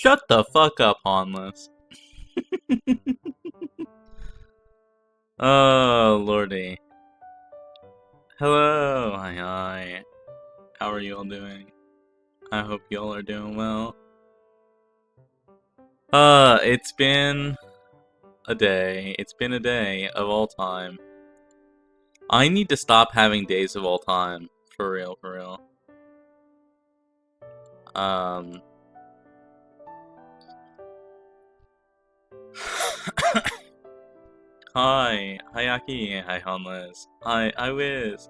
Shut the fuck up, Harmless. Oh, lordy. Hello, hi. How are you all doing? I hope you all are doing well. It's been a day. It's been a day of all time. I need to stop having days of all time. For real, for real. Hi, Hayaki, hi Hanles, hi Wiz.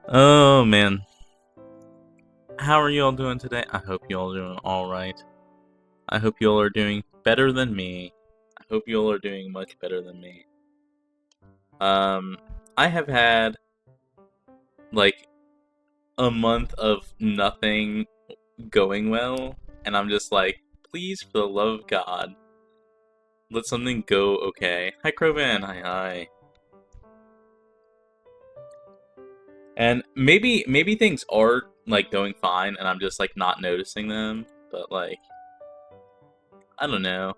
Oh man, how are you all doing today? I hope you all are doing alright. I hope you all are doing better than me. I hope you all are doing much better than me. I have had, like, a month of nothing going well, and I'm just like, please, for the love of God, let something go okay. Hi, Crovan, hi. And maybe things are, like, going fine, and I'm just, like, not noticing them, but, like, I don't know.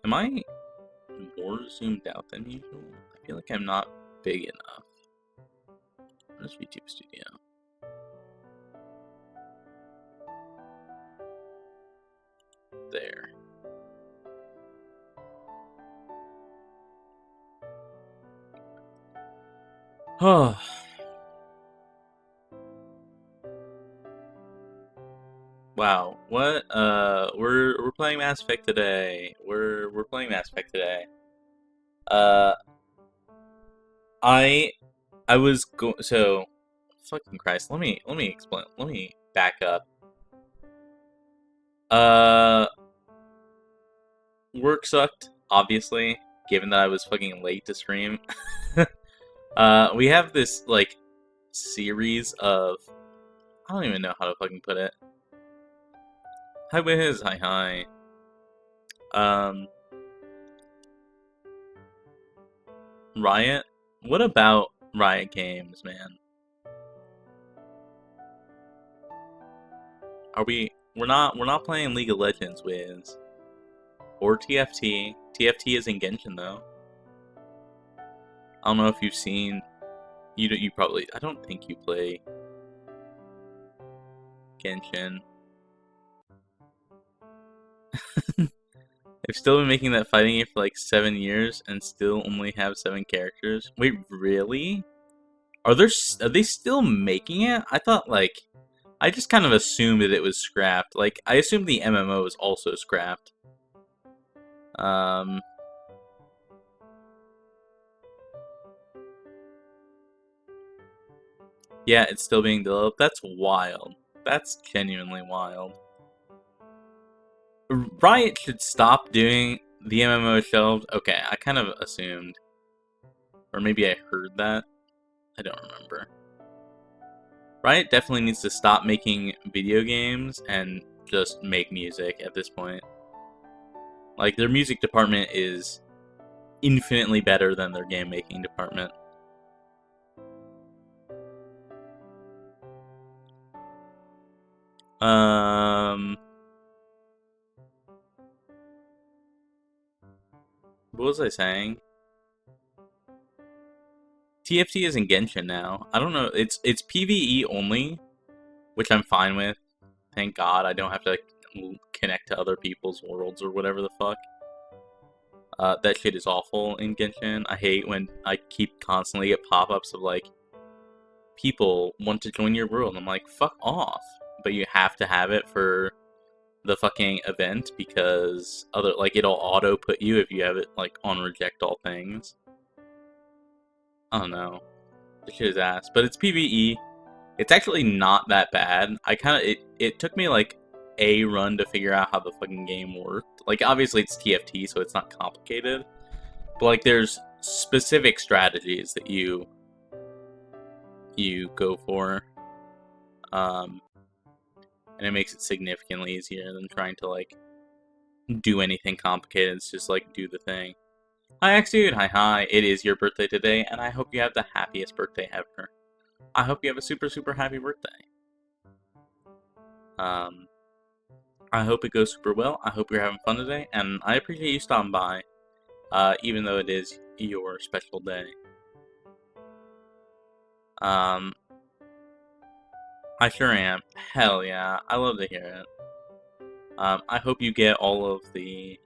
Am I more zoomed out than usual? I feel like I'm not big enough. Where's VTube Studio? There. Oh. Wow. What? We're playing Mass Effect today. We're playing Mass Effect today. Uh, I was so fucking Christ. Let me explain. Let me back up. Work sucked, obviously, given that I was fucking late to stream. We have this, like, series of... I don't even know how to fucking put it. Hi, Wiz. Hi. Riot? What about Riot Games, man? We're not playing League of Legends, Wiz. Or TFT. TFT is in Genshin, though. I don't know if you've seen... You probably... I don't think you play Genshin. They've still been making that fighting game for like 7 years and still only have 7 characters. Wait, really? Are they still making it? I thought, like, I just kind of assumed that it was scrapped. Like, I assumed the MMO was also scrapped. Yeah, it's still being developed. That's wild. That's genuinely wild. Riot should stop doing the MMO shelved. Okay, I kind of assumed. Or maybe I heard that. I don't remember. Riot definitely needs to stop making video games and just make music at this point. Like, their music department is infinitely better than their game making department. What was I saying? TFT is in Genshin now. I don't know. It's PvE only, which I'm fine with. Thank God I don't have to, like, connect to other people's worlds or whatever the fuck. That shit is awful in Genshin. I hate when I keep constantly get pop-ups of, like, people want to join your world. I'm like, fuck off. But you have to have it for the fucking event because it'll auto put you if you have it, like, on reject all things. I don't know. This shit is ass. But it's PvE. It's actually not that bad. It took me, like, a run to figure out how the fucking game worked. Like, obviously it's TFT, so it's not complicated. But, like, there's specific strategies that you go for. And it makes it significantly easier than trying to, like, do anything complicated. It's just, like, do the thing. Hi, X-Dude! Hi. It is your birthday today, and I hope you have the happiest birthday ever. I hope you have a super, super happy birthday. I hope it goes super well. I hope you're having fun today, and I appreciate you stopping by, even though it is your special day. I sure am. Hell yeah, I love to hear it. I hope you get all of the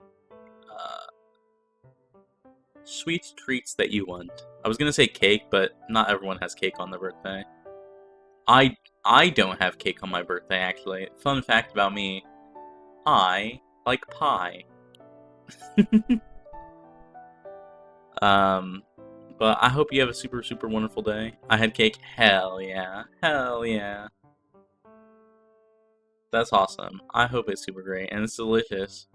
sweet treats that you want. I was gonna say cake, but not everyone has cake on their birthday. I don't have cake on my birthday, actually. Fun fact about me, I like pie. But I hope you have a super, super wonderful day. I had cake. Hell yeah. Hell yeah. That's awesome. I hope it's super great, and it's delicious.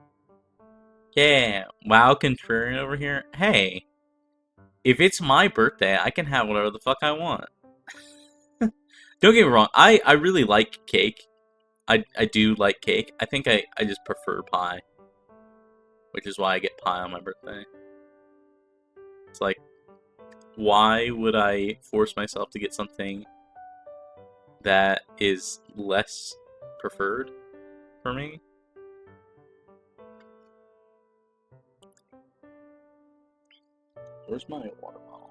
Yeah. Wow, contrarian over here. Hey, if it's my birthday, I can have whatever the fuck I want. Don't get me wrong. I really like cake. I do like cake. I think I just prefer pie. Which is why I get pie on my birthday. It's like, why would I force myself to get something that is less preferred for me? Where's my water bottle?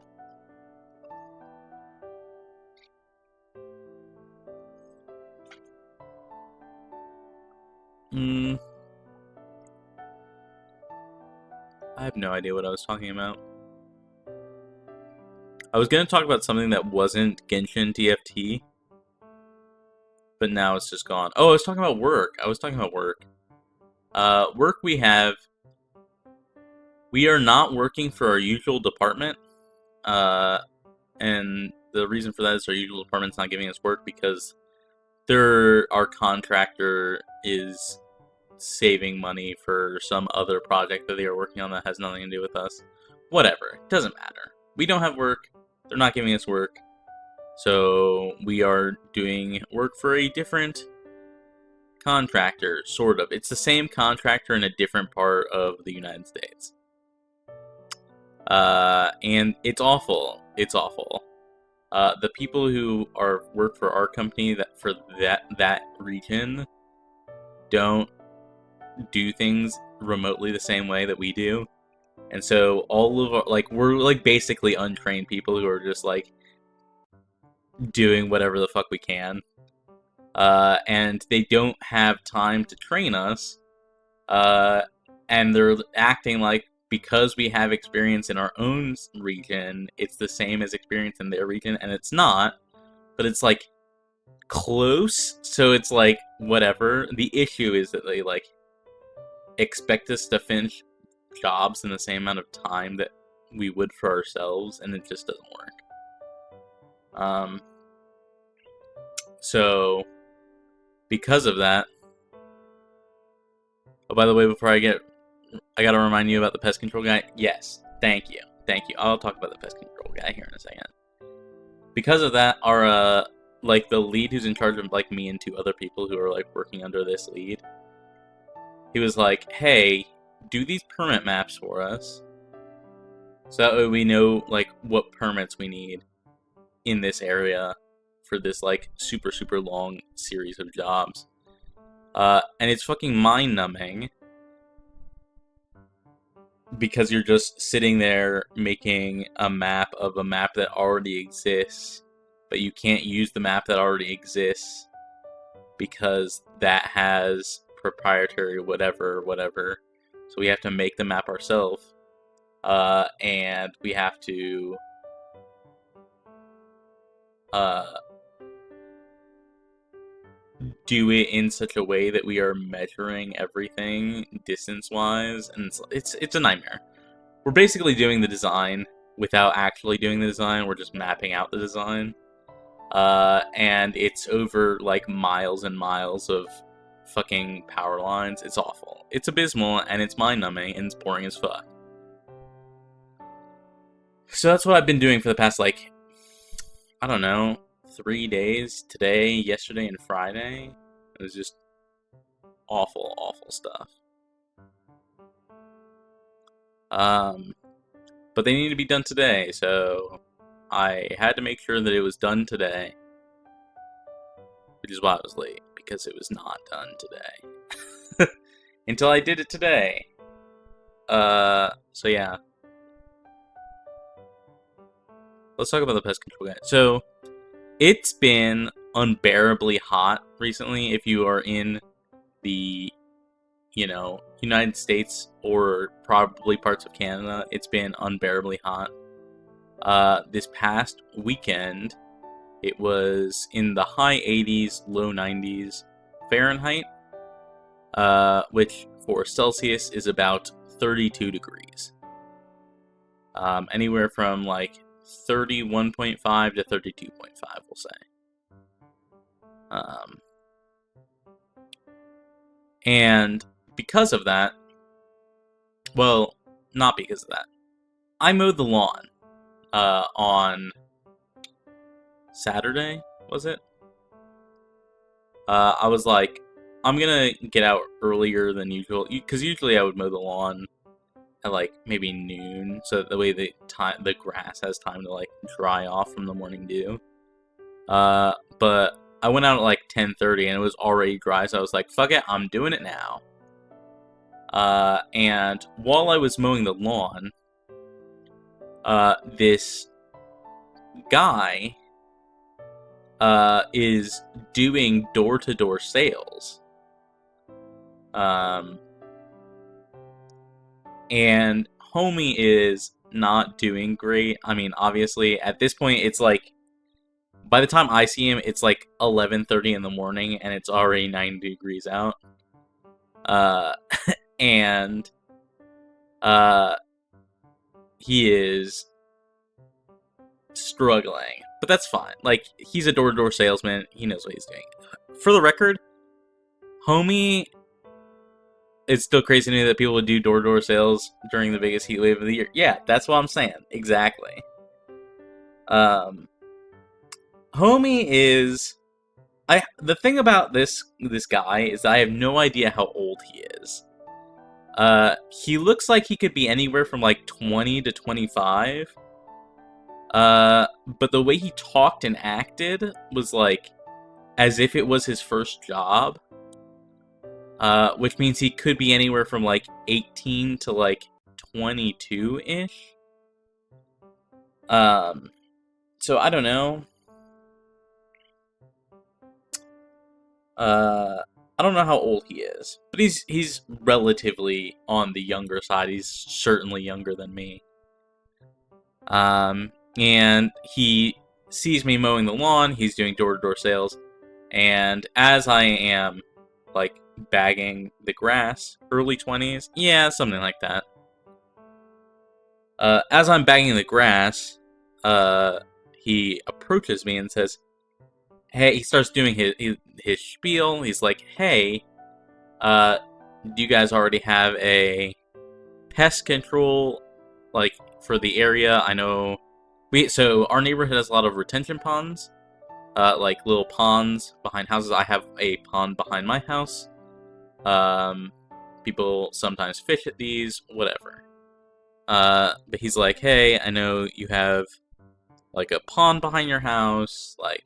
I have no idea what I was talking about. I was going to talk about something that wasn't Genshin TFT, but now it's just gone. Oh, I was talking about work. Work we are not working for our usual department, and the reason for that is our usual department's not giving us work because our contractor is saving money for some other project that they are working on that has nothing to do with us. Whatever, it doesn't matter. We don't have work. They're not giving us work. So we are doing work for a different contractor, sort of. It's the same contractor in a different part of the United States. And it's awful. It's awful. The people who work for our company that region don't do things remotely the same way that we do. And so all of our, we're basically untrained people who are just doing whatever the fuck we can. And they don't have time to train us. And they're acting like because we have experience in our own region, it's the same as experience in their region, and it's not. But it's close, so it's whatever. The issue is that they expect us to finish jobs in the same amount of time that we would for ourselves, and it just doesn't work. So because of that. Oh, by the way, before I gotta remind you about the pest control guy. Yes, thank you. I'll talk about the pest control guy here in a second. Because of that, our the lead who's in charge of me and two other people who are working under this lead, he was like, hey, do these permit maps for us, so that way we know what permits we need in this area for this super, super long series of jobs. And it's fucking mind-numbing because you're just sitting there making a map of a map that already exists, but you can't use the map that already exists because that has proprietary whatever. So we have to make the map ourselves, and we have to do it in such a way that we are measuring everything distance-wise, and it's a nightmare. We're basically doing the design without actually doing the design. We're just mapping out the design, and it's over miles and miles of fucking power lines. It's awful. It's abysmal, and it's mind-numbing, and it's boring as fuck. So that's what I've been doing for the past I don't know, 3 days, today, yesterday, and Friday. It was just awful, awful stuff. But they need to be done today, so I had to make sure that it was done today. Which is why I was late, because it was not done today. until I did it today. So yeah. Let's talk about the pest control guy. So, it's been unbearably hot recently. If you are in the, United States or probably parts of Canada, it's been unbearably hot. This past weekend, it was in the high 80s, low 90s Fahrenheit, which for Celsius is about 32 degrees. Anywhere from like 31.5 to 32.5, we'll say. And because of that, well, not because of that, I mowed the lawn on Saturday, was it? I was like, I'm gonna get out earlier than usual, because usually I would mow the lawn at like maybe noon, so that the way the grass has time to like dry off from the morning dew. But I went out at like 10:30 and it was already dry, so I was like, fuck it, I'm doing it now. And while I was mowing the lawn, this guy is doing door-to-door sales. And homie is not doing great. I mean, obviously, at this point, it's like, by the time I see him, it's like 11:30 in the morning, and it's already 90 degrees out. And he is struggling. But that's fine. Like, he's a door-to-door salesman. He knows what he's doing. For the record, homie, it's still crazy to me that people would do door-to-door sales during the biggest heat wave of the year. Yeah, that's what I'm saying. Exactly. Homie is... the thing about this guy is that I have no idea how old he is. He looks like he could be anywhere from like 20 to 25. But the way he talked and acted was like as if it was his first job. Which means he could be anywhere from like 18 to like 22-ish. So I don't know. I don't know how old he is, but he's relatively on the younger side. He's certainly younger than me. And he sees me mowing the lawn. He's doing door-to-door sales, and as I am like bagging the grass, early 20s, yeah, something like that. As I'm bagging the grass, he approaches me and says, hey, he starts doing his spiel. He's like, hey, do you guys already have a pest control, like, for the area? I know, so our neighborhood has a lot of retention ponds, like little ponds behind houses. I have a pond behind my house. People sometimes fish at these, whatever. But he's like, hey, I know you have, like, a pond behind your house, like,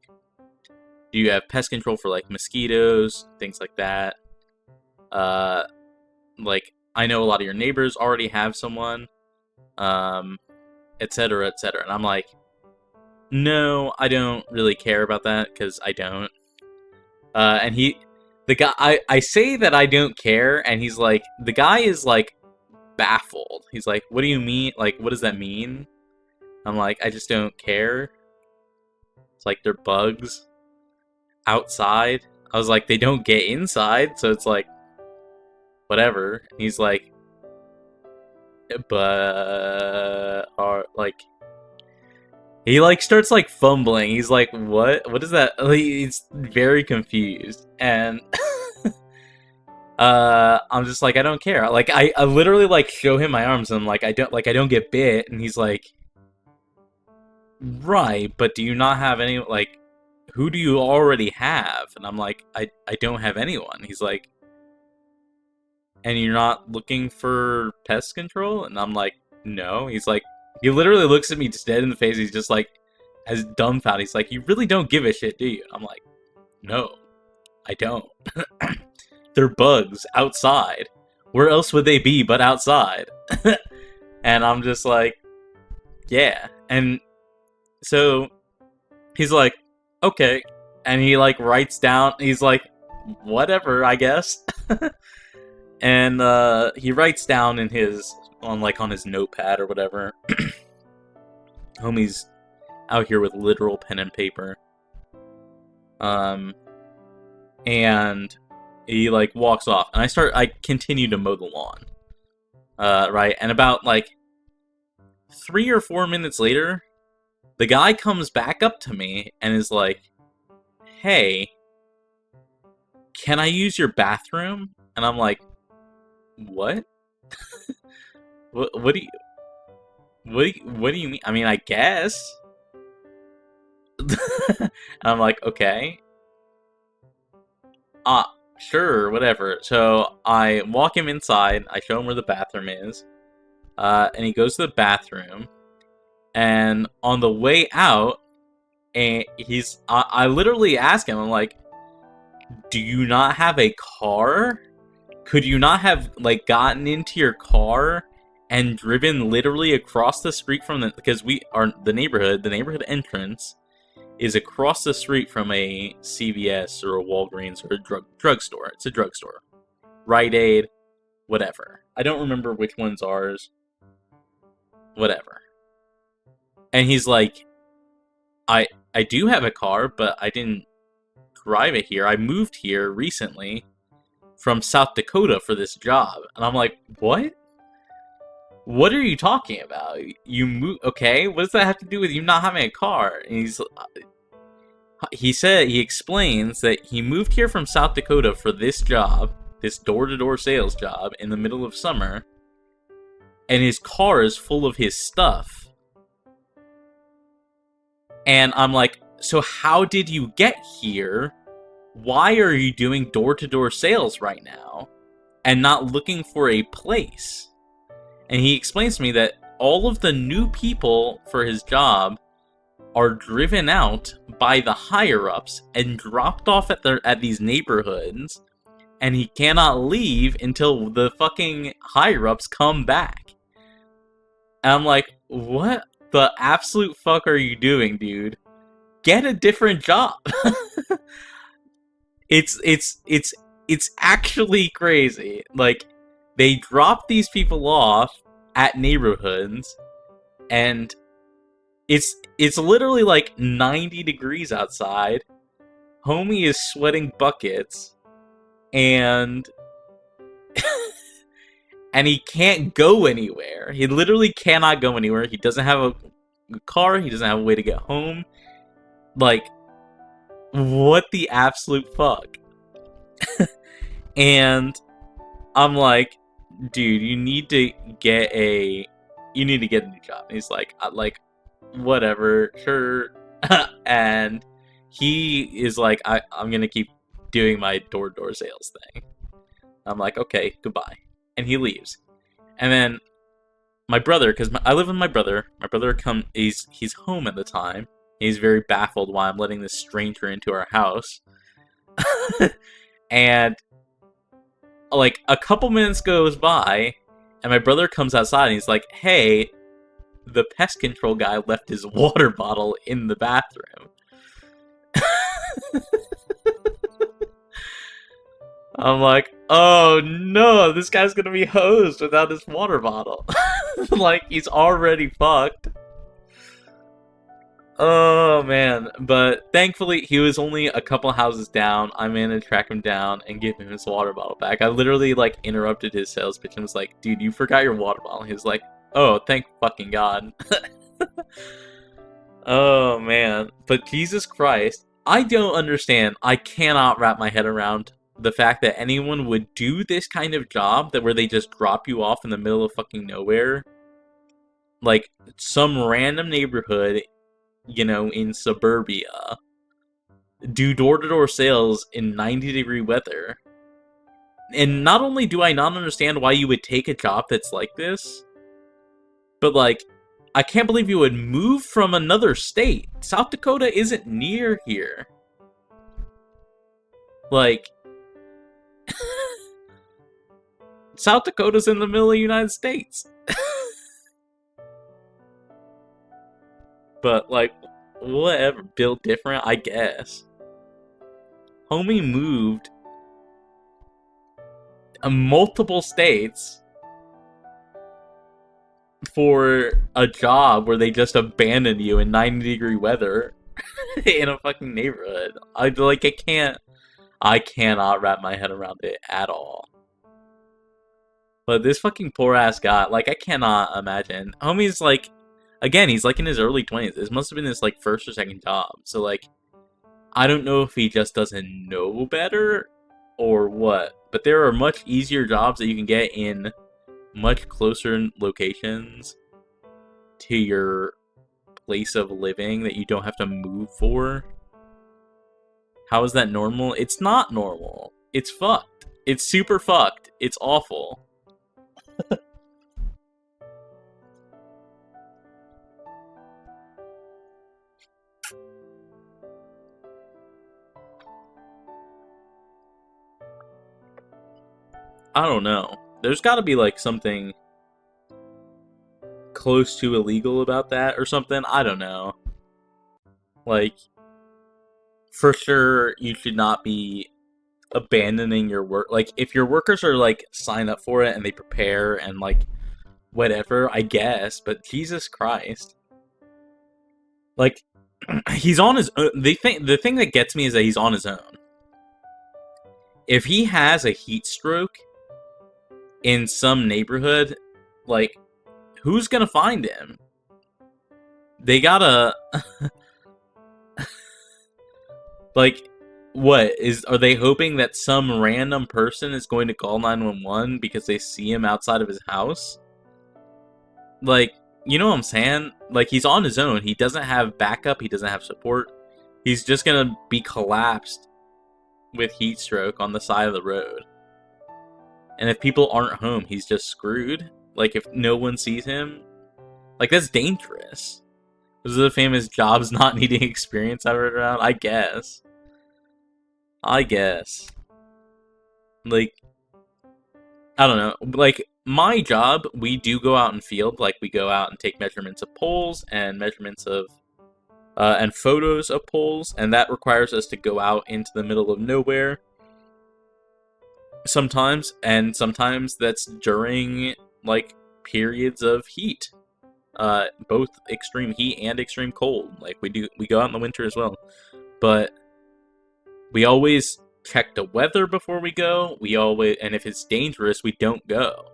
do you have pest control for, like, mosquitoes, things like that? Like, I know a lot of your neighbors already have someone, etc., etc. And I'm like, no, I don't really care about that, because I don't. And the guy, I say that I don't care, and he's like, the guy is, like, baffled. He's like, what do you mean? Like, what does that mean? I'm like, I just don't care. It's like, they're bugs outside. I was like, they don't get inside, so it's like, whatever. And he's like, but like, he like starts like fumbling. He's like, what is that? He's very confused, and I'm just like, I don't care. Like, I literally like show him my arms, and I'm like, I don't get bit. And he's like, right, but do you not have any, like, who do you already have? And I'm like, I don't have anyone. He's like, and you're not looking for pest control? And I'm like, no. He's like, he literally looks at me just dead in the face. He's just like, as dumbfounded. He's like, you really don't give a shit, do you? And I'm like, no, I don't. They're bugs outside. Where else would they be but outside? And I'm just like, yeah. And so he's like, okay. And he like writes down, he's like, whatever, I guess. And he writes down in his, on his notepad or whatever. Homie's out here with literal pen and paper. And he like walks off, and I continue to mow the lawn. Right, and about like 3 or 4 minutes later, the guy comes back up to me and is like, "Hey, can I use your bathroom?" And I'm like, "What? what do you mean? I mean, I guess." And I'm like, "Okay. Sure, whatever." So I walk him inside, I show him where the bathroom is, and he goes to the bathroom, and on the way out, and I literally ask him, I'm like, do you not have a car? Could you not have, like, gotten into your car and driven literally across the street from because the neighborhood entrance is across the street from a CVS or a Walgreens or a drugstore. It's a drugstore. Rite Aid, whatever. I don't remember which one's ours. Whatever. And he's like, I do have a car, but I didn't drive it here. I moved here recently from South Dakota for this job. And I'm like, what? What are you talking about? You move? Okay, what does that have to do with you not having a car? And he explains that he moved here from South Dakota for this job, this door-to-door sales job in the middle of summer, and his car is full of his stuff. And I'm like, so how did you get here? Why are you doing door-to-door sales right now and not looking for a place? And he explains to me that all of the new people for his job are driven out by the higher-ups and dropped off at these neighborhoods, and he cannot leave until the fucking higher-ups come back. And I'm like, what the absolute fuck are you doing, dude? Get a different job. It's actually crazy. Like, they drop these people off at neighborhoods, and it's literally like 90 degrees outside. Homie is sweating buckets, and and he can't go anywhere. He literally cannot go anywhere. He doesn't have a car. He doesn't have a way to get home. Like, what the absolute fuck? And I'm like, dude, you need to get a new job. And he's like, whatever, sure. And he is like, I'm gonna keep doing my door-to-door sales thing. I'm like, okay, goodbye. And he leaves. And then my brother, because I live with my brother. My brother he's home at the time. He's very baffled why I'm letting this stranger into our house. And like a couple minutes goes by, and my brother comes outside and he's like, hey, the pest control guy left his water bottle in the bathroom. I'm like, oh no, this guy's gonna be hosed without his water bottle. Like, he's already fucked. Oh man, but thankfully he was only a couple houses down. I managed to track him down and give him his water bottle back. I literally like interrupted his sales pitch and was like, dude, you forgot your water bottle. He was like, oh, thank fucking God. Oh man, but Jesus Christ, I don't understand. I cannot wrap my head around the fact that anyone would do this kind of job where they just drop you off in the middle of fucking nowhere. Like, some random neighborhood, you know, in suburbia, do door-to-door sales in 90-degree weather. And not only do I not understand why you would take a job that's like this, but, like, I can't believe you would move from another state. South Dakota isn't near here. Like, South Dakota's in the middle of the United States. But, like, whatever. Built different, I guess. Homie moved multiple states for a job where they just abandon you in 90-degree weather in a fucking neighborhood. I cannot wrap my head around it at all. But this fucking poor ass guy, like, I cannot imagine. Homie's like, again, he's like in his early 20s. This must have been his like first or second job. So like, I don't know if he just doesn't know better or what. But there are much easier jobs that you can get in much closer locations to your place of living that you don't have to move for. How is that normal? It's not normal. It's fucked. It's super fucked. It's awful. I don't know. There's got to be like something close to illegal about that or something. I don't know. Like, for sure, you should not be abandoning your work. Like, if your workers are like sign up for it and they prepare and like whatever, I guess. But Jesus Christ, like, he's on his own. The thing that gets me is that he's on his own. If he has a heat stroke in some neighborhood, like, who's gonna find him? They gotta like, are they hoping that some random person is going to call 911 because they see him outside of his house? Like, you know what I'm saying? Like, he's on his own. He doesn't have backup. He doesn't have support. He's just gonna be collapsed with heat stroke on the side of the road. And if people aren't home, he's just screwed. Like, if no one sees him, like, that's dangerous. Those are the famous jobs not needing experience I read around. I guess. Like, I don't know. Like, my job, we do go out in field. Like, we go out and take measurements of poles and measurements of and photos of poles, and that requires us to go out into the middle of nowhere sometimes, and sometimes that's during like periods of heat, both extreme heat and extreme cold. Like, we go out in the winter as well, but we always check the weather before we go. And if it's dangerous, we don't go.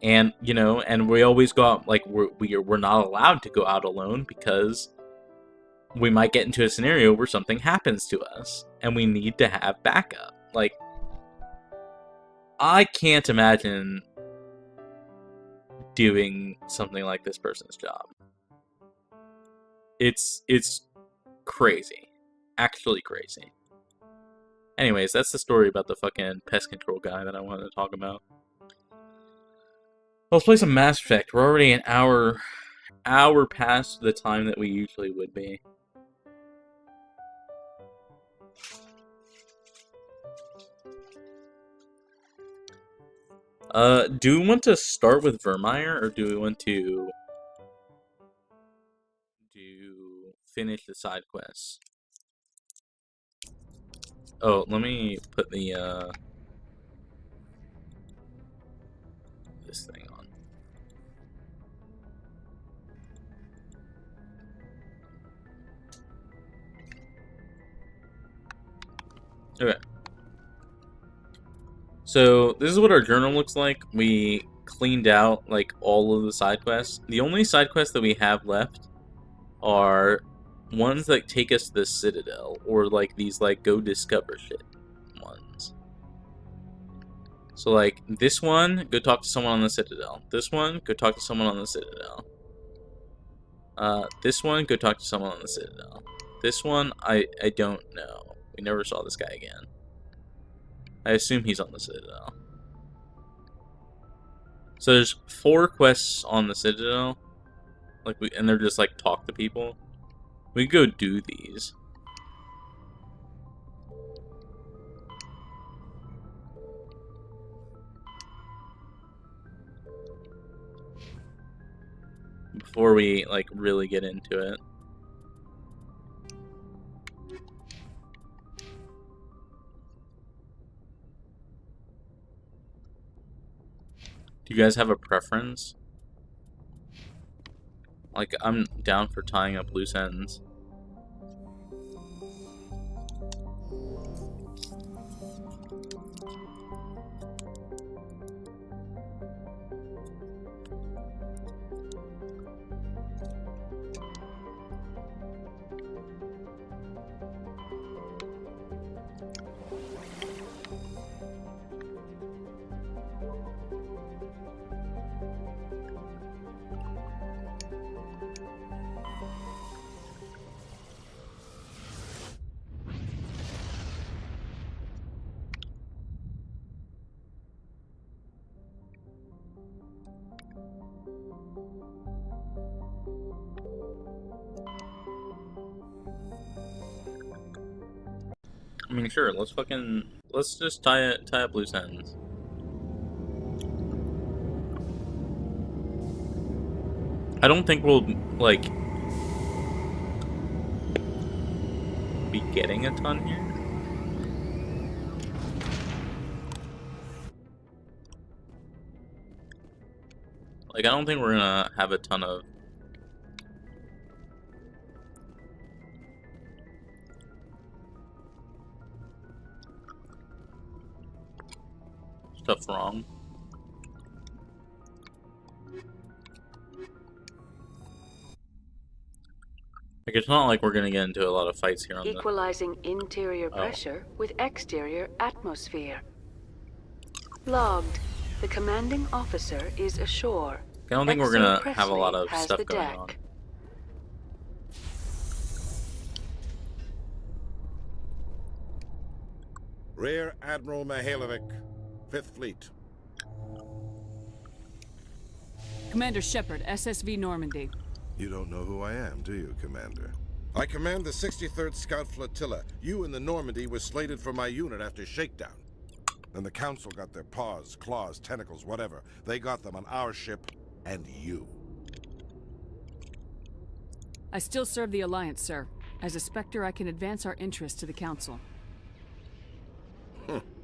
And and we always go out, like, we're not allowed to go out alone because we might get into a scenario where something happens to us and we need to have backup. Like, I can't imagine doing something like this person's job. It's crazy. Actually crazy. Anyways, that's the story about the fucking pest control guy that I wanted to talk about. Let's play some Mass Effect. We're already an hour past the time that we usually would be. Do we want to start with Virmire, or do we want to finish the side quests? Oh, let me put the, this thing on. Okay. So, this is what our journal looks like. We cleaned out, like, all of the side quests. The only side quests that we have left are ones that take us to the Citadel, or, like, these, like, go discover shit ones. So, like, this one, go talk to someone on the Citadel. This one, go talk to someone on the Citadel. This one, go talk to someone on the Citadel. This one, I don't know. We never saw this guy again. I assume he's on the Citadel. So there's 4 quests on the Citadel. Like, and they're just, like, talk to people. We could go do these. before we like really get into it. Do you guys have a preference? Like, I'm down for tying up loose ends. I mean, sure, let's just tie up loose ends. I don't think we'll, like, be getting a ton here. Like, I don't think we're gonna have a ton of stuff wrong. Like, it's not like we're gonna get into a lot of fights here on the... Equalizing interior pressure with exterior atmosphere. Logged. The commanding officer is ashore. I don't think we're gonna have a lot of stuff going on. Rear Admiral Mihailovic, 5th Fleet. Commander Shepard, SSV Normandy. You don't know who I am, do you, Commander? I command the 63rd Scout Flotilla. You and the Normandy were slated for my unit after shakedown. Then the Council got their paws, claws, tentacles, whatever. They got them on our ship and you. I still serve the Alliance, sir. As a Spectre, I can advance our interests to the Council.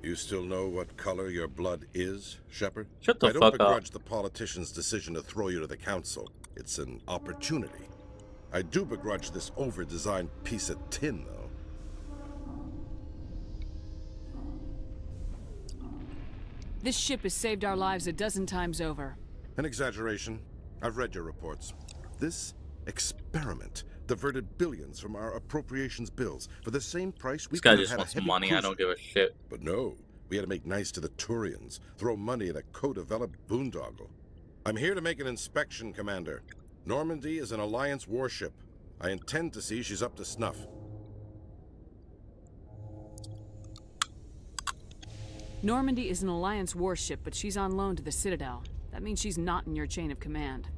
You still know what color your blood is, Shepard? Shut the fuck up. I don't begrudge the politician's decision to throw you to the Council. It's an opportunity. I do begrudge this over-designed piece of tin, though. This ship has saved our lives a dozen times over. An exaggeration. I've read your reports. This experiment diverted billions from our appropriations bills for the same price we This guy could have just had wants a heavy money. cruiser. I don't give a shit. But no, we had to make nice to the Turians, throw money at a co-developed boondoggle. I'm here to make an inspection, Commander. Normandy is an Alliance warship. I intend to see she's up to snuff. Normandy is an Alliance warship, but she's on loan to the Citadel. That means she's not in your chain of command.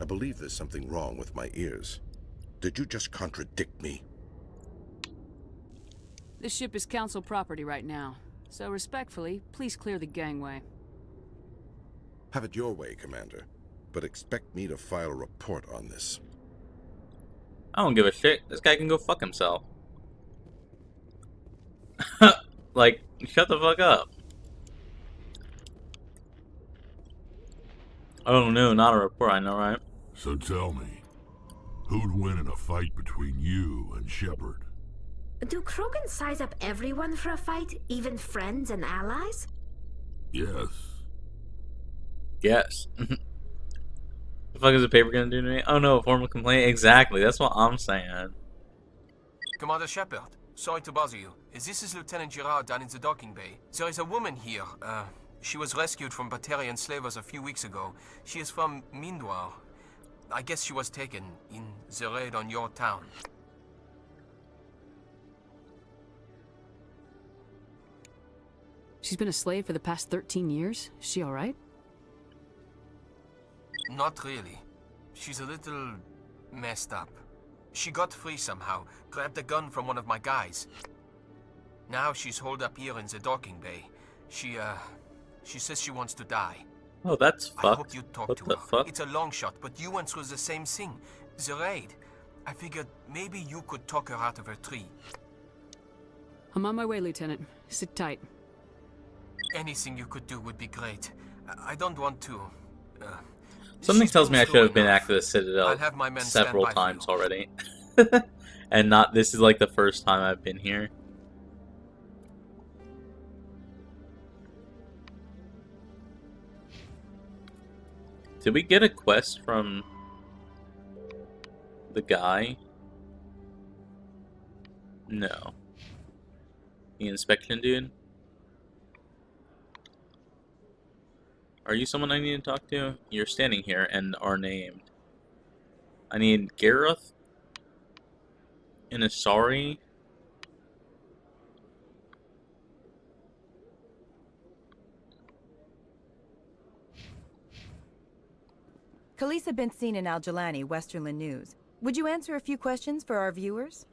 I believe there's something wrong with my ears. Did you just contradict me? This ship is Council property right now, so respectfully, please clear the gangway. Have it your way, Commander, but expect me to file a report on this. I don't give a shit. This guy can go fuck himself. Like, shut the fuck up. Oh no, not a report, I know, right? So tell me, who'd win in a fight between you and Shepard? Do Krogan size up everyone for a fight, even friends and allies? Yes. Yes. The fuck is the paper gonna do to me? Oh no, a formal complaint? Exactly, that's what I'm saying. Commander Shepard, sorry to bother you. This is Lieutenant Girard down in the docking bay. There is a woman here. She was rescued from Batarian slavers a few weeks ago. She is from Mindwar. I guess she was taken in the raid on your town. She's been a slave for the past 13 years? Is she alright? Not really. She's a little messed up. She got free somehow, grabbed a gun from one of my guys. Now she's holed up here in the docking bay. She says she wants to die. Oh, that's I hope fucked. you talk What to the her. fuck? It's a long shot, but you went through the same thing. The raid. I figured maybe you could talk her out of her tree. I'm on my way, Lieutenant. Sit tight. Anything you could do would be great. I don't want to... Something she's tells been me I should through have been enough. back to the Citadel I'll have my men stand several by for times you. already. And not, this is like the first time I've been here. Did we get a quest from the guy? No. The inspection dude? Are you someone I need to talk to? You're standing here and are named. I need Gareth and Asari. Khaleesa been seen in Al Jalani, Westerland News. Would you answer a few questions for our viewers?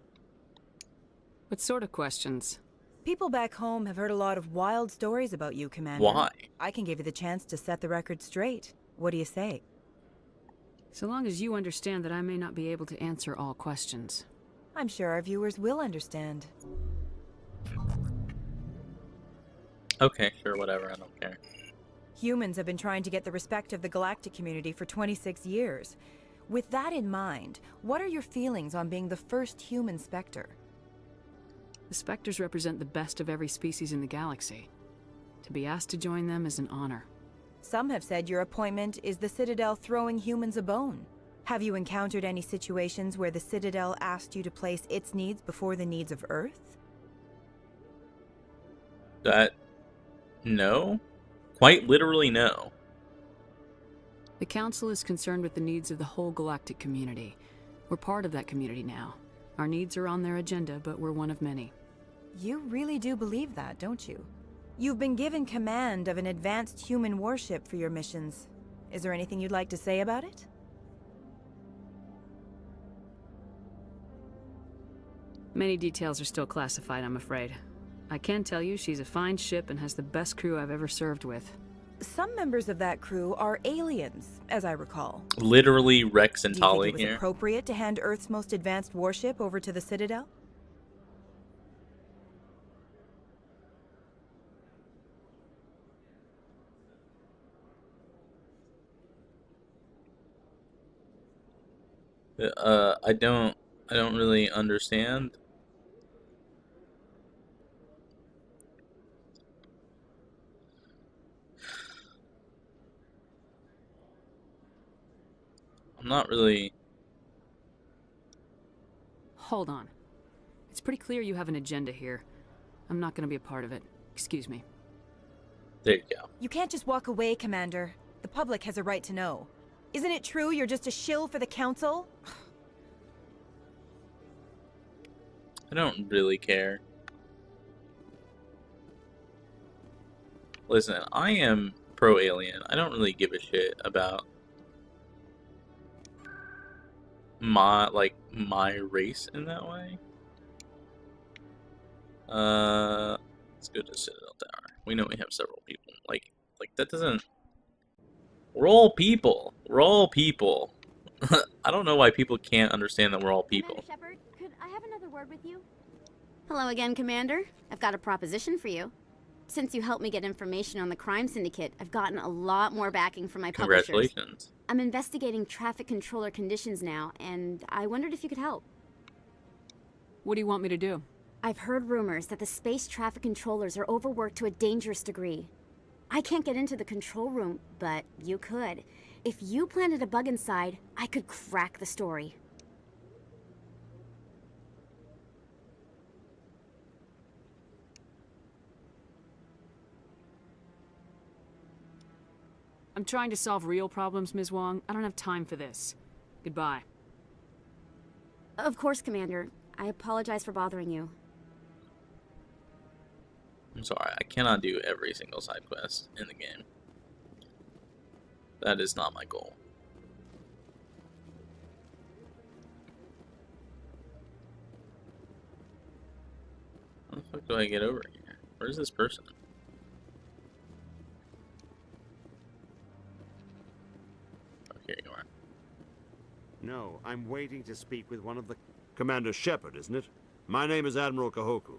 What sort of questions? People back home have heard a lot of wild stories about you, Commander. Why? I can give you the chance to set the record straight. What do you say? So long as you understand that I may not be able to answer all questions. I'm sure our viewers will understand. Okay, sure, whatever, I don't care. Humans have been trying to get the respect of the galactic community for 26 years. With that in mind, what are your feelings on being the first human Spectre? The Spectres represent the best of every species in the galaxy. To be asked to join them is an honor. Some have said your appointment is the Citadel throwing humans a bone. Have you encountered any situations where the Citadel asked you to place its needs before the needs of Earth? No? Quite literally no. The Council is concerned with the needs of the whole galactic community. We're part of that community now. Our needs are on their agenda, but we're one of many. You really do believe that, don't you? You've been given command of an advanced human warship for your missions. Is there anything you'd like to say about it? Many details are still classified, I'm afraid. I can tell you she's a fine ship and has the best crew I've ever served with. Some members of that crew are aliens, as I recall. Literally Rex and Do you think Tali it was here. appropriate to hand Earth's most advanced warship over to the Citadel? I don't really understand. I'm not really... Hold on. It's pretty clear you have an agenda here. I'm not gonna be a part of it. Excuse me. There you go. You can't just walk away, Commander. The public has a right to know. Isn't it true you're just a shill for the Council? I don't really care. Listen, I am pro-alien. I don't really give a shit about my race in that way. Let's go to Citadel Tower. We know we have several people. Like that doesn't... We're all people. We're all people. I don't know why people can't understand that we're all people. Commander Shepard, could I have another word with you? Hello again, Commander. I've got a proposition for you. Since you helped me get information on the crime syndicate, I've gotten a lot more backing from my publishers. Congratulations. I'm investigating traffic controller conditions now, and I wondered if you could help. What do you want me to do? I've heard rumors that the space traffic controllers are overworked to a dangerous degree. I can't get into the control room, but you could. If you planted a bug inside, I could crack the story. I'm trying to solve real problems, Ms. Wong. I don't have time for this. Goodbye. Of course, Commander. I apologize for bothering you. I'm sorry, I cannot do every single side quest in the game. That is not my goal. How the fuck do I get over here? Where's this person? No, I'm waiting to speak with one of the... Commander Shepard, isn't it? My name is Admiral Kahoku.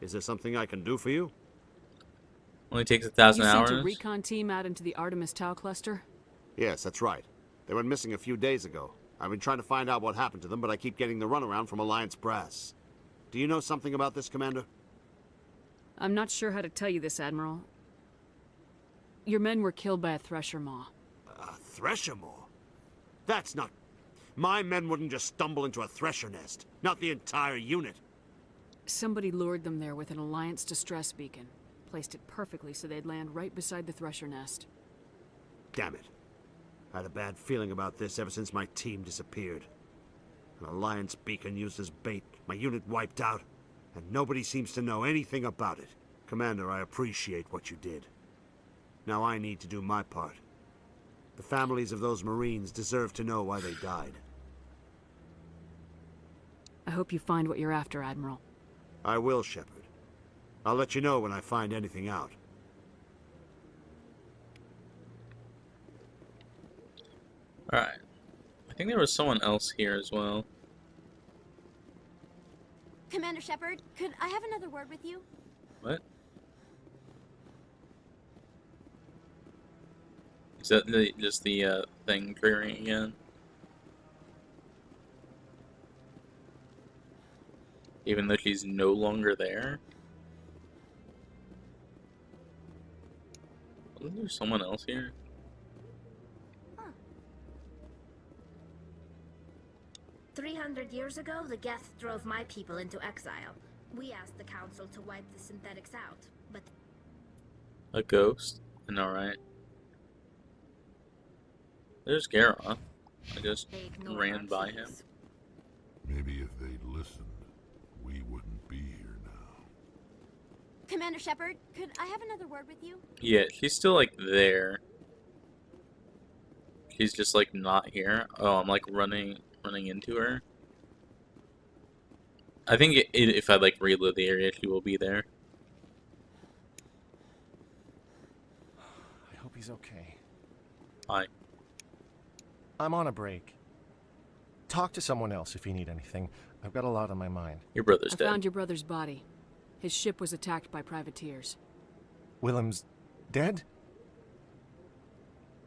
Is there something I can do for you? Only takes 1,000 You hours. sent a recon team out into the Artemis Tau cluster? Yes, that's right. They went missing a few days ago. I've been trying to find out what happened to them, but I keep getting the runaround from Alliance brass. Do you know something about this, Commander? I'm not sure how to tell you this, Admiral. Your men were killed by a thresher maw. A thresher maw? That's not... My men wouldn't just stumble into a thresher nest. Not the entire unit. Somebody lured them there with an Alliance distress beacon. Placed it perfectly so they'd land right beside the thresher nest. Damn it. I had a bad feeling about this ever since my team disappeared. An Alliance beacon used as bait, my unit wiped out, and nobody seems to know anything about it. Commander, I appreciate what you did. Now I need to do my part. The families of those Marines deserve to know why they died. I hope you find what you're after, Admiral. I will, Shepard. I'll let you know when I find anything out. Alright. I think there was someone else here as well. Commander Shepard, could I have another word with you? What? Is that just the thing triggering again? Even though she's no longer there? Wasn't there someone else here? 300 years ago, the Geth drove my people into exile. We asked the Council to wipe the synthetics out, but... A ghost? Alright. There's Garoth. I just ran by him. Maybe if they'd listened, we wouldn't be here now. Commander Shepard, could I have another word with you? Yeah, she's still like there. She's just like not here. Oh, I'm like running into her. I think if I like reload the area, she will be there. I hope he's okay. Hi. I'm on a break. Talk to someone else if you need anything. I've got a lot on my mind. Your brother's dead. I found your brother's body. His ship was attacked by privateers. Willem's dead?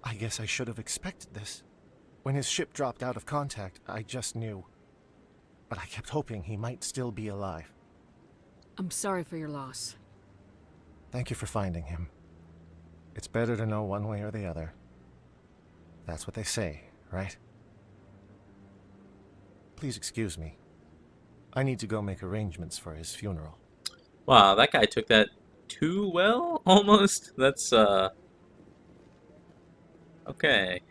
I guess I should have expected this. When his ship dropped out of contact, I just knew. But I kept hoping he might still be alive. I'm sorry for your loss. Thank you for finding him. It's better to know one way or the other. That's what they say, right? Please excuse me. I need to go make arrangements for his funeral. Wow, that guy took that too well, almost. That's, okay.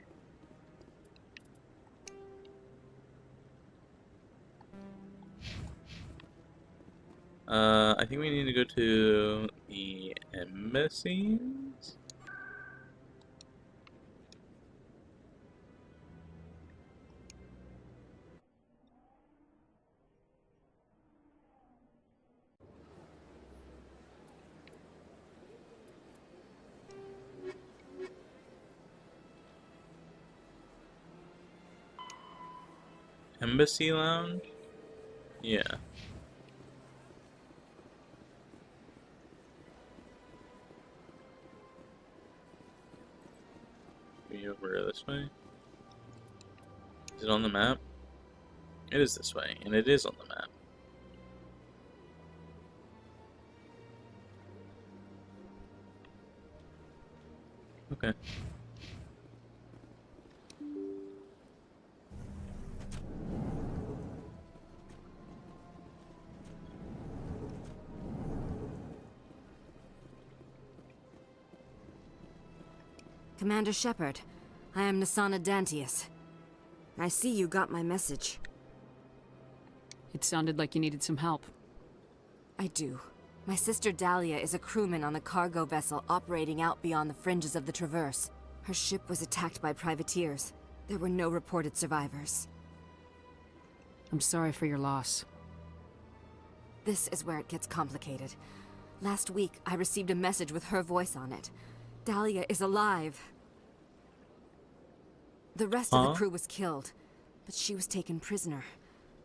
I think we need to go to the embassies. Embassy lounge? Yeah. Maybe over this way? Is it on the map? It is this way, and it is on the map. Okay. Commander Shepard, I am Nasana Dantius. I see you got my message. It sounded like you needed some help. I do. My sister Dahlia is a crewman on the cargo vessel operating out beyond the fringes of the Traverse. Her ship was attacked by privateers. There were no reported survivors. I'm sorry for your loss. This is where it gets complicated. Last week, I received a message with her voice on it. Dahlia is alive. The rest of the crew was killed, but she was taken prisoner.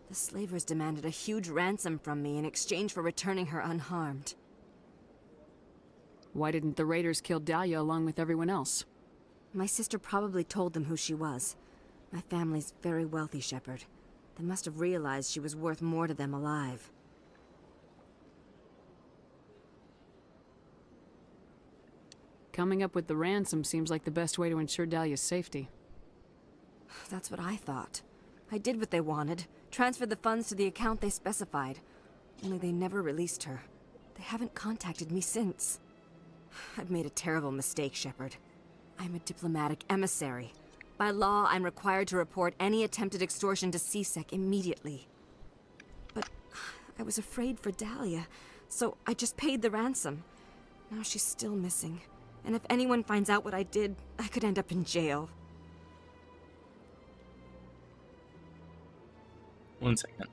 The slavers demanded a huge ransom from me in exchange for returning her unharmed. Why didn't the raiders kill Dahlia along with everyone else? My sister probably told them who she was. My family's very wealthy, Shepard. They must have realized she was worth more to them alive. Coming up with the ransom seems like the best way to ensure Dahlia's safety. That's what I thought. I did what they wanted, transferred the funds to the account they specified. Only they never released her. They haven't contacted me since. I've made a terrible mistake, Shepard. I'm a diplomatic emissary. By law, I'm required to report any attempted extortion to CSEC immediately. But I was afraid for Dahlia, so I just paid the ransom. Now she's still missing. And if anyone finds out what I did, I could end up in jail. 1 second.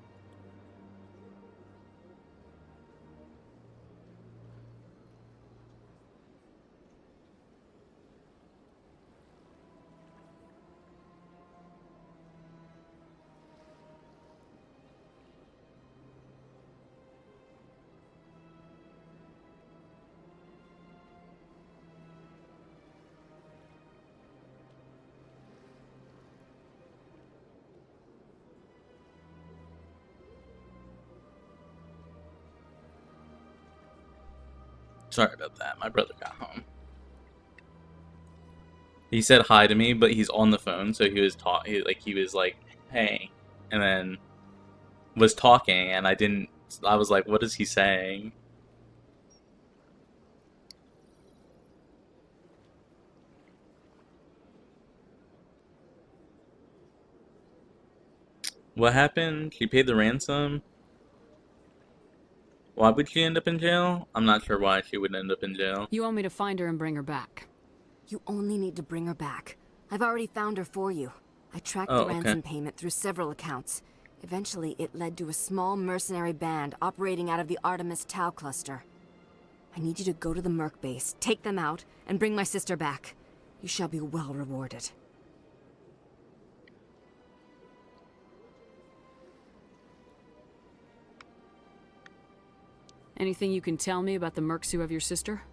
Sorry about that. My brother got home. He said hi to me, but he's on the phone, so he was like, "Hey," and then was talking, and I was like, "What is he saying?" What happened? She paid the ransom? Why would she end up in jail? I'm not sure why she would end up in jail. You want me to find her and bring her back? You only need to bring her back. I've already found her for you. I tracked the ransom payment through several accounts. Eventually, it led to a small mercenary band operating out of the Artemis Tau cluster. I need you to go to the Merc base, take them out, and bring my sister back. You shall be well rewarded. Anything you can tell me about the mercs who have your sister?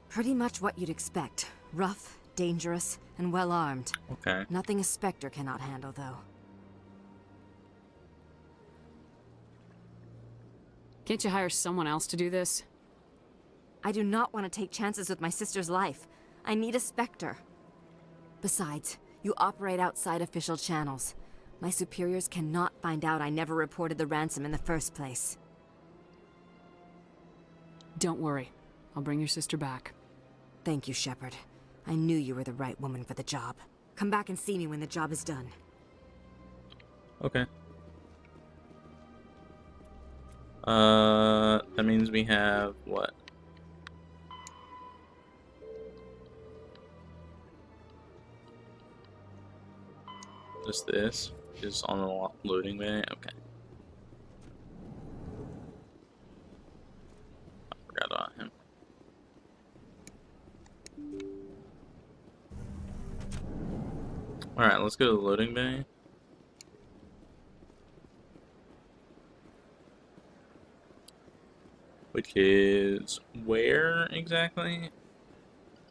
Pretty much what you'd expect. Rough, dangerous, and well-armed. Okay. Nothing a Spectre cannot handle, though. Can't you hire someone else to do this? I do not want to take chances with my sister's life. I need a Spectre. Besides, you operate outside official channels. My superiors cannot find out I never reported the ransom in the first place. Don't worry. I'll bring your sister back. Thank you, Shepard. I knew you were the right woman for the job. Come back and see me when the job is done. Okay. That means we have what? Just this is on the loading bay. Okay. I forgot about him. All right, let's go to the loading bay. Which is where exactly?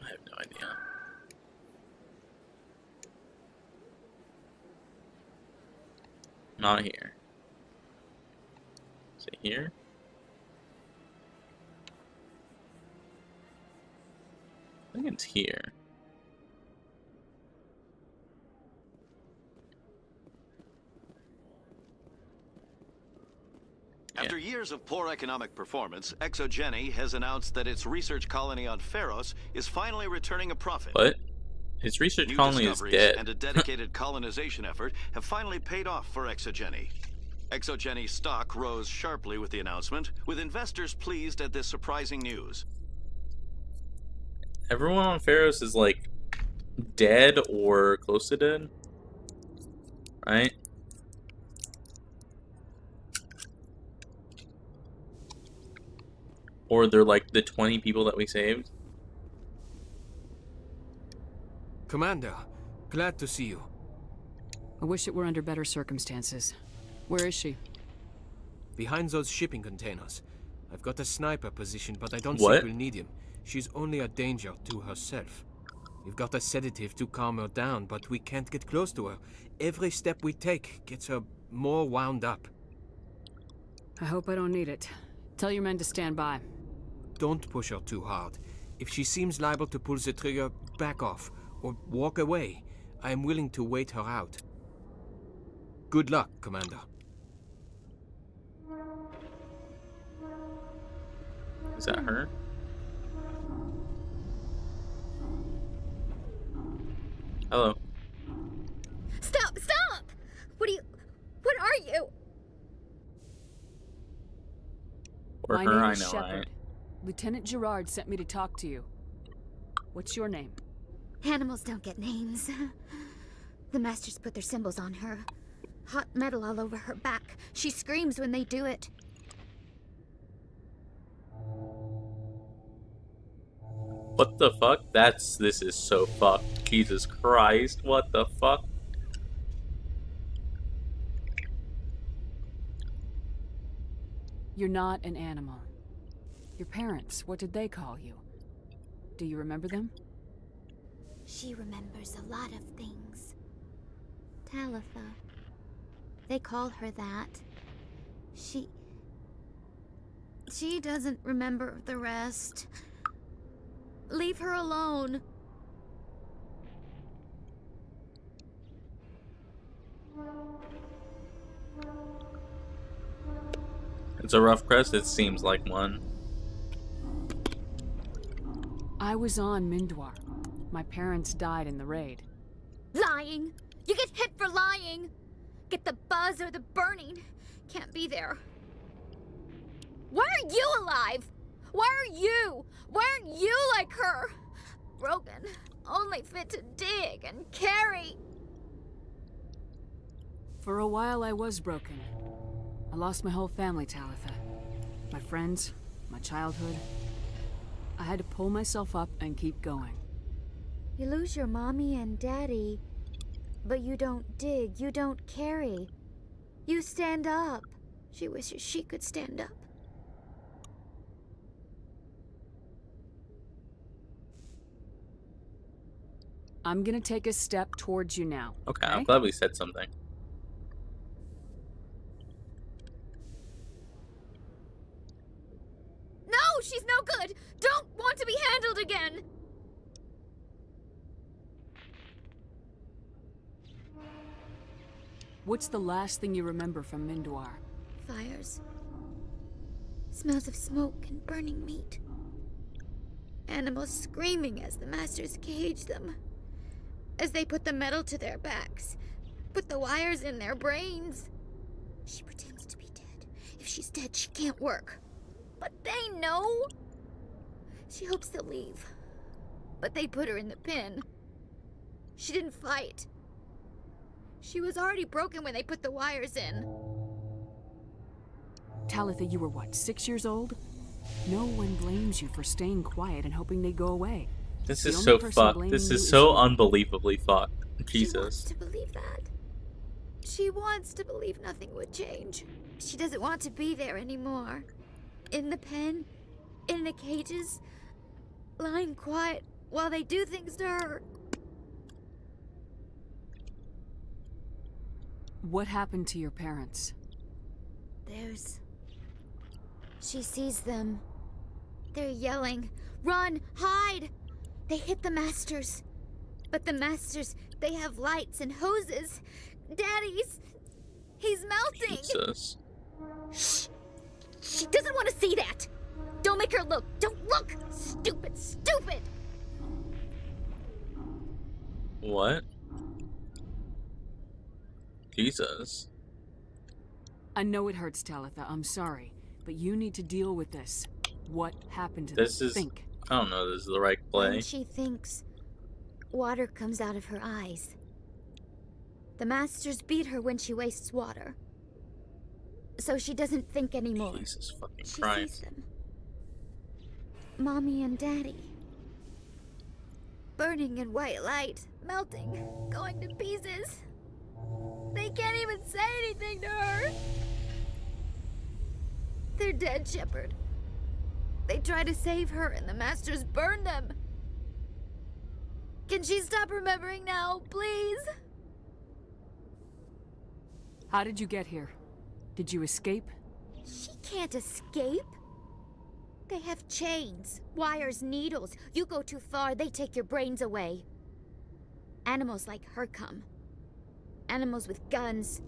I have no idea. Not here. Is it here? I think it's here. After years of poor economic performance, ExoGeni has announced that its research colony on Pharos is finally returning a profit. What? Its research New colony is dead. and a dedicated colonization effort have finally paid off for ExoGeni. ExoGeni stock rose sharply with the announcement, with investors pleased at this surprising news. Everyone on Pharos is like dead or close to dead, right? Or they're like the 20 people that we saved. Commander, glad to see you. I wish it were under better circumstances. Where is she? Behind those shipping containers. I've got a sniper position, but I don't What? think we'll need him. She's only a danger to herself. We've got a sedative to calm her down, but we can't get close to her. Every step we take gets her more wound up. I hope I don't need it. Tell your men to stand by. Don't push her too hard. If she seems liable to pull the trigger, back off, or walk away. I am willing to wait her out. Good luck, Commander. Is that her? Hello. Stop! Stop! What are you? Or My her, name I is know, Shepard. right? Lieutenant Gerard sent me to talk to you. What's your name? Animals don't get names. The Masters put their symbols on her. Hot metal all over her back. She screams when they do it. What the fuck? This is so fucked. Jesus Christ, what the fuck? You're not an animal. Your parents, what did they call you? Do you remember them? She remembers a lot of things. Talitha. They call her that. She doesn't remember the rest. Leave her alone. It's a rough crest, it seems like one. I was on Mindwar. My parents died in the raid. Lying! You get hit for lying! Get the buzz or the burning. Can't be there. Why are you alive? Why are you? Why aren't you like her? Broken. Only fit to dig and carry. For a while I was broken. I lost my whole family, Talitha. My friends, my childhood. I had to pull myself up and keep going. You lose your mommy and daddy, but you don't dig, you don't carry. You stand up. She wishes she could stand up. I'm gonna take a step towards you now. Okay, I'm glad we said something. No, she's no good! Don't want to be handled again! What's the last thing you remember from Mindwar? Fires. Smells of smoke and burning meat. Animals screaming as the Masters cage them. As they put the metal to their backs. Put the wires in their brains. She pretends to be dead. If she's dead, she can't work. But they know. She hopes they'll leave. But they put her in the pen. She didn't fight. She was already broken when they put the wires in. Talitha, you were what, 6 years old? No one blames you for staying quiet and hoping they'd go away. This is so fucked. This is so unbelievably fucked. Jesus. She wants to believe that. She wants to believe nothing would change. She doesn't want to be there anymore. In the pen, in the cages, lying quiet while they do things to her. What happened to your parents? She sees them. They're yelling, "Run! Hide!" They hit the Masters. But the Masters, they have lights and hoses. Daddy's... he's melting! Jesus. Shh! She doesn't want to see that! Don't make her look! Don't look! Stupid, stupid! What? Jesus. I know it hurts, Talitha. I'm sorry. But you need to deal with this. What happened to This them? is... Think. I don't know, this is the right play. When she thinks, water comes out of her eyes. The Masters beat her when she wastes water. So she doesn't think anymore. Jesus fucking She Christ. sees them. Mommy and Daddy. Burning in white light, melting, going to pieces. can't even say anything to her. They're dead, Shepard. They tried to save her and the Masters burned them. Can she stop remembering now, please? How did you get here? Did you escape? She can't escape. They have chains, wires, needles. You go too far, they take your brains away. Animals like her come. Animals with guns.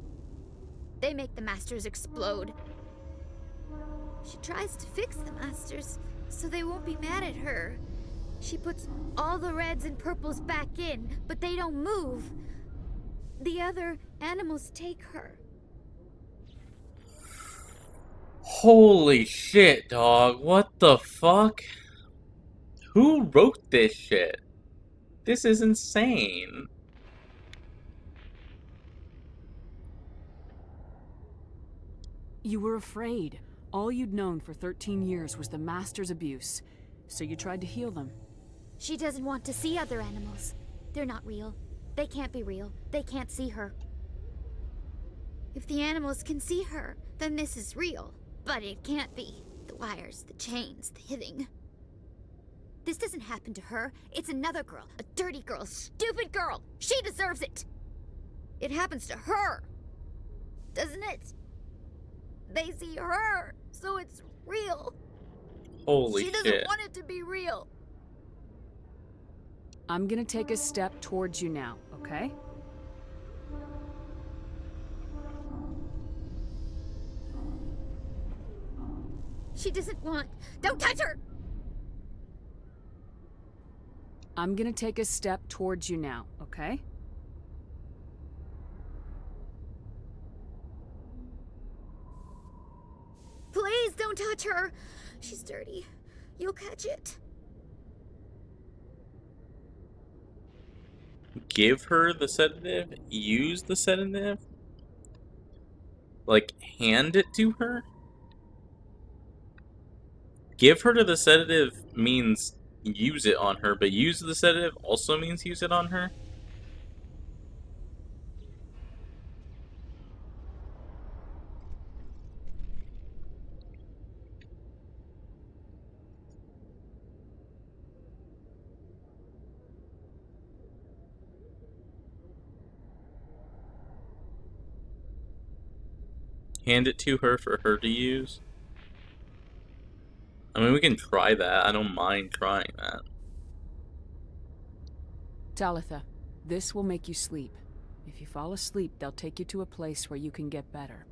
They make the Masters explode. She tries to fix the Masters so they won't be mad at her. She puts all the reds and purples back in, but they don't move. The other animals take her. Holy shit, dog. What the fuck? Who wrote this shit? This is insane. You were afraid. All you'd known for 13 years was the Master's abuse, so you tried to heal them. She doesn't want to see other animals. They're not real. They can't be real. They can't see her. If the animals can see her, then this is real. But it can't be. The wires, the chains, the hitting. This doesn't happen to her. It's another girl. A dirty girl. Stupid girl. She deserves it. It happens to her. Doesn't it? They see her, so it's real. Holy shit. She doesn't want it to be real. I'm gonna take a step towards you now, okay? She doesn't want... Don't touch her! I'm gonna take a step towards you now, okay? Please don't touch her! She's dirty. You'll catch it. Give her the sedative? Use the sedative? Like, hand it to her? Give her to the sedative means use it on her, but use the sedative also means use it on her? Hand it to her for her to use? I mean, we can try that. I don't mind trying that. Talitha, this will make you sleep. If you fall asleep, they'll take you to a place where you can get better.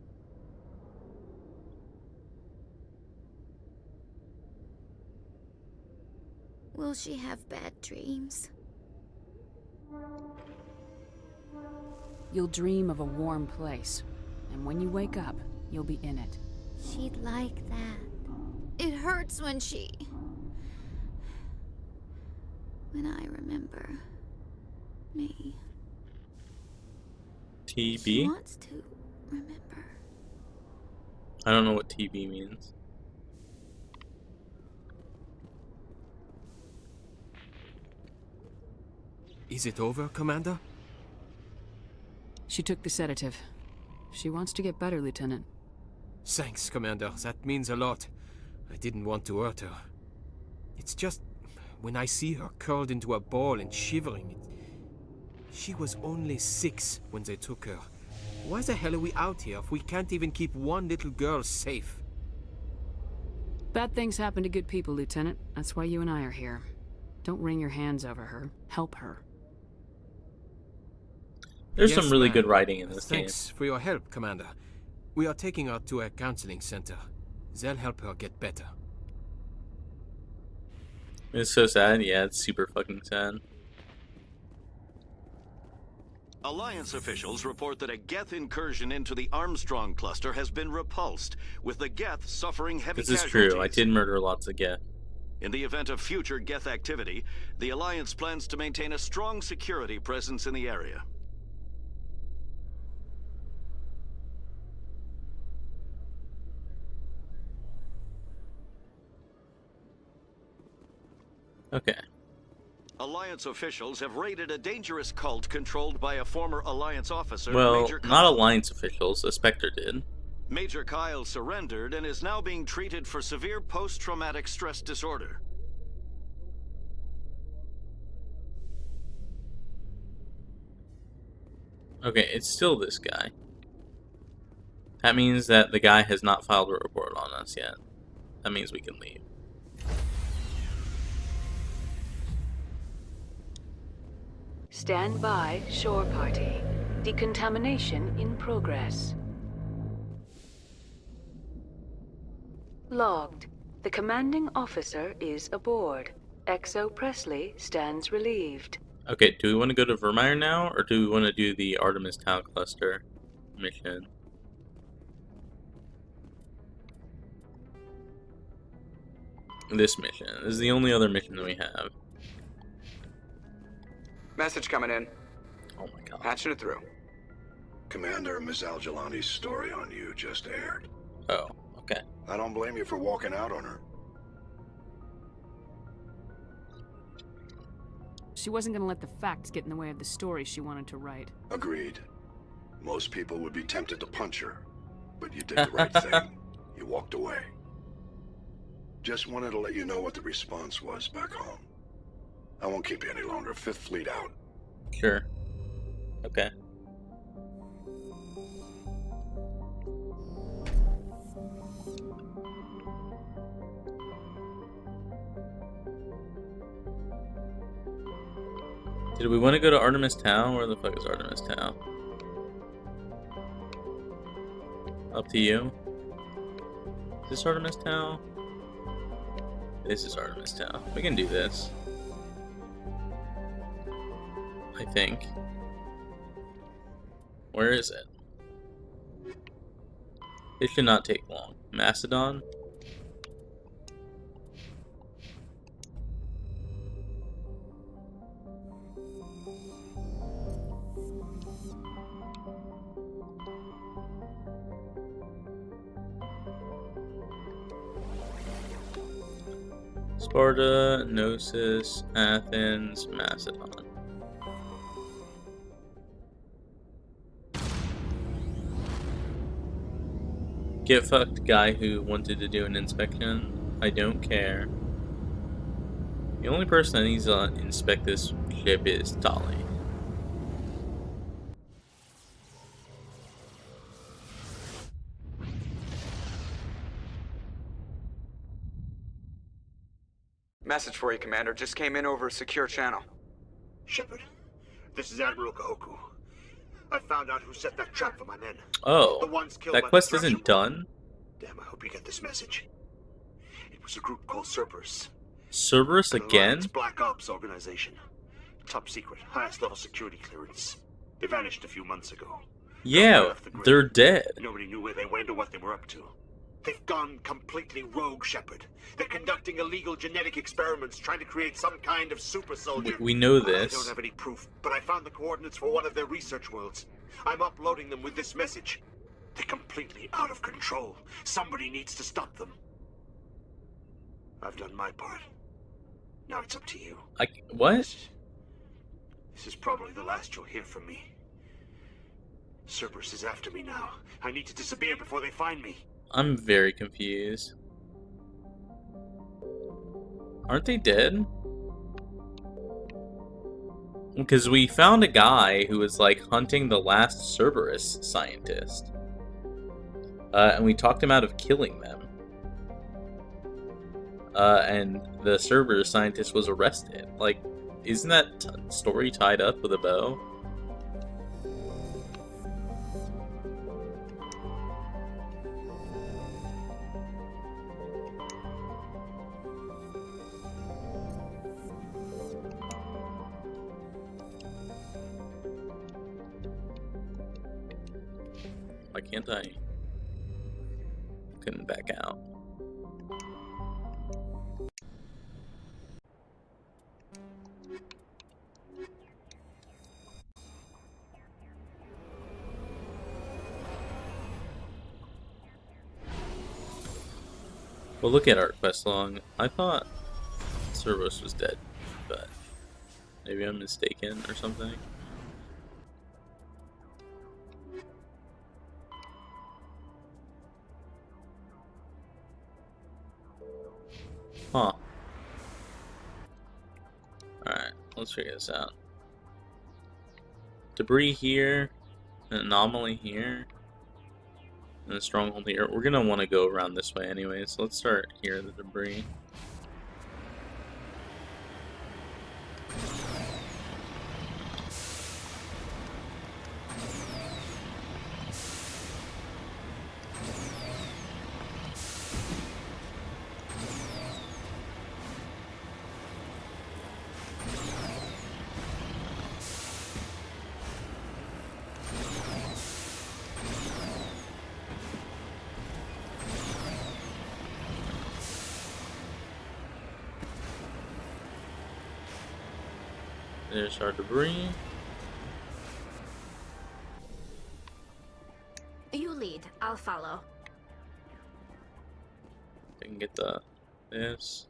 Will she have bad dreams? You'll dream of a warm place, and when you wake up, you'll be in it. She'd like that. It hurts when she... When I remember... me. TB? She wants to remember. I don't know what TB means. Is it over, Commander? She took the sedative. She wants to get better, Lieutenant. Thanks, Commander. That means a lot. I didn't want to hurt her. It's just... when I see her curled into a ball and shivering... She was only 6 when they took her. Why the hell are we out here if we can't even keep one little girl safe? Bad things happen to good people, Lieutenant. That's why you and I are here. Don't wring your hands over her. Help her. There's Yes, some really ma'am. good writing in this Thanks for your help, Commander. We are taking her to a counseling center. They'll help her get better. It's so sad. Yeah, it's super fucking sad. Alliance officials report that a Geth incursion into the Armstrong cluster has been repulsed, with the Geth suffering heavy This is casualties. true. I did murder lots of Geth. In the event of future Geth activity, the Alliance plans to maintain a strong security presence in the area. Okay. Alliance officials have raided a dangerous cult controlled by a former Alliance officer, Well, Major not Kyle. Alliance officials. A Spectre did. Major Kyle surrendered and is now being treated for severe post-traumatic stress disorder. Okay, it's still this guy. That means that the guy has not filed a report on us yet. That means we can leave. Stand by, shore party. Decontamination in progress. Logged. The commanding officer is aboard. XO Presley stands relieved. Okay, do we want to go to Virmire now, or do we want to do the Artemis Town Cluster mission? This mission. This is the only other mission that we have. Message coming in. Oh my god. Patching it through. Commander, Ms. Al-Jalani's story on you just aired. Oh, okay. I don't blame you for walking out on her. She wasn't gonna let the facts get in the way of the story she wanted to write. Agreed. Most people would be tempted to punch her, but you did the right thing. You walked away. Just wanted to let you know what the response was back home. I won't keep you any longer. Fifth Fleet out. Sure. Okay. Did we want to go to Artemis Town? Where the fuck is Artemis Town? Up to you. Is this Artemis Town? This is Artemis Town. We can do this. I think. Where is it? It should not take long. Macedon? Sparta, Gnosis, Athens, Macedon. Get fucked, guy who wanted to do an inspection. I don't care. The only person that needs to inspect this ship is Dolly. Message for you, Commander. Just came in over a secure channel. Shepard, this is Admiral Kahoku. I found out who set that trap for my men. Oh, The ones killed that by quest the isn't done? Damn, I hope you get this message. It was a group called Cerberus. Cerberus An again? Alliance Black Ops organization. Top secret, highest level security clearance. They vanished a few months ago. Yeah, they're dead. Nobody knew where they went or what they were up to. They've gone completely rogue, Shepard. They're conducting illegal genetic experiments, trying to create some kind of super soldier. We know I this. don't have any proof, but I found the coordinates for one of their research worlds. I'm uploading them with this message. They're completely out of control. Somebody needs to stop them. I've done my part. Now it's up to you. What? This is probably the last you'll hear from me. Cerberus is after me now. I need to disappear before they find me. I'm very confused. Aren't they dead? Because we found a guy who was like hunting the last Cerberus scientist. And we talked him out of killing them. And the Cerberus scientist was arrested. Like, isn't that story tied up with a bow? Why can't I? Couldn't back out. Well, look at our quest log. I thought Cerberus was dead, but Maybe I'm mistaken or something. Huh. Alright, let's figure this out. Debris here, an anomaly here, and a stronghold here. We're gonna want to go around this way anyway, so let's start here, the debris. There's our debris. You lead. I'll follow. I can get this.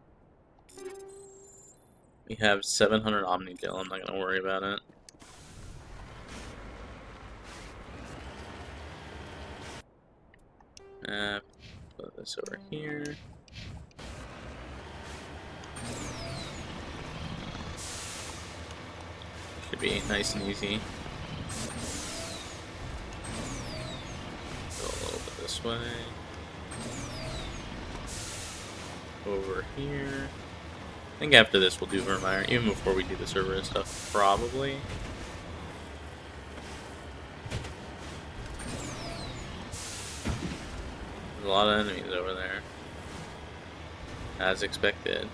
We have 700 Omnigel. I'm not gonna worry about it. Put this over here. Should be nice and easy. Go a little bit this way. Over here. I think after this we'll do Virmire, even before we do the server and stuff, probably. There's a lot of enemies over there. As expected.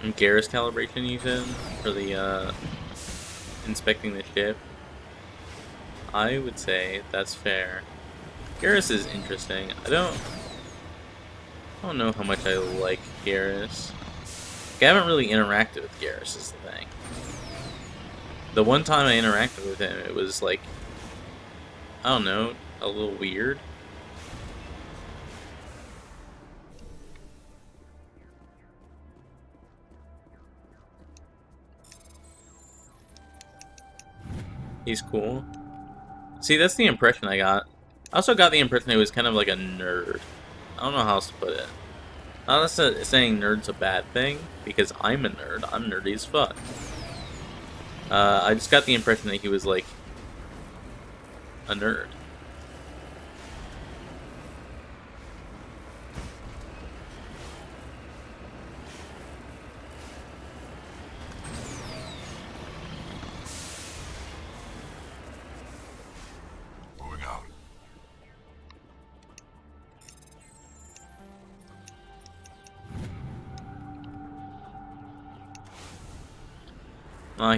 And Garrus calibration you said for the inspecting the ship. I would say that's fair. Garrus is interesting. I don't know how much I like Garrus. Like, I haven't really interacted with Garrus is the thing. The one time I interacted with him, it was like, I don't know, a little weird. He's cool. See, that's the impression I got. I also got the impression he was kind of like a nerd. I don't know how else to put it. Not saying nerd's a bad thing, because I'm a nerd. I'm nerdy as fuck. I just got the impression that he was like a nerd. Moving out.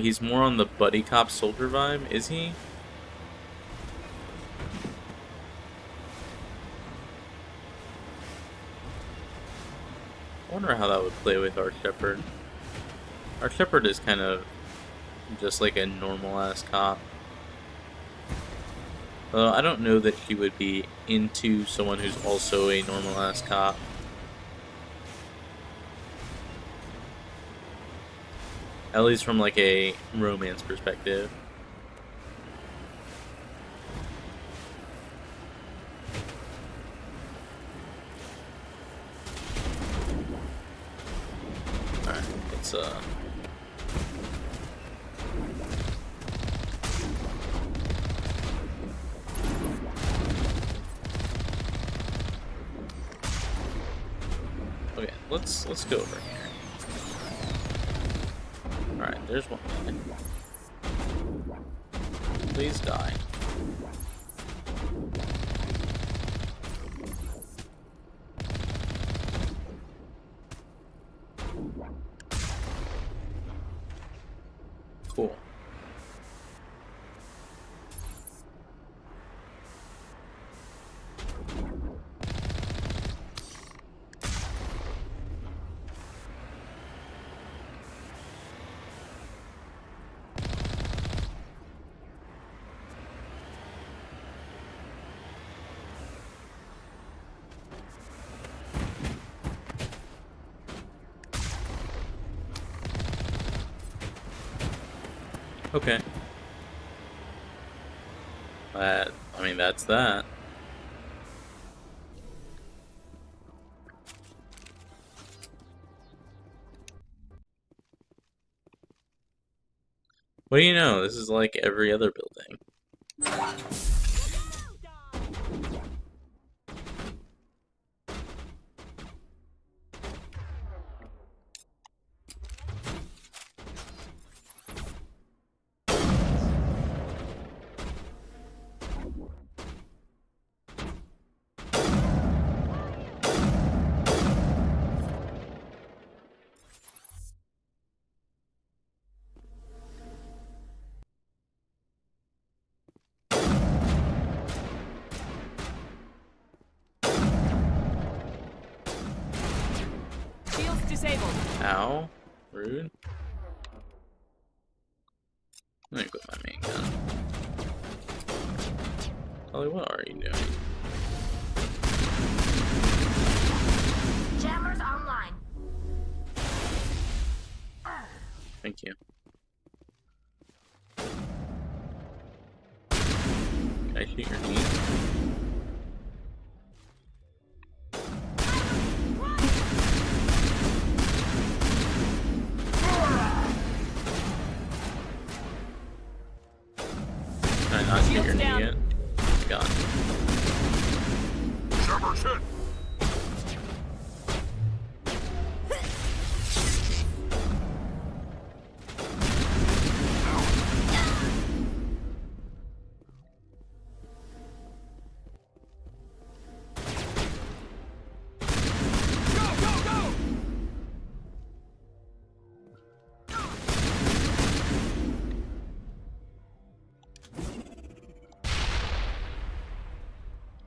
He's more on the buddy cop soldier vibe, is he? I wonder how that would play with our shepherd. Our shepherd is kind of just like a normal ass cop. I don't know that she would be into someone who's also a normal ass cop. At least from like a romance perspective. Alright, let's okay, let's go over here. Alright, there's one guy. Please die. Cool. Okay. I mean, that's that. What do you know? This is like every other building. Shields disabled. Ow. Rude. Let me quit my main gun. Ollie, what are you doing? Jammers online. Thank you. Can I shoot your knee? Can I not shoot your knee yet? God. Jammers hit!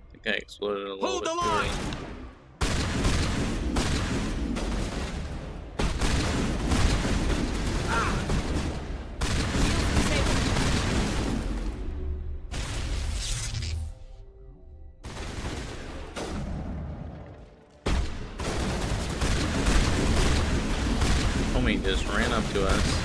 I think I exploded a little bit too early. Homie just ran up to us.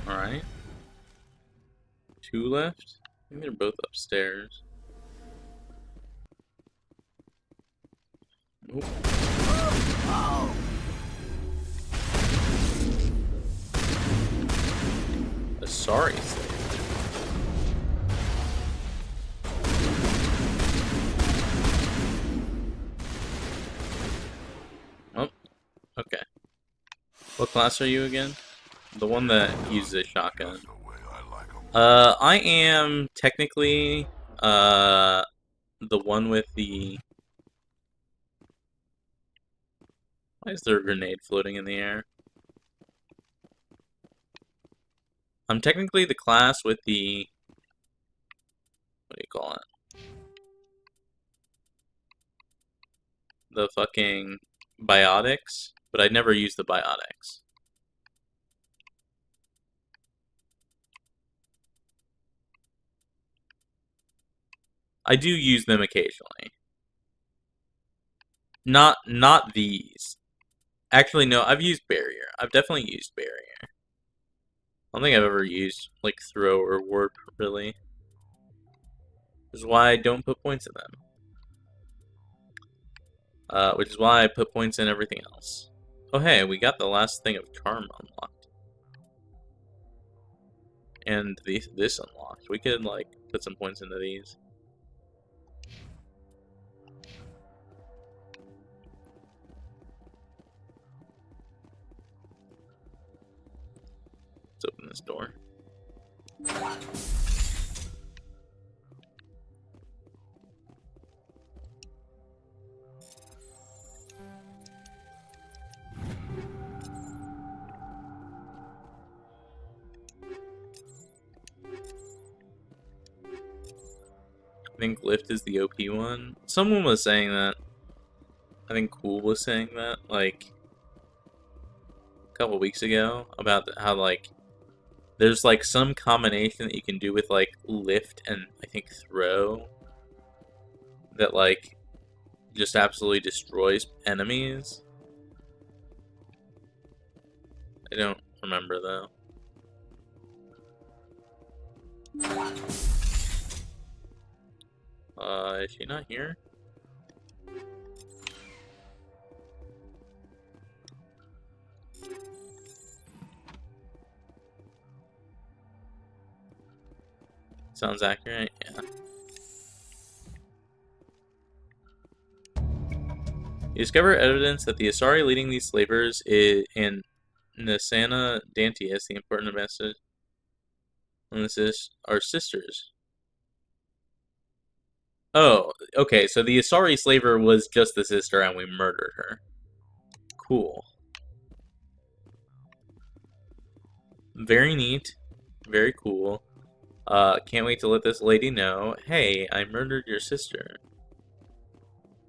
Alright. 2 left? I think they're both upstairs. Nope. A sorry slave. Oh, okay. What class are you again? The one that uses a shotgun. I am technically the one with the... Why is there a grenade floating in the air? I'm technically the class with the... What do you call it? The fucking biotics, but I never use the biotics. I do use them occasionally. Not these. Actually, no, I've used barrier. I've definitely used barrier. I don't think I've ever used, like, throw or warp, really. Which is why I don't put points in them. Which is why I put points in everything else. Oh hey, we got the last thing of charm unlocked. And this unlocked. We could, like, put some points into these. Let's open this door. I think lift is the OP one. Someone was saying that. I think Cool was saying that, like, a couple weeks ago, about how, like, there's, like, some combination that you can do with, like, lift and, I think, throw that, like, just absolutely destroys enemies. I don't remember, though. Is she not here? Sounds accurate, yeah. You discover evidence that the Asari leading these slavers in Nasana Dantius, the important message, and this is our sisters. Oh, okay, so the Asari slaver was just the sister and we murdered her. Cool. Very neat. Very cool. Can't wait to let this lady know, hey, I murdered your sister.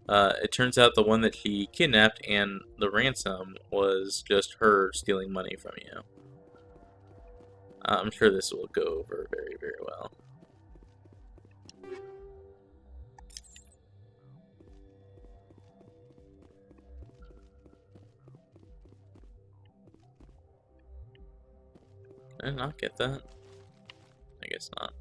It turns out the one that she kidnapped and the ransom was just her stealing money from you. I'm sure this will go over very, very well. Did I not get that? I guess not.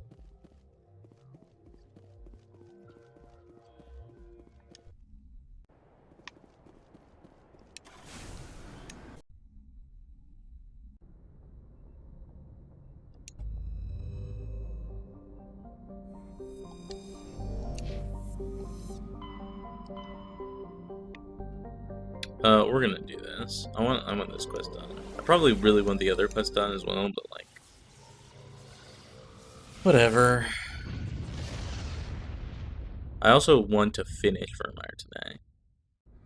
We're gonna do this. I want this quest done. I probably really want the other quest done as well, but like, whatever. I also want to finish Virmire today.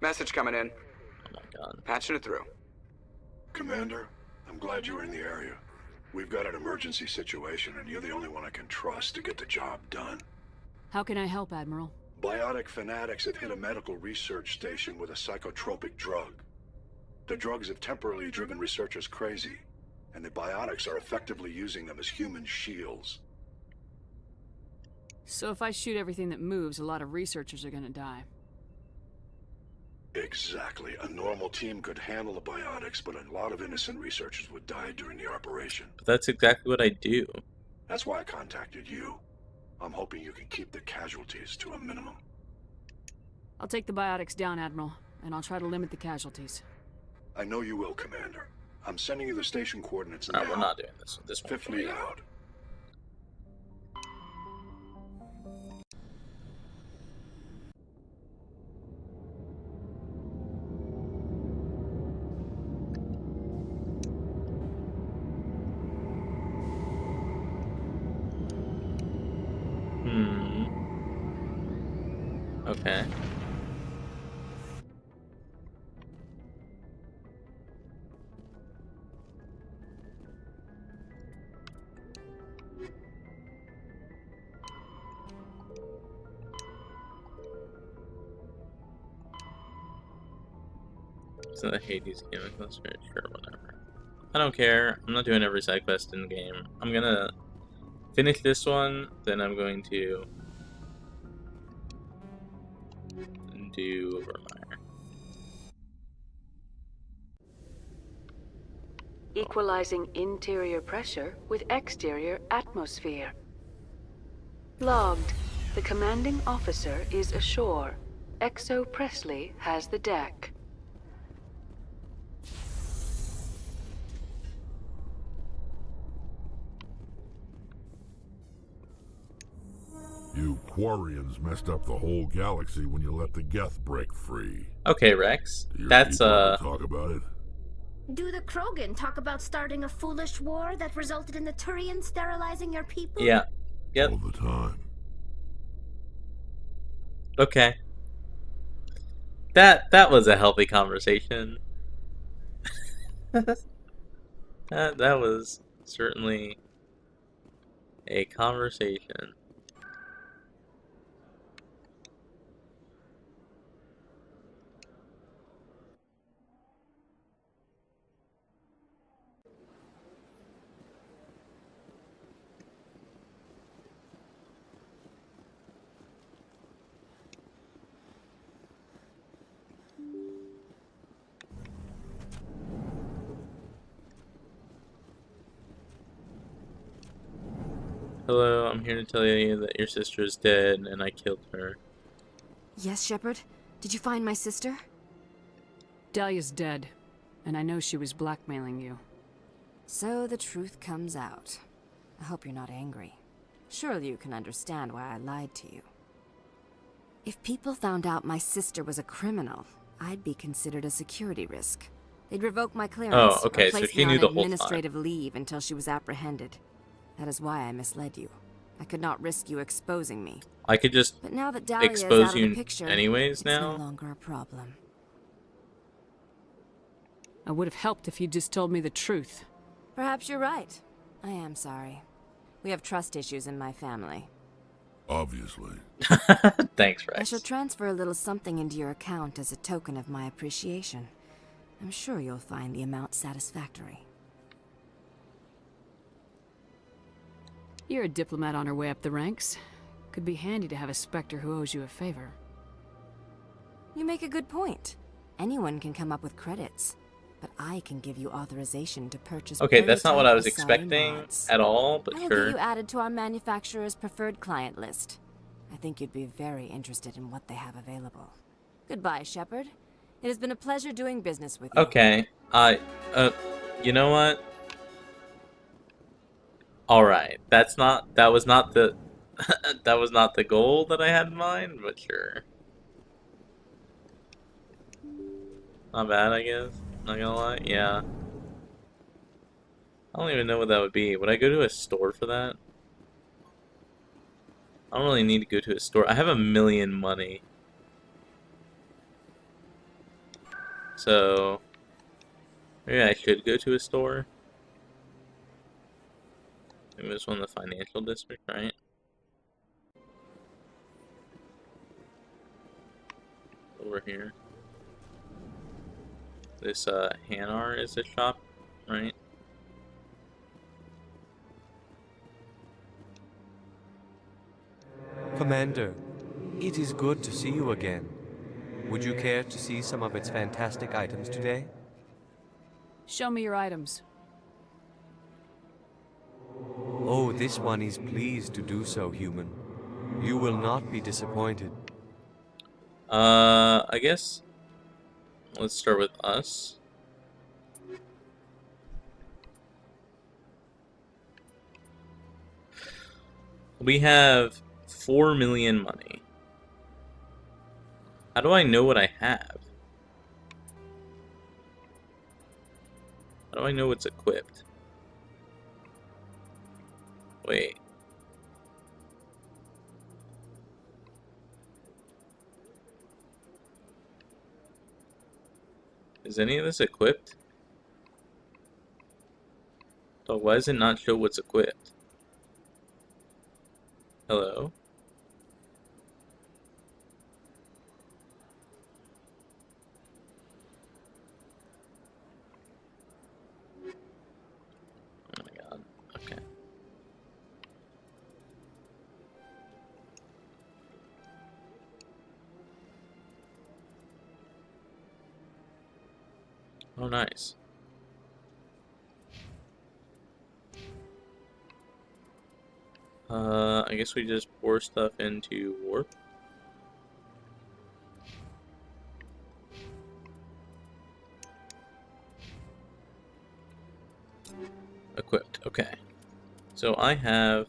Message coming in. Oh my god. Patching it through. Commander, I'm glad you're in the area. We've got an emergency situation, and you're the only one I can trust to get the job done. How can I help, Admiral? Biotic fanatics have hit a medical research station with a psychotropic drug. The drugs have temporarily driven researchers crazy, and the biotics are effectively using them as human shields. So if I shoot everything that moves, a lot of researchers are gonna die. Exactly. A normal team could handle the biotics, but a lot of innocent researchers would die during the operation. But that's exactly what I do. That's why I contacted you. I'm hoping you can keep the casualties to a minimum. I'll take the biotics down, Admiral, and I'll try to limit the casualties. I know you will, Commander. I'm sending you the station coordinates No, now. we're not doing this. This one. Fifth lead out. Okay. So the Hades game is not sure, whatever. I don't care. I'm not doing every side quest in the game. I'm gonna finish this one, then I'm going to do Virmire. Equalizing interior pressure with exterior atmosphere. Logged. The commanding officer is ashore. Exo Presley has the deck. You Quarians messed up the whole galaxy when you let the Geth break free. Okay, Rex. Do your That's people ever talk about it. Do the Krogan talk about starting a foolish war that resulted in the Turians sterilizing your people? Yeah. Yep. All the time. Okay. That was a healthy conversation. that was certainly a conversation. Hello, I'm here to tell you that your sister is dead and I killed her. Yes, Shepard? Did you find my sister? Dahlia's dead, and I know she was blackmailing you. So the truth comes out. I hope you're not angry. Surely you can understand why I lied to you. If people found out my sister was a criminal, I'd be considered a security risk. They'd revoke my clearance, Oh, okay, or so place she me knew on the whole time. administrative leave until she was apprehended. That is why I misled you. I could not risk you exposing me. I could just But now that Dahlia is expose out of you the picture, anyways it's now? no longer a problem. I would have helped if you'd just told me the truth. Perhaps you're right. I am sorry. We have trust issues in my family. Obviously. Thanks, I Rex. shall transfer a little something into your account as a token of my appreciation. I'm sure you'll find the amount satisfactory. You're a diplomat on her way up the ranks. Could be handy to have a Spectre who owes you a favor. You make a good point. Anyone can come up with credits, but I can give you authorization to purchase. Okay, that's not what I was prototype expecting mods. at all, but I will sure. get you added to our manufacturer's preferred client list. I think you'd be very interested in what they have available. Goodbye, Shepard. It has been a pleasure doing business with you. Okay, you know what? Alright, that was not the, that was not the goal that I had in mind, but sure. Not bad, I guess. Not gonna lie, yeah. I don't even know what that would be. Would I go to a store for that? I don't really need to go to a store. I have 1,000,000 money. So, maybe I should go to a store. Maybe this one in the financial district, right? Over here. This, Hanar is a shop, right? Commander, it is good to see you again. Would you care to see some of its fantastic items today? Show me your items. Oh, this one is pleased to do so, human. You will not be disappointed. I guess let's start with us. We have 4 million money. How do I know what I have? How do I know what's equipped? Wait. Is any of this equipped? So why does it not show what's equipped? Hello? Oh my god. Okay. Oh, nice. I guess we just pour stuff into warp. Equipped, okay. So I have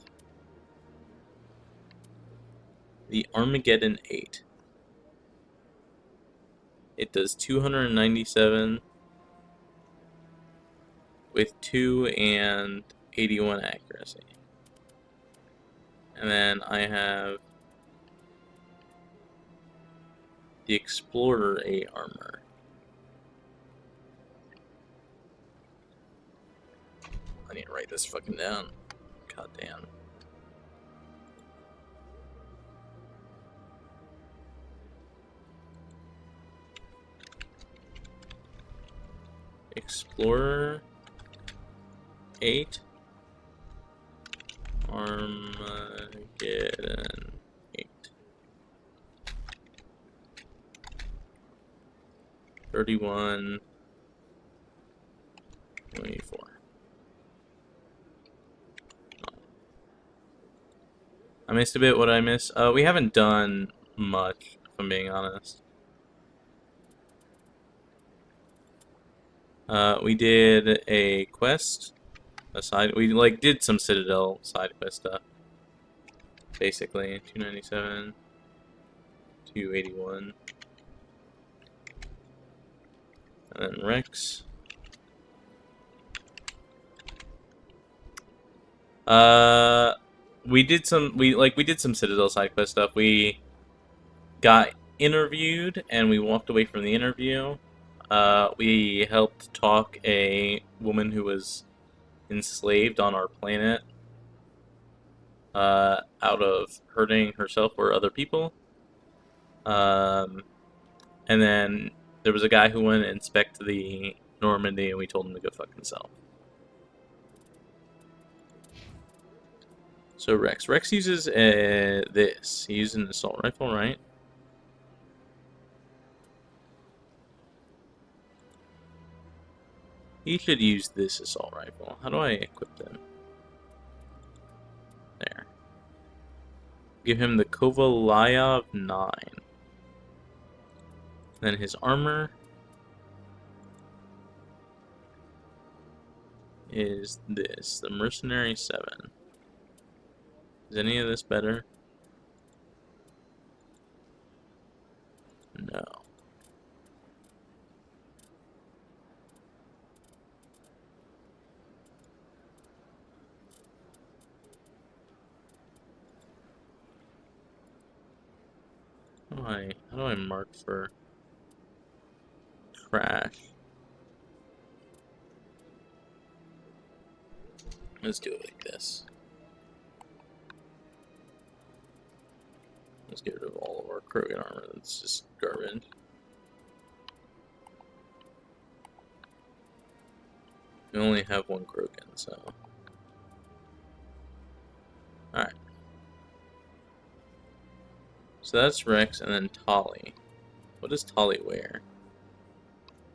the Armageddon 8. It does 297 with 2 and 81 accuracy. And then I have the Explorer 8 armor. I need to write this fucking down. God damn. Explorer 8 Armageddon 8 31 24. I missed a bit. What did I miss? We haven't done much, if I'm being honest. We did a quest, we like did some Citadel side quest stuff. Basically, 297, 281, and then Rex. We did some Citadel side quest stuff. We got interviewed and we walked away from the interview. We helped talk a woman who was enslaved on our planet out of hurting herself or other people. And then there was a guy who went to inspect the Normandy and we told him to go fuck himself. So Rex uses this. He uses an assault rifle, right? He should use this assault rifle. How do I equip them? There. Give him the Kovalayev 9. Then his armor is this, the Mercenary 7. Is any of this better? No. How do I mark for trash? Let's do it like this. Let's get rid of all of our Krogan armor. That's just garbage. We only have one Krogan, so. Alright. So that's Rex, and then Tali. What does Tali wear?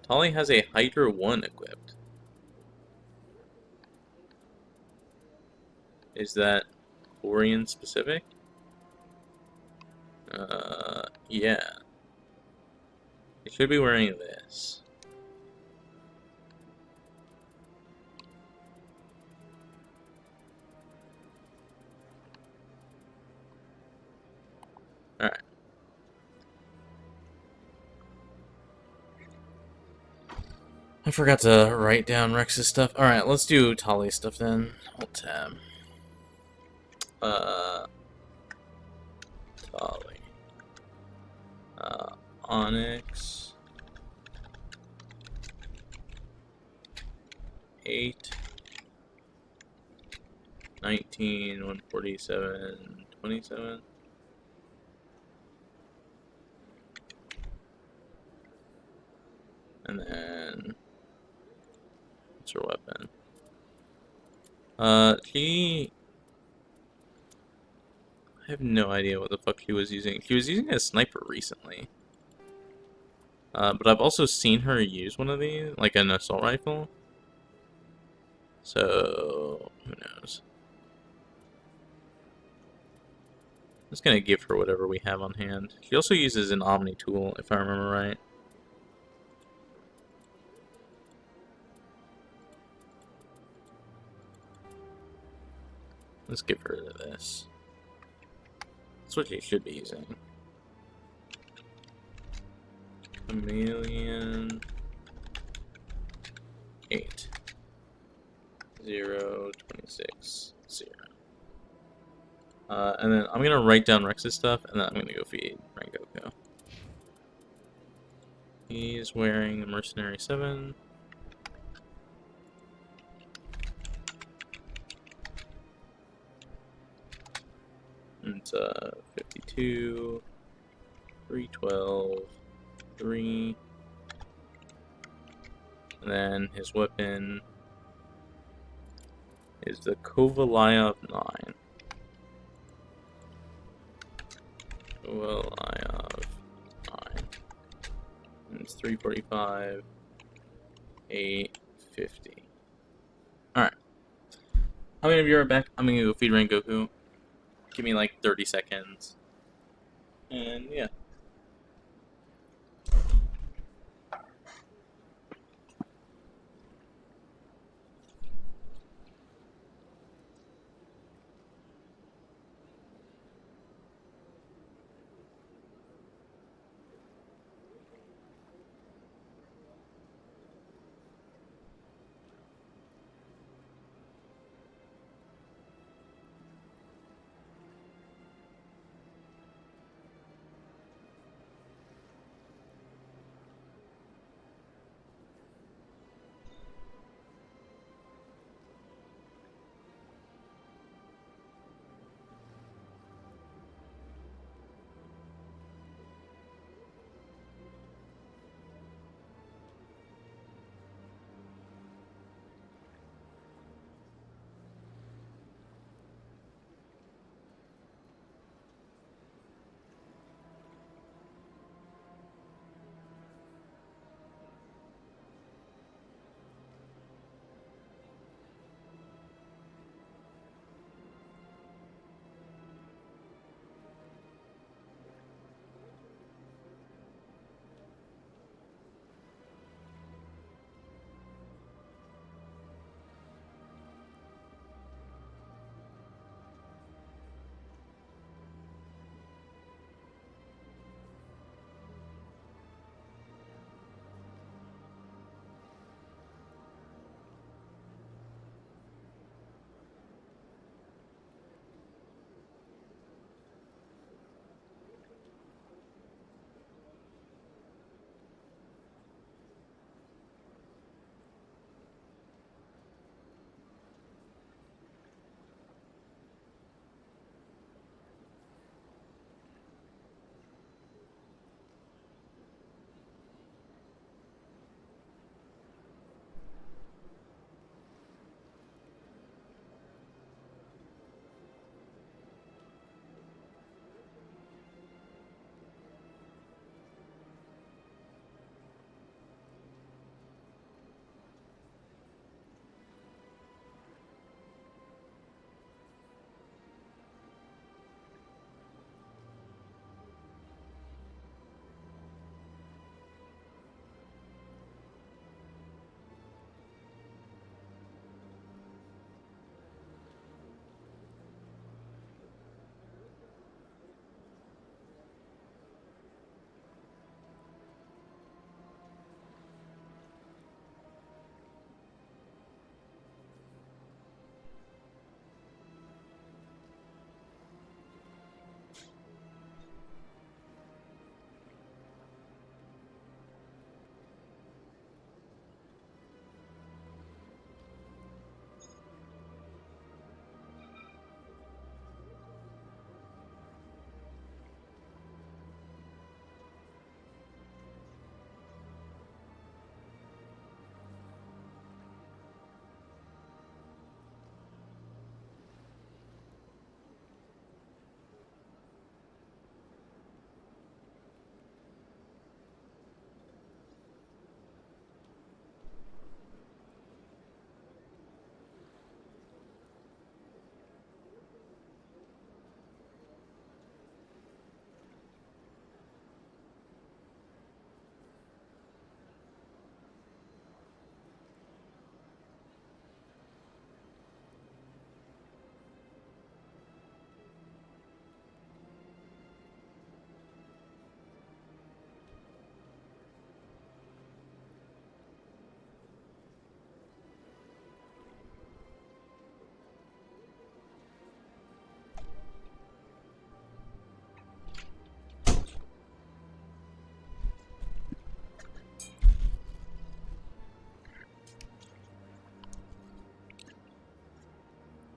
Tali has a Hydra 1 equipped. Is that Orion specific? Yeah. He should be wearing this. Alright. I forgot to write down Rex's stuff. Alright, let's do Tali's stuff then. Alt tab. Tali. Onyx. 8. 19, 147, 27. And then what's her weapon? I have no idea what the fuck she was using. She was using a sniper recently. But I've also seen her use one of these, like an assault rifle. So, who knows? I'm just gonna give her whatever we have on hand. She also uses an Omni tool, if I remember right. Let's give her this. That's what she should be using. Chameleon 8 0 26 0. And then I'm gonna write down Rex's stuff, and then I'm gonna go feed Rengoku. He's wearing the Mercenary 7. It's 52, 312, 3. And then his weapon is the Kovalayev 9. Kovalayev 9. And it's 345, 850. Alright. How many of you are back? I'm gonna go feed Rengoku. Give me like 30 seconds. And yeah.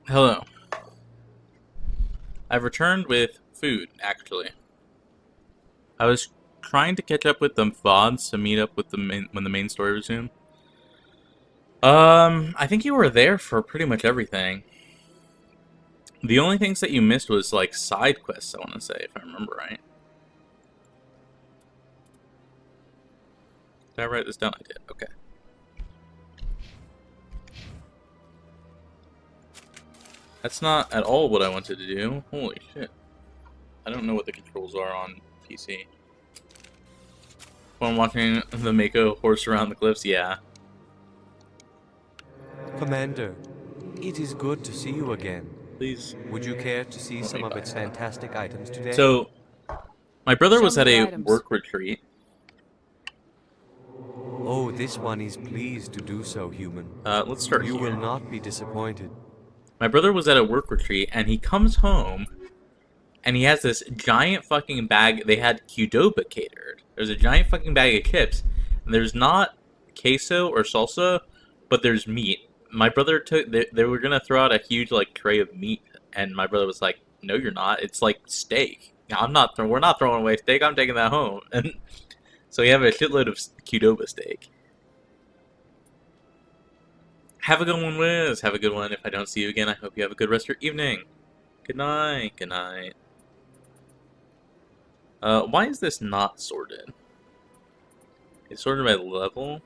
Hello. I've returned with food, actually. I was trying to catch up with the VODs to meet up with when the main story resumed. I think you were there for pretty much everything. The only things that you missed was, like, side quests, I want to say, if I remember right. Did I write this down? I did. Okay. That's not at all what I wanted to do. Holy shit. I don't know what the controls are on PC. When I'm watching the Mako horse around the cliffs, yeah. Commander, it is good to see you again. Please. Would you care to see some of its fantastic items today? So, my brother Show was me at your a items. work retreat. Oh, this one is pleased to do so, human. Let's start You here. will not be disappointed. My brother was at a work retreat, and he comes home, and he has this giant fucking bag. They had Qdoba catered. There's a giant fucking bag of chips, and there's not queso or salsa, but there's meat. My brother took. They were gonna throw out a huge like tray of meat, and my brother was like, "No, you're not. It's like steak. I'm not. We're not throwing away steak. I'm taking that home." And so we have a shitload of Qdoba steak. Have a good one, Wiz. Have a good one. If I don't see you again, I hope you have a good rest of your evening. Good night. Good night. Why is this not sorted? It's sorted by level.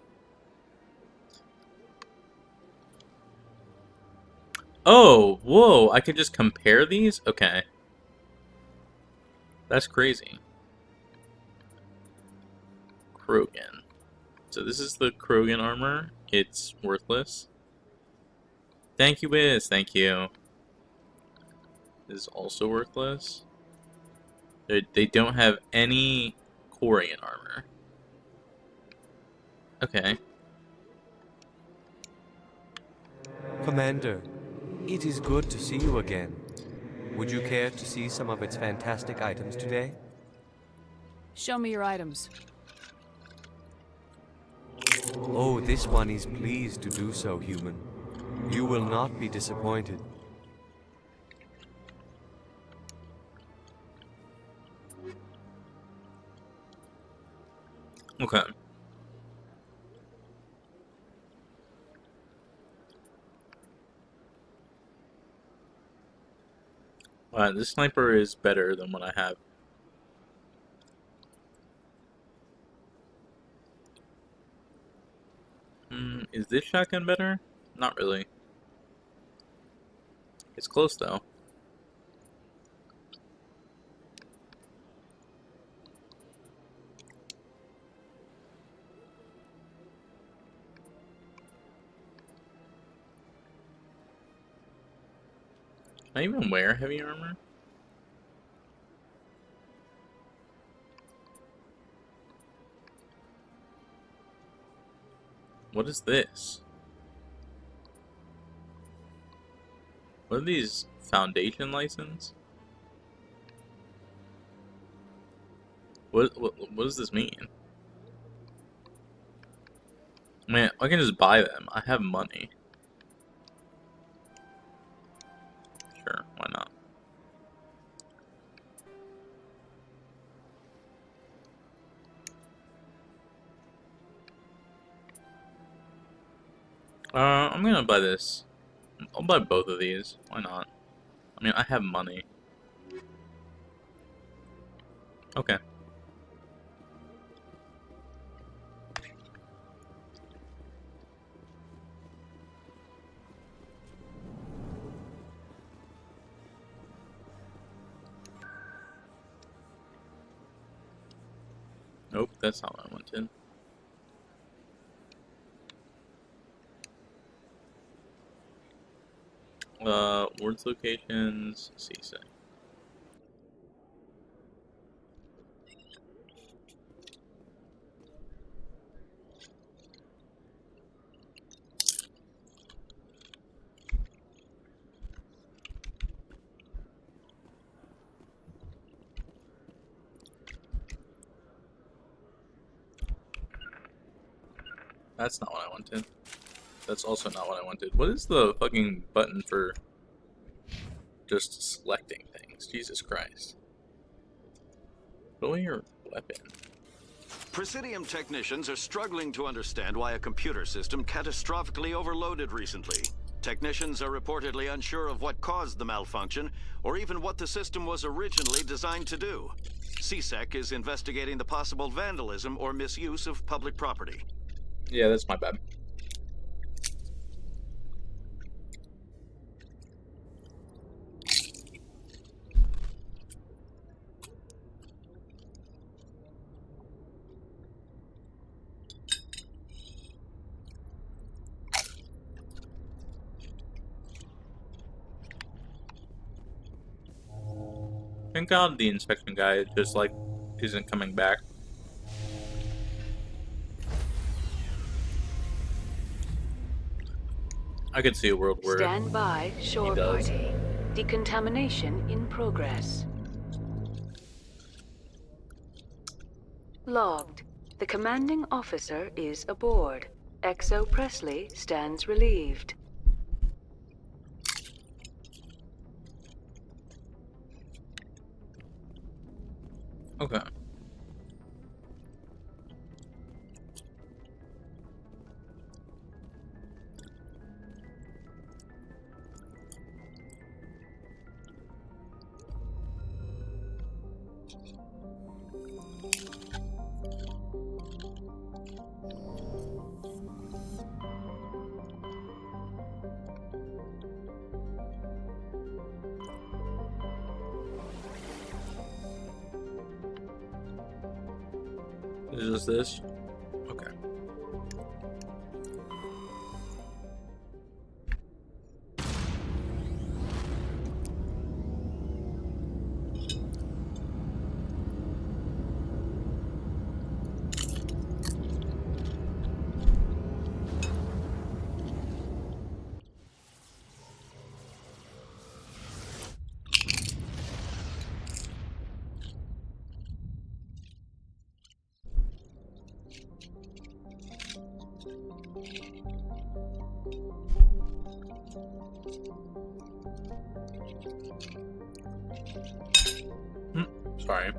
Oh, whoa, I could just compare these? Okay. That's crazy. Krogan. So this is the Krogan armor. It's worthless. Thank you, Wiz. Thank you. This is also worthless. They don't have any Quarian armor. Okay. Commander, it is good to see you again. Would you care to see some of its fantastic items today? Show me your items. Oh, this one is pleased to do so, human. You will not be disappointed. Okay. This sniper is better than what I have. Is this shotgun better? Not really. It's close though. Can I even wear heavy armor? What is this? What are these? Foundation license? What does this mean? Man, I can just buy them. I have money. Sure, why not? I'm gonna buy this. I'll buy both of these. Why not? I mean, I have money. Okay. Nope, that's not what I wanted. Words locations, CSEC. That's not what I wanted. That's also not what I wanted. What is the fucking button for just selecting things? Jesus Christ. Put away your weapon. Presidium technicians are struggling to understand why a computer system catastrophically overloaded recently. Technicians are reportedly unsure of what caused the malfunction, or even what the system was originally designed to do. CSEC is investigating the possible vandalism or misuse of public property. Yeah, that's my bad. Thank God the inspection guy just, like, isn't coming back. I could see a world where Stand by, shore he does. party. Decontamination in progress. Logged. The commanding officer is aboard. XO Presley stands relieved. Okay. Is this? Okay. Sorry.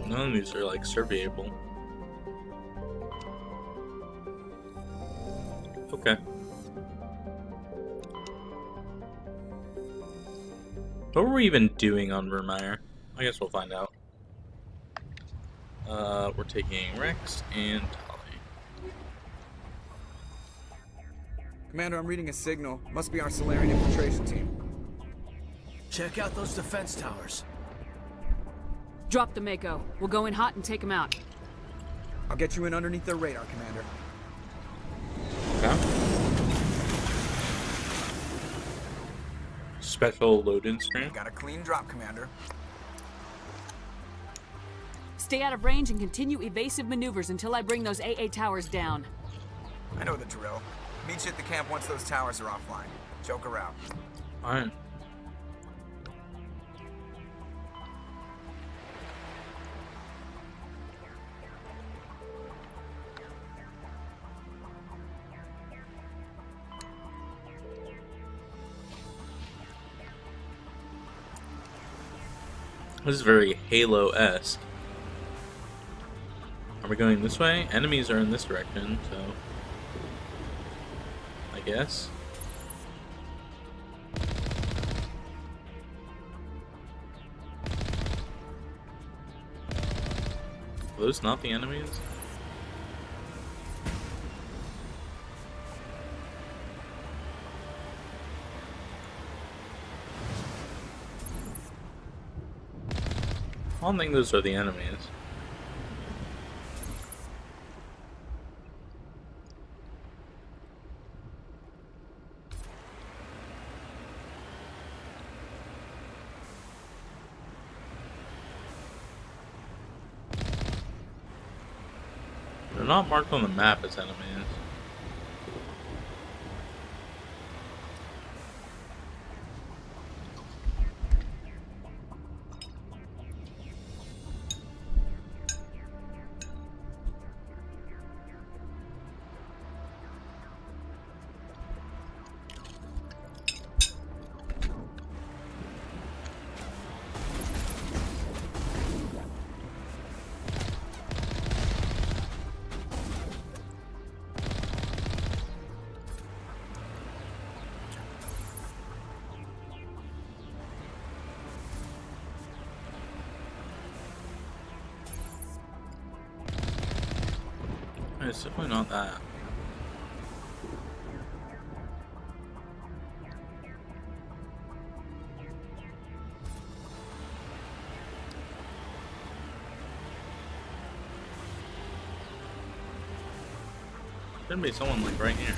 None of these are like surveyable. Okay. What were we even doing on Virmire? I guess we'll find out. We're taking Rex and Tali. Commander, I'm reading a signal. Must be our Solarian infiltration team. Check out those defense towers. Drop the Mako. We'll go in hot and take them out. I'll get you in underneath their radar, Commander. Okay. Special load-in screen. Got a clean drop, Commander. Stay out of range and continue evasive maneuvers until I bring those AA towers down. I know the drill. Meet you at the camp once those towers are offline. Joker out. Alright. This is very Halo-esque. Are we going this way? Enemies are in this direction, so I guess. Are those not the enemies? I don't think those are the enemies. They're not marked on the map as enemies. It's definitely not that. Should be someone like right here.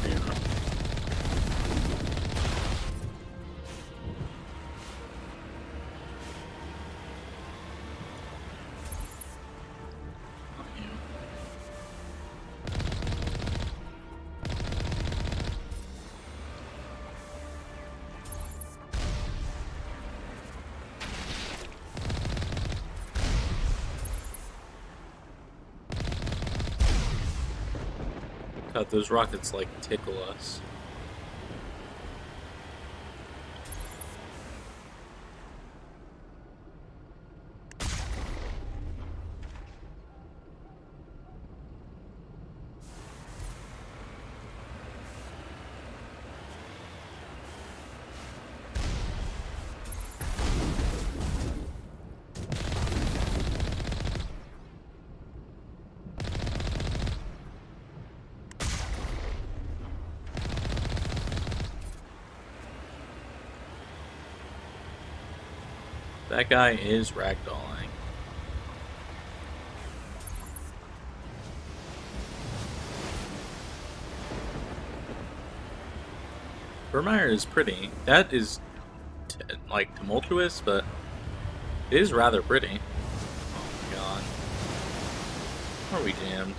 There you are. God, those rockets like tickle us. That guy is ragdolling. Virmire is pretty. That is like tumultuous, but it is rather pretty. Oh my god. Are we jammed?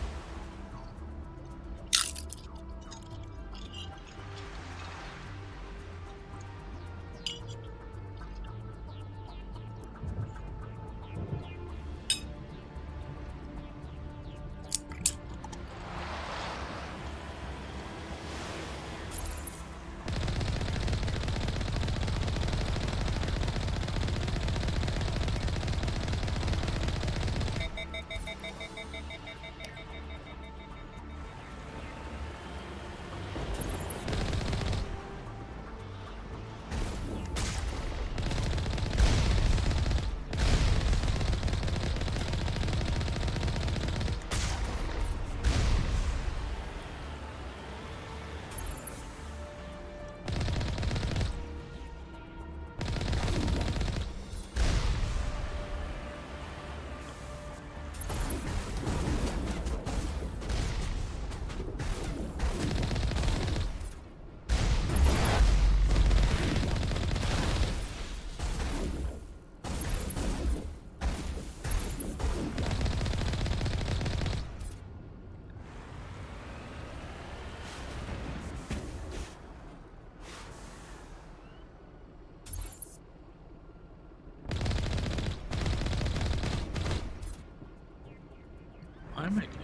Why am I doing?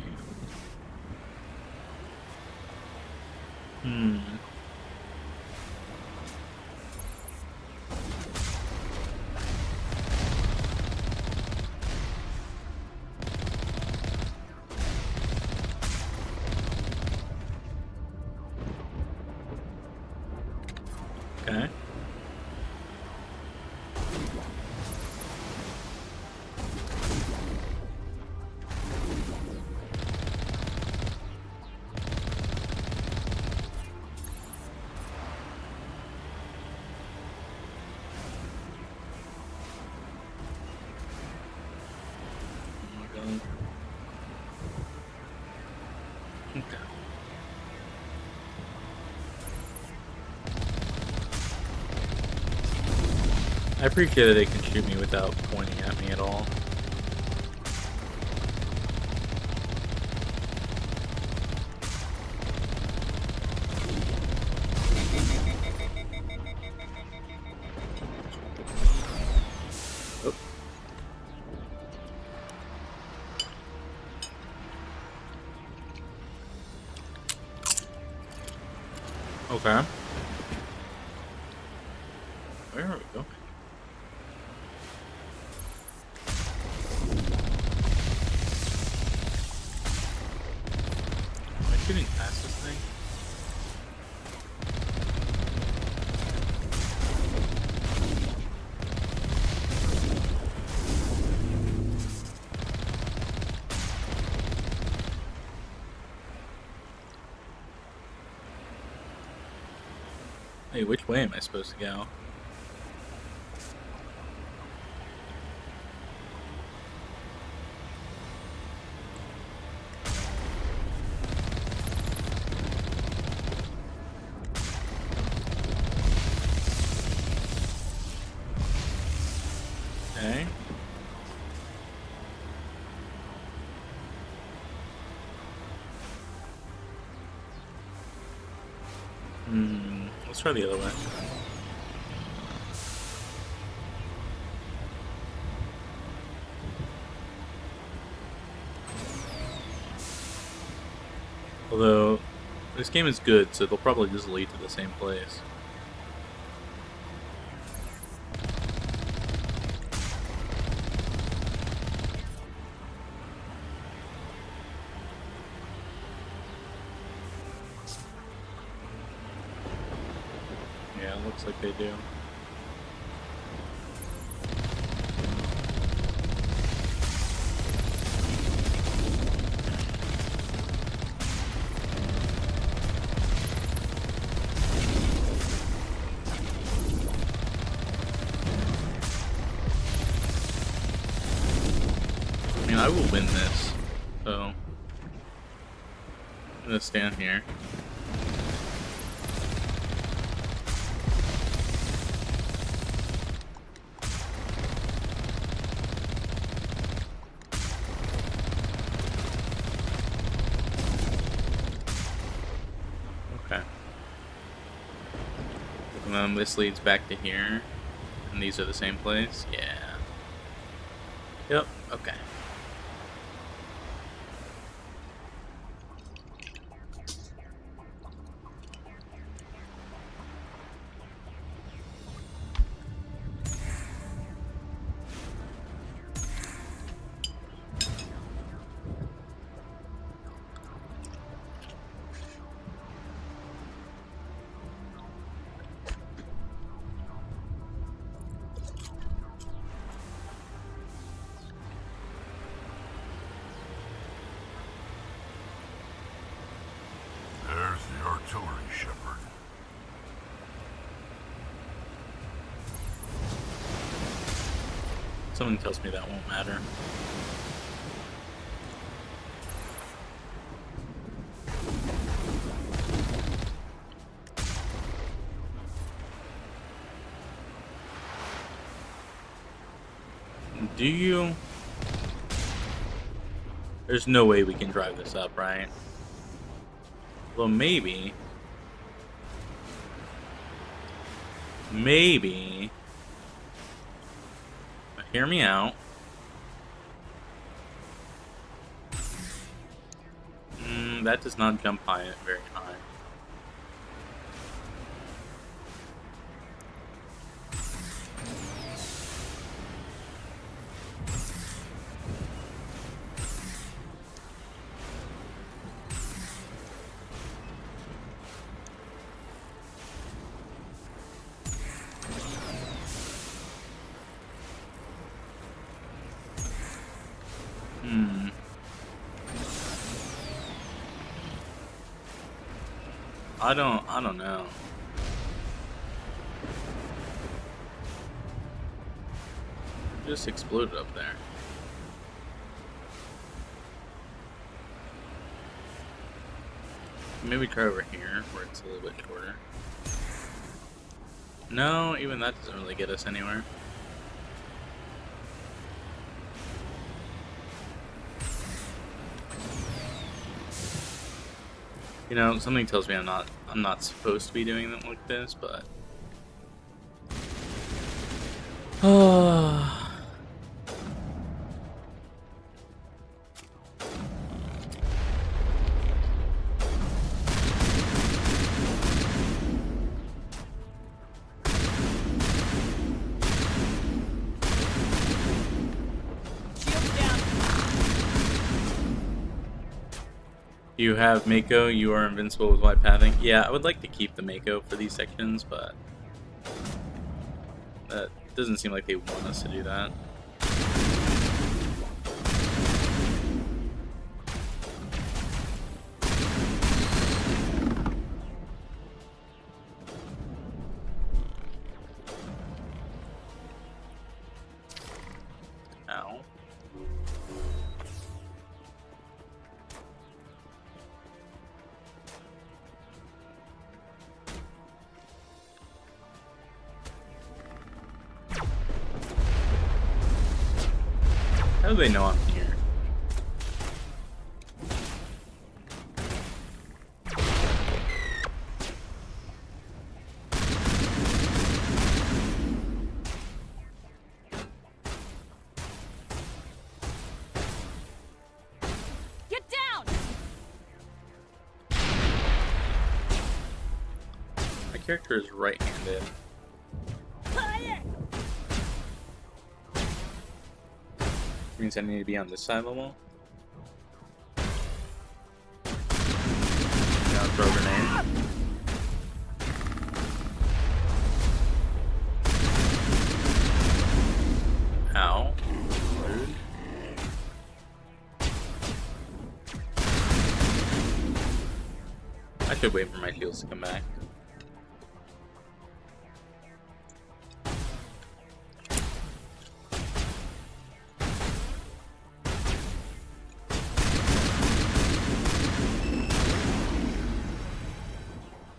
Okay. Okay. I appreciate that they can shoot me without pointing at me at all. Okay. Where are we going? Am I shooting past this thing? Hey, which way am I supposed to go? Let's try the other way. Although, this game is good, so they'll probably just lead to the same place. Yeah, it looks like they do. I mean, I will win this, so I'm gonna stand here. Okay. And then this leads back to here, and these are the same place? Yeah. Yep, okay. There's the artillery shepherd. Something tells me that won't matter. Do you? There's no way we can drive this up, right? Well, maybe. Maybe. Hear me out. That does not jump high very high. I don't know. Just exploded up there. Maybe try over here where it's a little bit shorter. No, even that doesn't really get us anywhere. You know, something tells me I'm not supposed to be doing them like this, but you have Mako, you are invincible with wide pathing. Yeah, I would like to keep the Mako for these sections, but that doesn't seem like they want us to do that. Ow. How do they know I'm here? character is right-handed. Means I need to be on this side of the wall. Yeah, throw a grenade. Ow. Rude. I should wait for my heals to come back.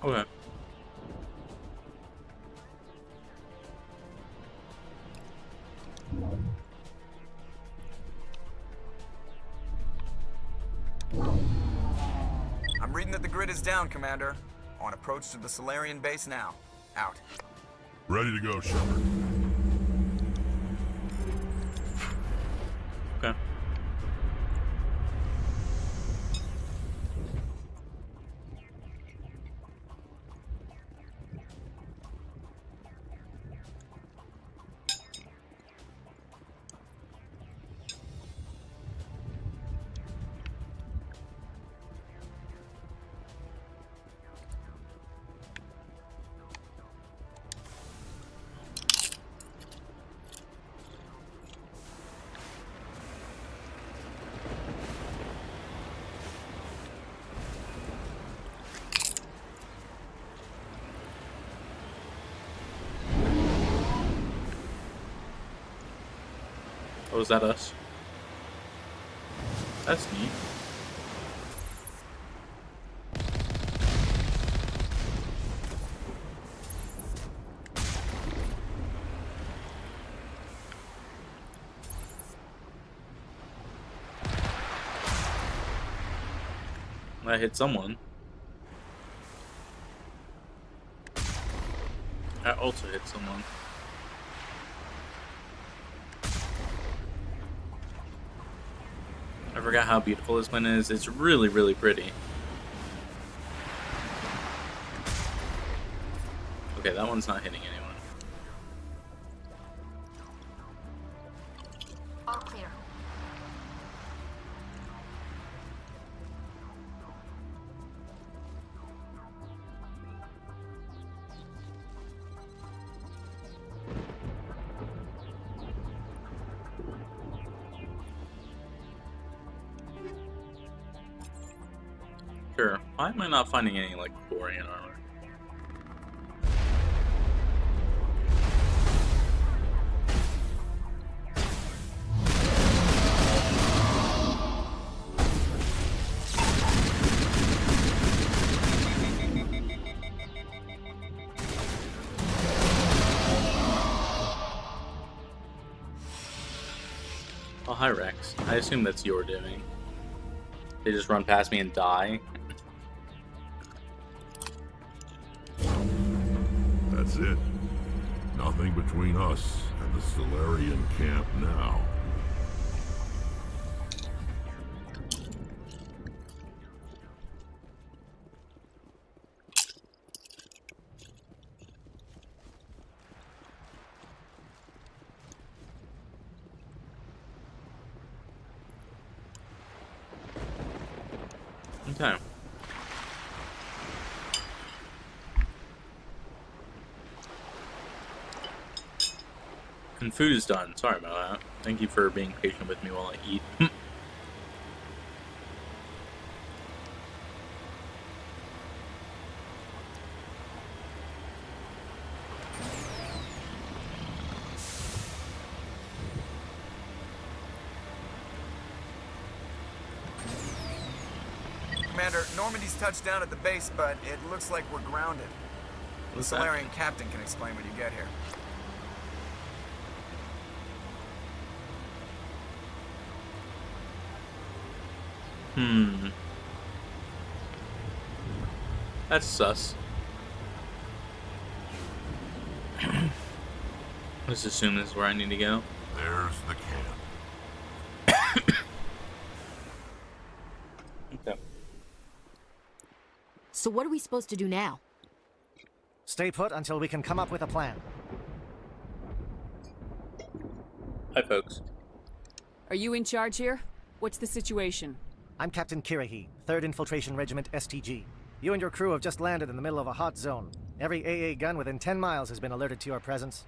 Okay. I'm reading that the grid is down, Commander. On approach to the Solarian base now. Out. Ready to go, Shepard. Okay. Oh, is that us? That's neat. I hit someone. I also hit someone. I forgot how beautiful this one is. It's really, really pretty. Okay, that one's not hitting anyone. All clear. Sure. Why am I not finding any, like, Quarian armor? Oh, hi, Rex. I assume that's your doing. They just run past me and die. That's it. Nothing between us and the Solarian camp now. Okay. And food is done. Sorry about that. Thank you for being patient with me while I eat. Commander, Normandy's touched down at the base, but it looks like we're grounded. The What's Solarian captain can explain when you get here. That's sus. Let's assume this is where I need to go. There's the camp. Okay. So what are we supposed to do now? Stay put until we can come up with a plan. Hi, folks. Are you in charge here? What's the situation? I'm Captain Kirahi, 3rd Infiltration Regiment STG. You and your crew have just landed in the middle of a hot zone. Every AA gun within 10 miles has been alerted to your presence.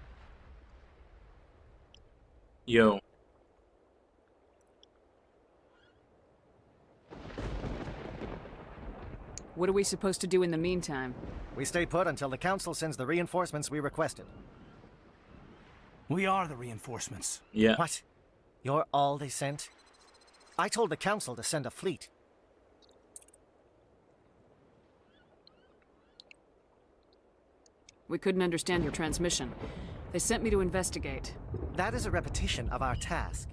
Yo. What are we supposed to do in the meantime? We stay put until the Council sends the reinforcements we requested. We are the reinforcements. Yeah. What? You're all they sent? I told the Council to send a fleet. We couldn't understand your transmission. They sent me to investigate. That is a repetition of our task.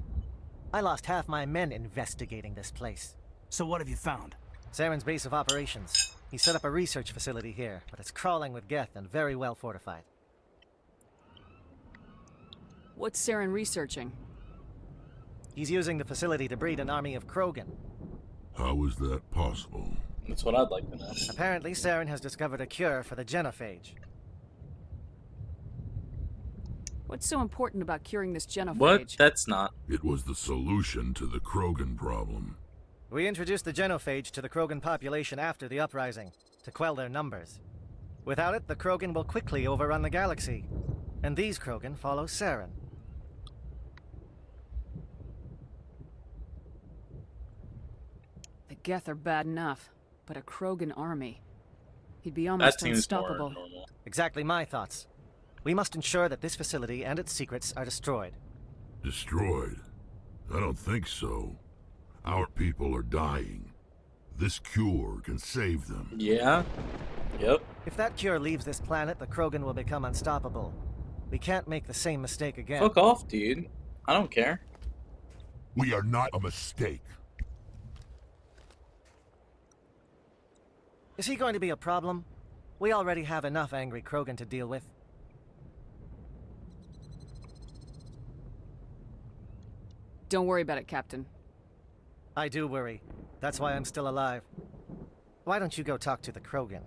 I lost half my men investigating this place. So what have you found? Saren's base of operations. He set up a research facility here, but it's crawling with Geth and very well fortified. What's Saren researching? He's using the facility to breed an army of Krogan. How is that possible? That's what I'd like to know. Apparently, Saren has discovered a cure for the genophage. What's so important about curing this genophage? What? That's not. It was the solution to the Krogan problem. We introduced the genophage to the Krogan population after the uprising, to quell their numbers. Without it, the Krogan will quickly overrun the galaxy. And these Krogan follow Saren. The Geth are bad enough, but a Krogan army. He'd be almost unstoppable. Exactly my thoughts. We must ensure that this facility and its secrets are destroyed. Destroyed? I don't think so. Our people are dying. This cure can save them. Yeah? Yep. If that cure leaves this planet, the Krogan will become unstoppable. We can't make the same mistake again. Fuck off, dude. I don't care. We are not a mistake. Is he going to be a problem? We already have enough angry Krogan to deal with. Don't worry about it, Captain. I do worry. That's why I'm still alive. Why don't you go talk to the Krogan?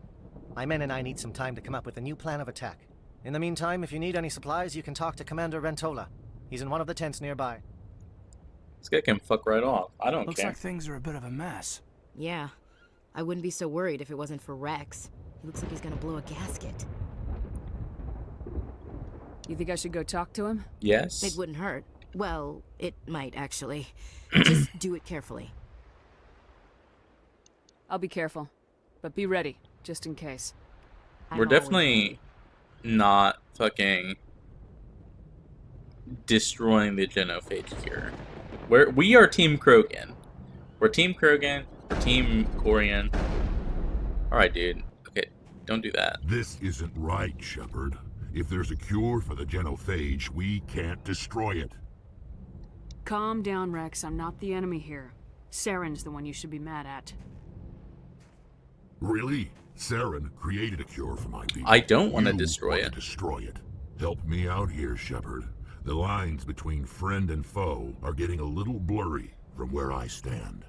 My men and I need some time to come up with a new plan of attack. In the meantime, if you need any supplies, you can talk to Commander Rentola. He's in one of the tents nearby. This guy can fuck right off. I don't Looks care. like things are a bit of a mess. Yeah. I wouldn't be so worried if it wasn't for Rex. He looks like he's gonna blow a gasket. You think I should go talk to him? Yes. It wouldn't hurt. Well, it might actually. Just do it carefully. I'll be careful. But be ready, just in case. We're definitely not fucking destroying the genophage cure. We are Team Krogan. We're Team Krogan. We're Team Corian. Alright, dude. Okay, don't do that. This isn't right, Shepard. If there's a cure for the genophage, we can't destroy it. Calm down, Rex. I'm not the enemy here. Saren's the one you should be mad at. Really? Saren created a cure for my people. I don't want to destroy it. Destroy it. Help me out here, Shepard. The lines between friend and foe are getting a little blurry from where I stand.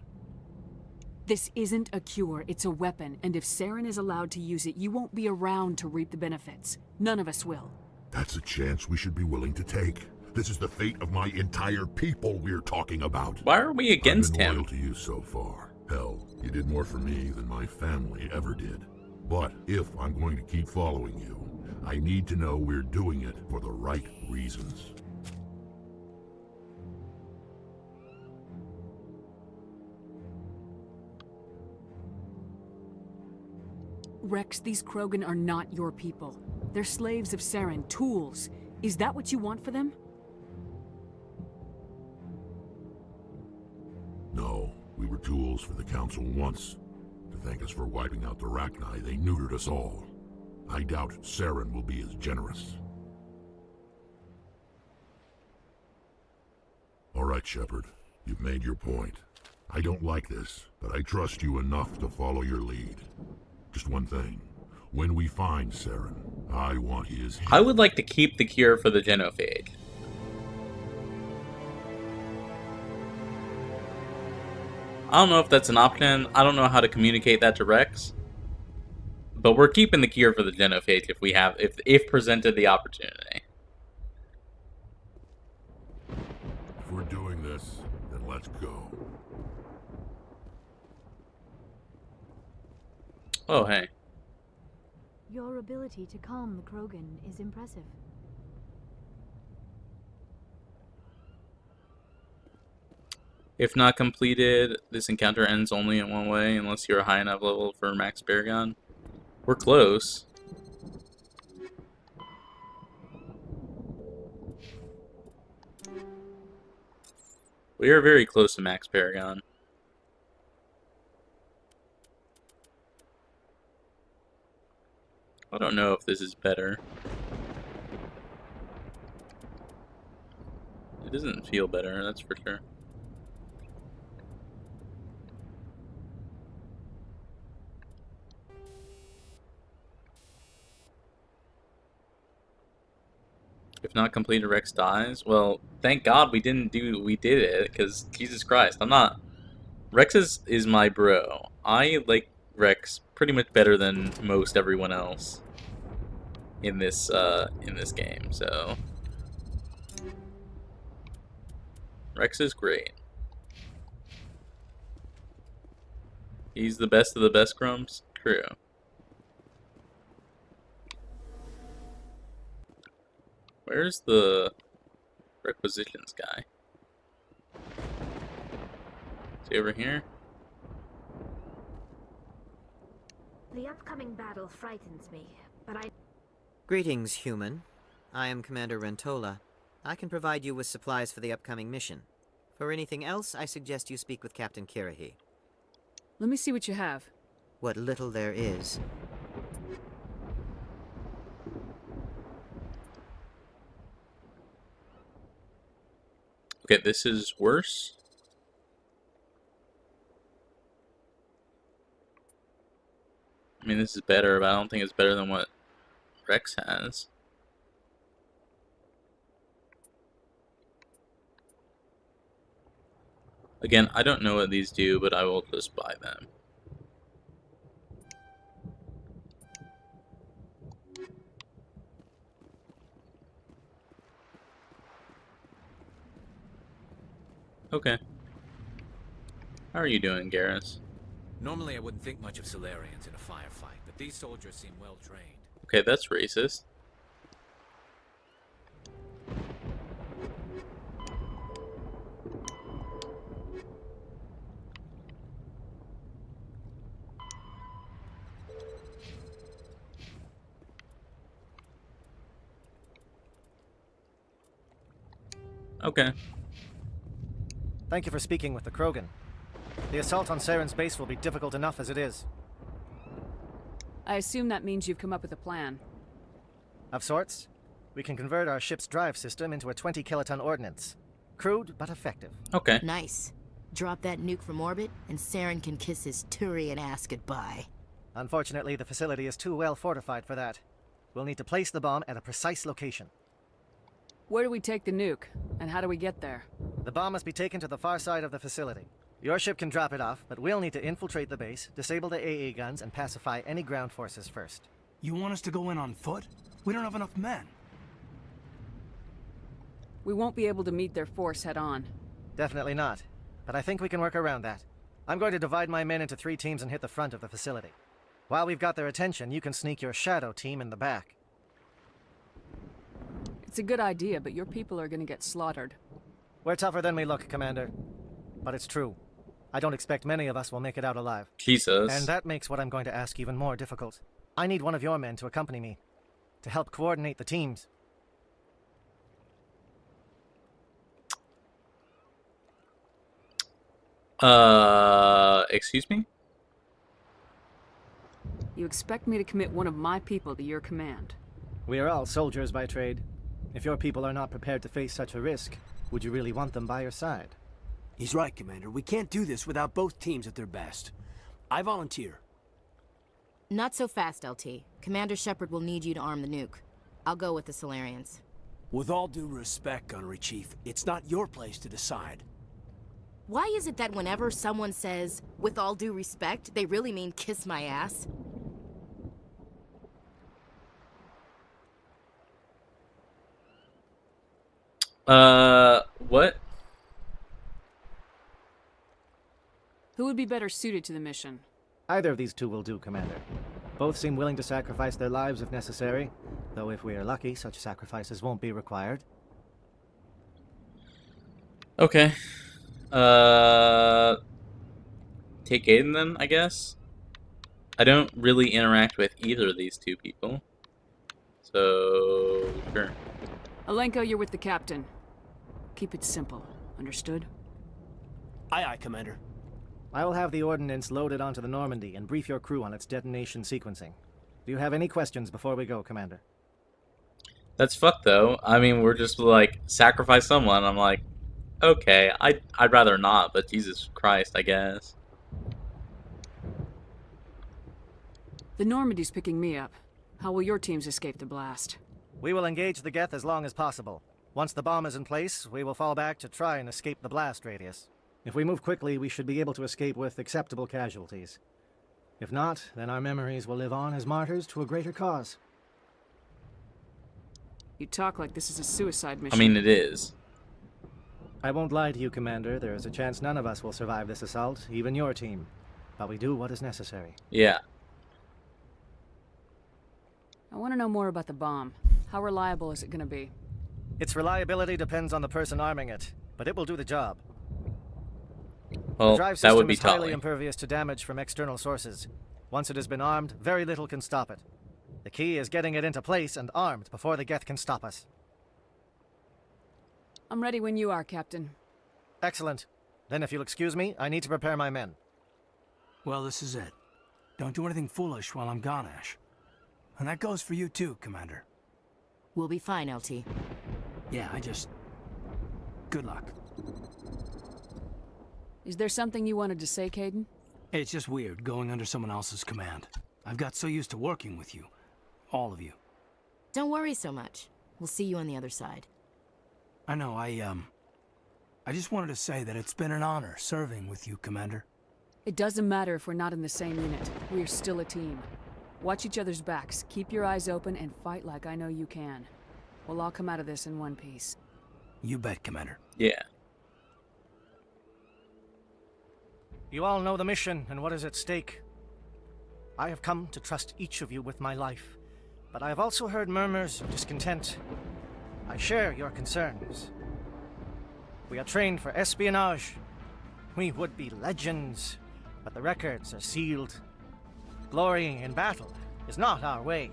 This isn't a cure, it's a weapon, and if Saren is allowed to use it, you won't be around to reap the benefits. None of us will. That's a chance we should be willing to take. This is the fate of my entire people we're talking about. Why are we against I've been him? loyal to you so far. Hell, you did more for me than my family ever did. But if I'm going to keep following you, I need to know we're doing it for the right reasons. Rex, these Krogan are not your people. They're slaves of Saren, tools. Is that what you want for them? No, we were tools for the Council once. To thank us for wiping out the Rachni, they neutered us all. I doubt Saren will be as generous. All right, Shepard. You've made your point. I don't like this, but I trust you enough to follow your lead. Just one thing. When we find Saren, I want his head. I would like to keep the cure for the genophage. I don't know if that's an option. I don't know how to communicate that to Rex. But we're keeping the cure for the genophage if presented the opportunity. If we're doing this, then let's go. Oh, hey. Your ability to calm the Krogan is impressive. If not completed, this encounter ends only in one way unless you're a high enough level for max Paragon. We're close. We are very close to max Paragon. I don't know if this is better. It doesn't feel better, that's for sure. If not completed, Rex dies. Well, thank God we did it, because Jesus Christ, Rex is my bro. I like Rex pretty much better than most everyone else in this game, so Rex is great. He's the best of the best, Grumps. True. Where's the requisitions guy? Is he over here? The upcoming battle frightens me, but I... Greetings, human. I am Commander Rentola. I can provide you with supplies for the upcoming mission. For anything else, I suggest you speak with Captain Kirahi. Let me see what you have. What little there is. Okay, this is worse. I mean, this is better, but I don't think it's better than what Rex has. Again, I don't know what these do, but I will just buy them. Okay. How are you doing, Garrus? Normally I wouldn't think much of Solarians in a firefight, but these soldiers seem well trained. Okay, that's racist. Okay. Thank you for speaking with the Krogan. The assault on Saren's base will be difficult enough as it is. I assume that means you've come up with a plan. Of sorts. We can convert our ship's drive system into a 20-kiloton ordnance. Crude, but effective. Okay. Nice. Drop that nuke from orbit, and Saren can kiss his Turian ass goodbye. Unfortunately, the facility is too well fortified for that. We'll need to place the bomb at a precise location. Where do we take the nuke, and how do we get there? The bomb must be taken to the far side of the facility. Your ship can drop it off, but we'll need to infiltrate the base, disable the AA guns, and pacify any ground forces first. You want us to go in on foot? We don't have enough men. We won't be able to meet their force head-on. Definitely not, but I think we can work around that. I'm going to divide my men into 3 teams and hit the front of the facility. While we've got their attention, you can sneak your shadow team in the back. It's a good idea, but your people are going to get slaughtered. We're tougher than we look, Commander. But it's true. I don't expect many of us will make it out alive. Jesus. And that makes what I'm going to ask even more difficult. I need one of your men to accompany me, to help coordinate the teams. Excuse me? You expect me to commit one of my people to your command? We are all soldiers by trade. If your people are not prepared to face such a risk, would you really want them by your side? He's right, Commander. We can't do this without both teams at their best. I volunteer. Not so fast, LT. Commander Shepard will need you to arm the nuke. I'll go with the Solarians. With all due respect, Gunnery Chief, it's not your place to decide. Why is it that whenever someone says, with all due respect, they really mean kiss my ass? What? Who would be better suited to the mission? Either of these two will do, Commander. Both seem willing to sacrifice their lives if necessary, though if we are lucky, such sacrifices won't be required. Okay. Take Aiden then, I guess? I don't really interact with either of these two people. So, sure. Alenko, you're with the captain. Keep it simple. Understood? Aye, aye, Commander. I will have the ordnance loaded onto the Normandy and brief your crew on its detonation sequencing. Do you have any questions before we go, Commander? That's fucked, though. I mean, we're just like, sacrifice someone. I'm like, okay, I'd rather not, but Jesus Christ, I guess. The Normandy's picking me up. How will your teams escape the blast? We will engage the Geth as long as possible. Once the bomb is in place, we will fall back to try and escape the blast radius. If we move quickly, we should be able to escape with acceptable casualties. If not, then our memories will live on as martyrs to a greater cause. You talk like this is a suicide mission. I mean, it is. I won't lie to you, Commander. There is a chance none of us will survive this assault, even your team. But we do what is necessary. Yeah. I want to know more about the bomb. How reliable is it going to be? Its reliability depends on the person arming it, but it will do the job. Well, the drive that would system be is highly Tali. impervious to damage from external sources. Once it has been armed, very little can stop it. The key is getting it into place and armed before the Geth can stop us. I'm ready when you are, Captain. Excellent. Then if you'll excuse me, I need to prepare my men. Well, this is it. Don't do anything foolish while I'm gone, Ash. And that goes for you too, Commander. We'll be fine, LT. Yeah, good luck. Is there something you wanted to say, Caden? It's just weird going under someone else's command. I've got so used to working with you. All of you. Don't worry so much. We'll see you on the other side. I know, I just wanted to say that it's been an honor serving with you, Commander. It doesn't matter if we're not in the same unit. We are still a team. Watch each other's backs, keep your eyes open, and fight like I know you can. We'll all come out of this in one piece. You bet, Commander. Yeah. You all know the mission and what is at stake. I have come to trust each of you with my life, but I have also heard murmurs of discontent. I share your concerns. We are trained for espionage. We would be legends, but the records are sealed. Glorying in battle is not our way.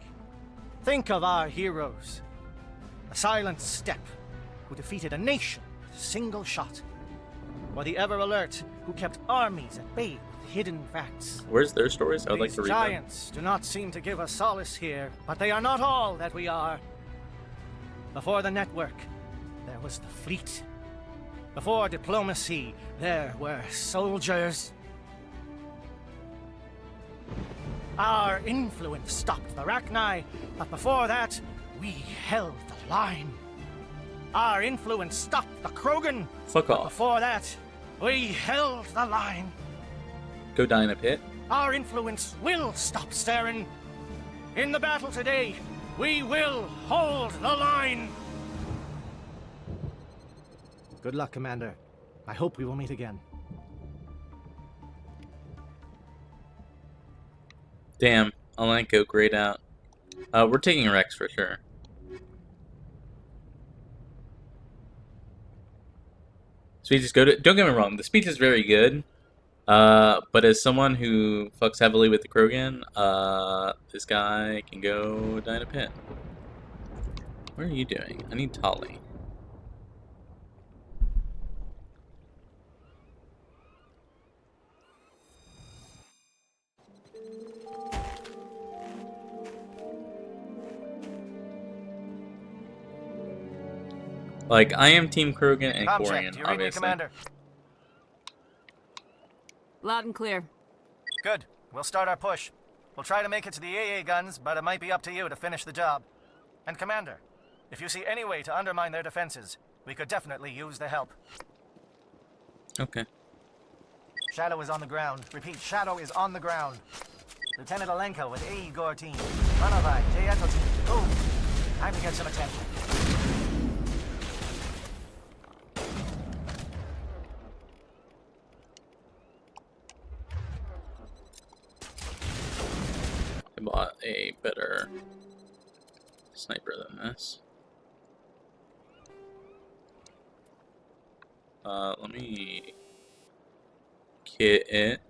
Think of our heroes. The Silent Step, who defeated a nation with a single shot. Or the Ever Alert, who kept armies at bay with hidden facts. Where's their stories? I'd like to read them. These giants do not seem to give us solace here, but they are not all that we are. Before the network, there was the fleet. Before diplomacy, there were soldiers. Our influence stopped the Rachni, but before that, we held the line. Our influence stopped the Krogan. Fuck but off. Before that, we held the line. Go die in a pit. Our influence will stop Saren. In the battle today, we will hold the line. Good luck, Commander. I hope we will meet again. Damn, Alenko, grayed out. We're taking Rex for sure. Speech is good. Don't get me wrong, the speech is very good. But as someone who fucks heavily with the Krogan, this guy can go die in a pit. What are you doing? I need Tali. Like, I am Team Krogan and Comcheck, Quarian, do you read me, obviously. Commander? Loud and clear. Good. We'll start our push. We'll try to make it to the AA guns, but it might be up to you to finish the job. And Commander, if you see any way to undermine their defenses, we could definitely use the help. Okay. Shadow is on the ground. Repeat, Shadow is on the ground. Lieutenant Alenko with A. Igor team. Manovai, J. Eto team. Move. Time to get some attention. better sniper than this. Let me kit it.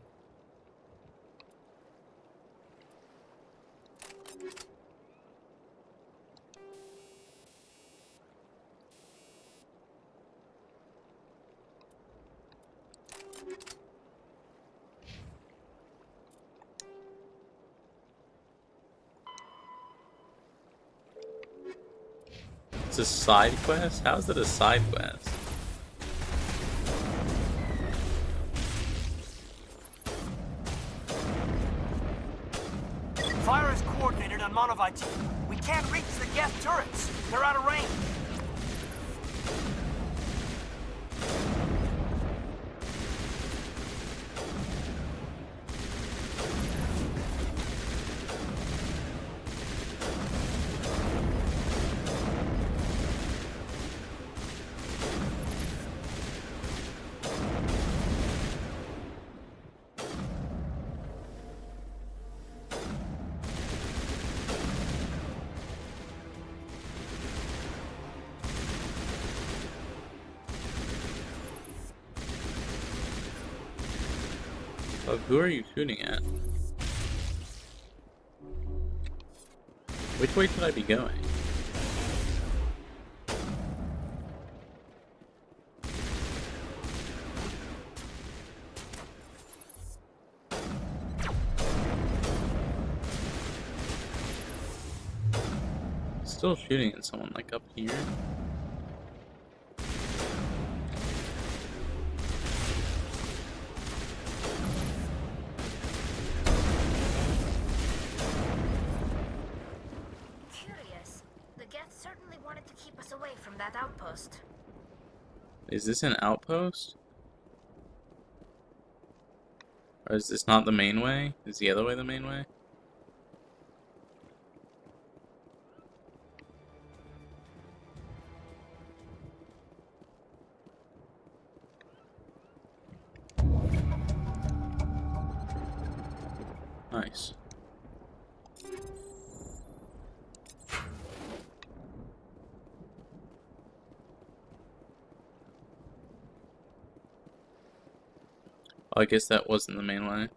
It's a side quest? How is it a side quest? Fire is coordinated on Monovite. We can't reach the Geth turrets. They're out of range. Oh, who are you shooting at? Which way should I be going? Still shooting at someone like up here. That outpost. Is this an outpost? Or is this not the main way? Is the other way the main way? Nice. Oh, I guess that wasn't the main way.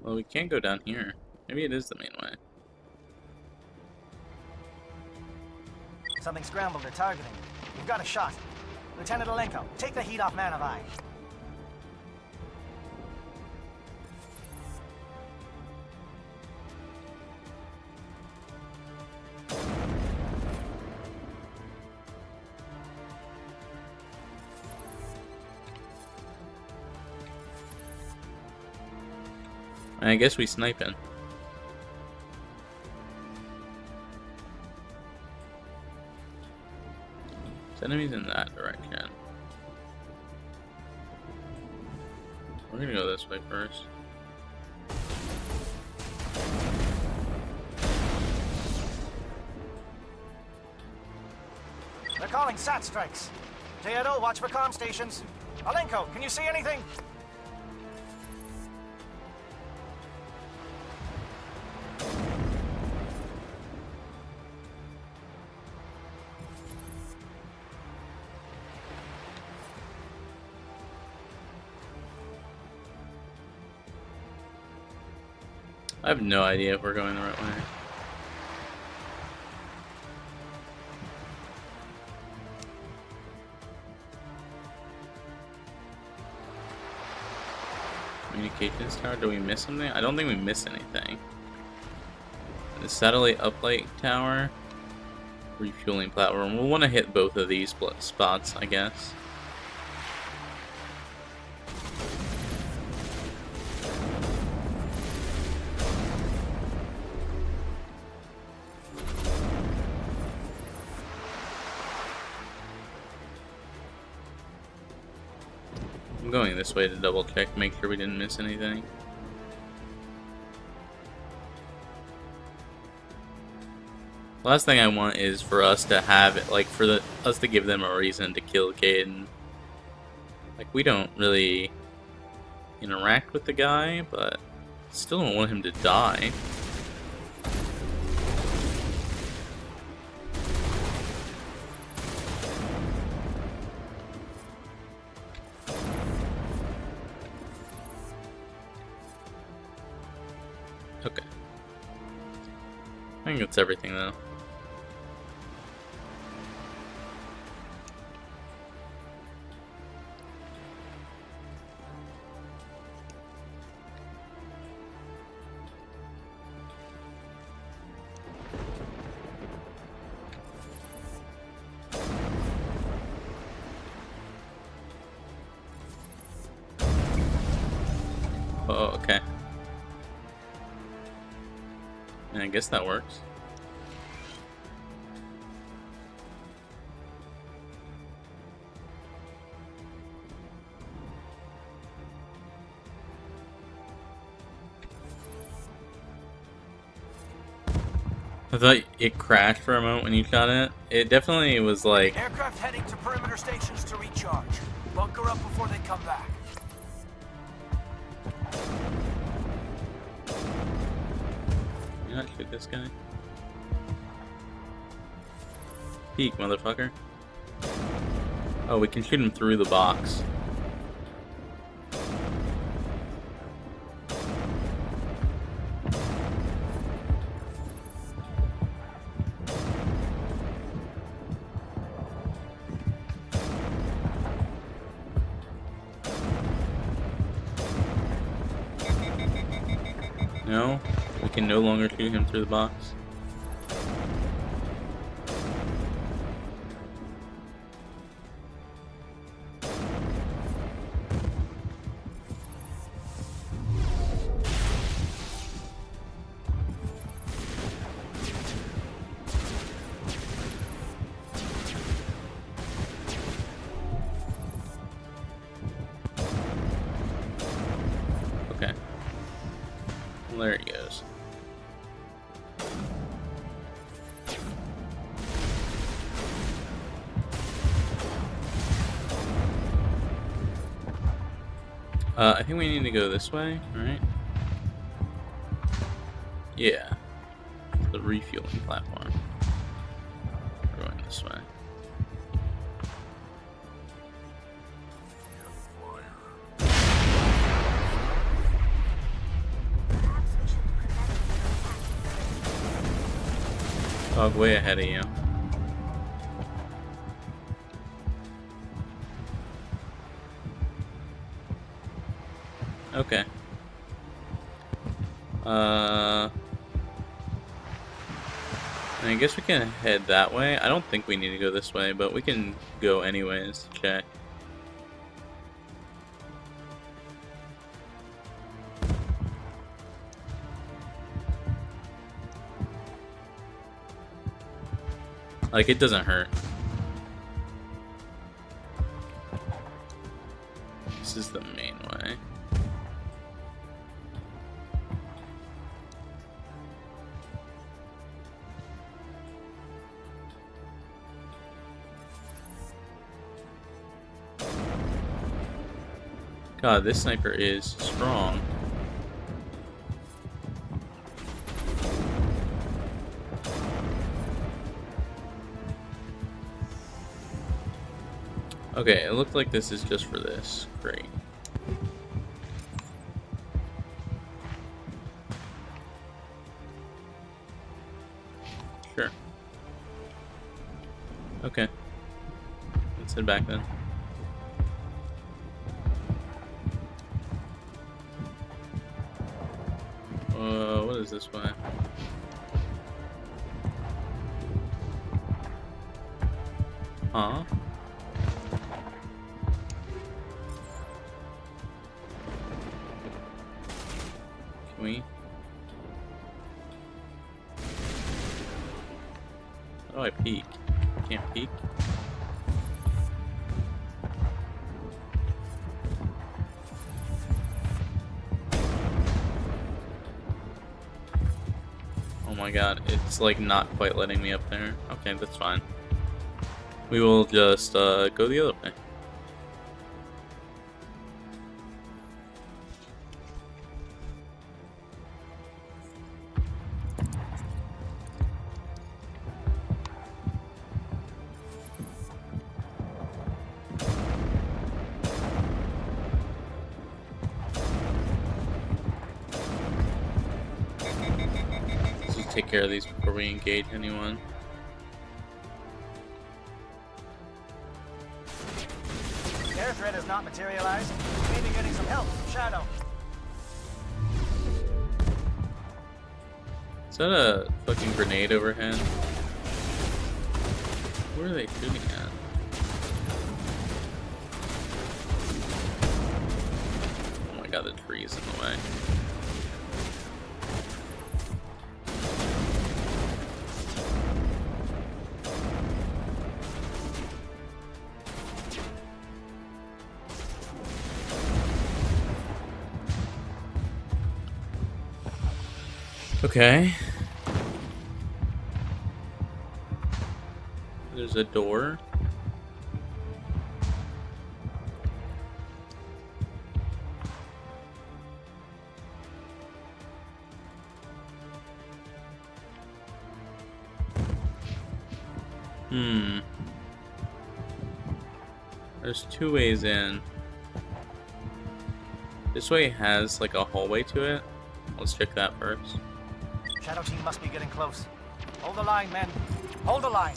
Well, we can't go down here. Maybe it is the main way. Something scrambled or targeting. We've got a shot. Lieutenant Alenko, take the heat off Man of Eye. I guess we sniping. There's enemies in that direction. We're gonna go this way first. They're calling SAT strikes. J.Edo, watch for comm stations. Alenko, can you see anything? I have no idea if we're going the right way. Communications tower, do we miss something? I don't think we missed anything. The satellite uplight tower, refueling platform. We'll want to hit both of these spots, I guess. I'm going this way to double check, make sure we didn't miss anything. Last thing I want is for us to have it, like, for us to give them a reason to kill Caden. Like, we don't really interact with the guy, but Still don't want him to die. Okay. I think that's everything though. Oh, okay. And I guess that works. I thought it crashed for a moment when you shot it. It definitely was like... Aircraft heading to perimeter stations to recharge. Bunker up before they come back. You not shoot this guy? Peek, motherfucker. Oh, we can shoot him through the box. No, we can no longer shoot him through the box. Okay. Well, there he goes. I think we need to go this way, right? Yeah. The refueling platform. We're going this way. Dog way ahead of you. Okay. I guess we can head that way. I don't think we need to go this way, but we can go anyways to check. Like, it doesn't hurt. This is the main way. God, this sniper is strong. Okay, it looked like this is just for this. Great. Sure. Okay. Let's head back then. What is this way? Huh? Can we? How do I peek? Can't peek? Oh my god, it's like not quite letting me up there. Okay, that's fine. We will just go the other way. take care of these before we engage anyone. Air threat has not materialized. We may be getting some help from Shadow. Is that a fucking grenade overhead? Where are they shooting at? Oh my god, the tree's in the way. Okay. There's a door. There's two ways in. This way has like a hallway to it. Let's check that first. Shadow team must be getting close. Hold the line, men. Hold the line.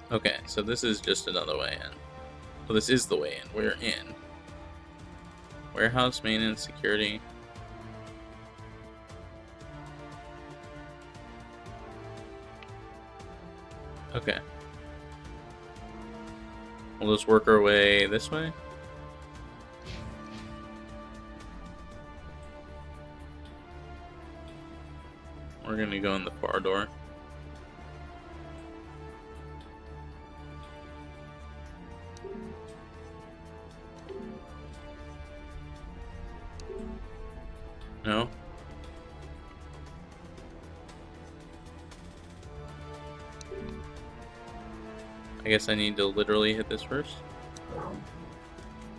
Okay, so this is just another way in. Well, this is the way in. We're in. Warehouse, maintenance, security. Okay. We'll just work our way this way. We're gonna go in the far door. No? I guess I need to literally hit this first.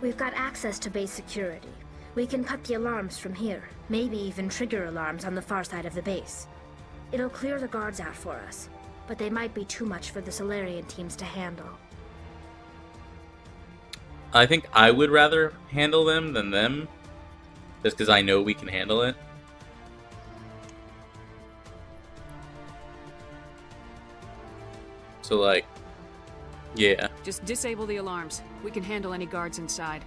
We've got access to base security. We can cut the alarms from here, maybe even trigger alarms on the far side of the base. It'll clear the guards out for us, but they might be too much for the Solarian teams to handle. I think I would rather handle them than them, just because I know we can handle it. So, like, yeah. Just disable the alarms. We can handle any guards inside.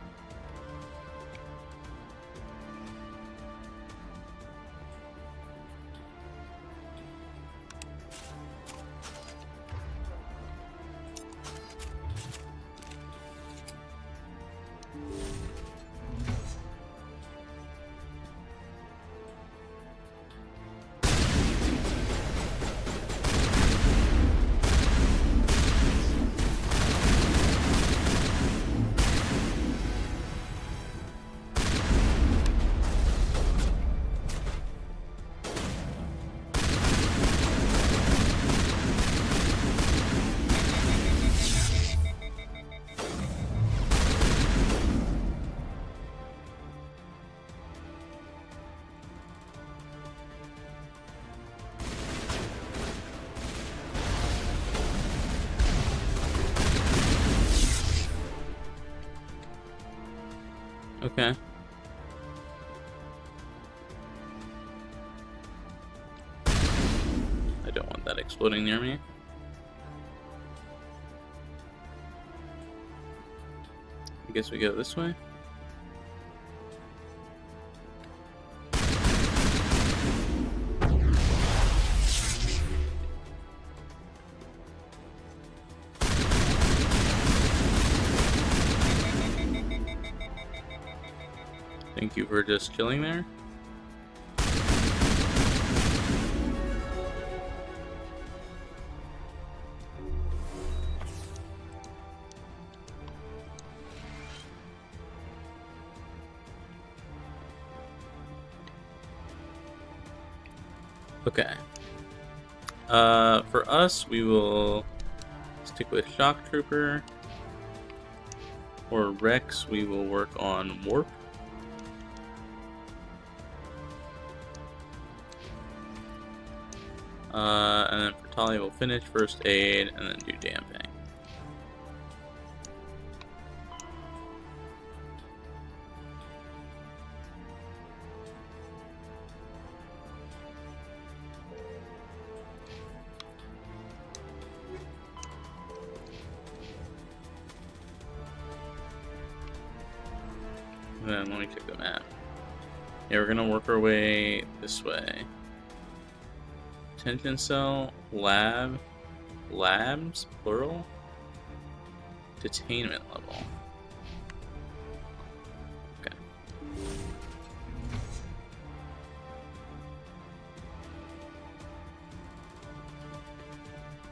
Okay. I don't want that exploding near me. I guess we go this way. Thank you for just chilling there. Okay. For us, we will stick with Shock Trooper. For Rex, we will work on Warp. And then for Talia, we'll finish first aid and then do damping. Then let me check the map. Yeah, we're gonna work our way this way. Detention cell, labs, plural. Detainment level. Okay.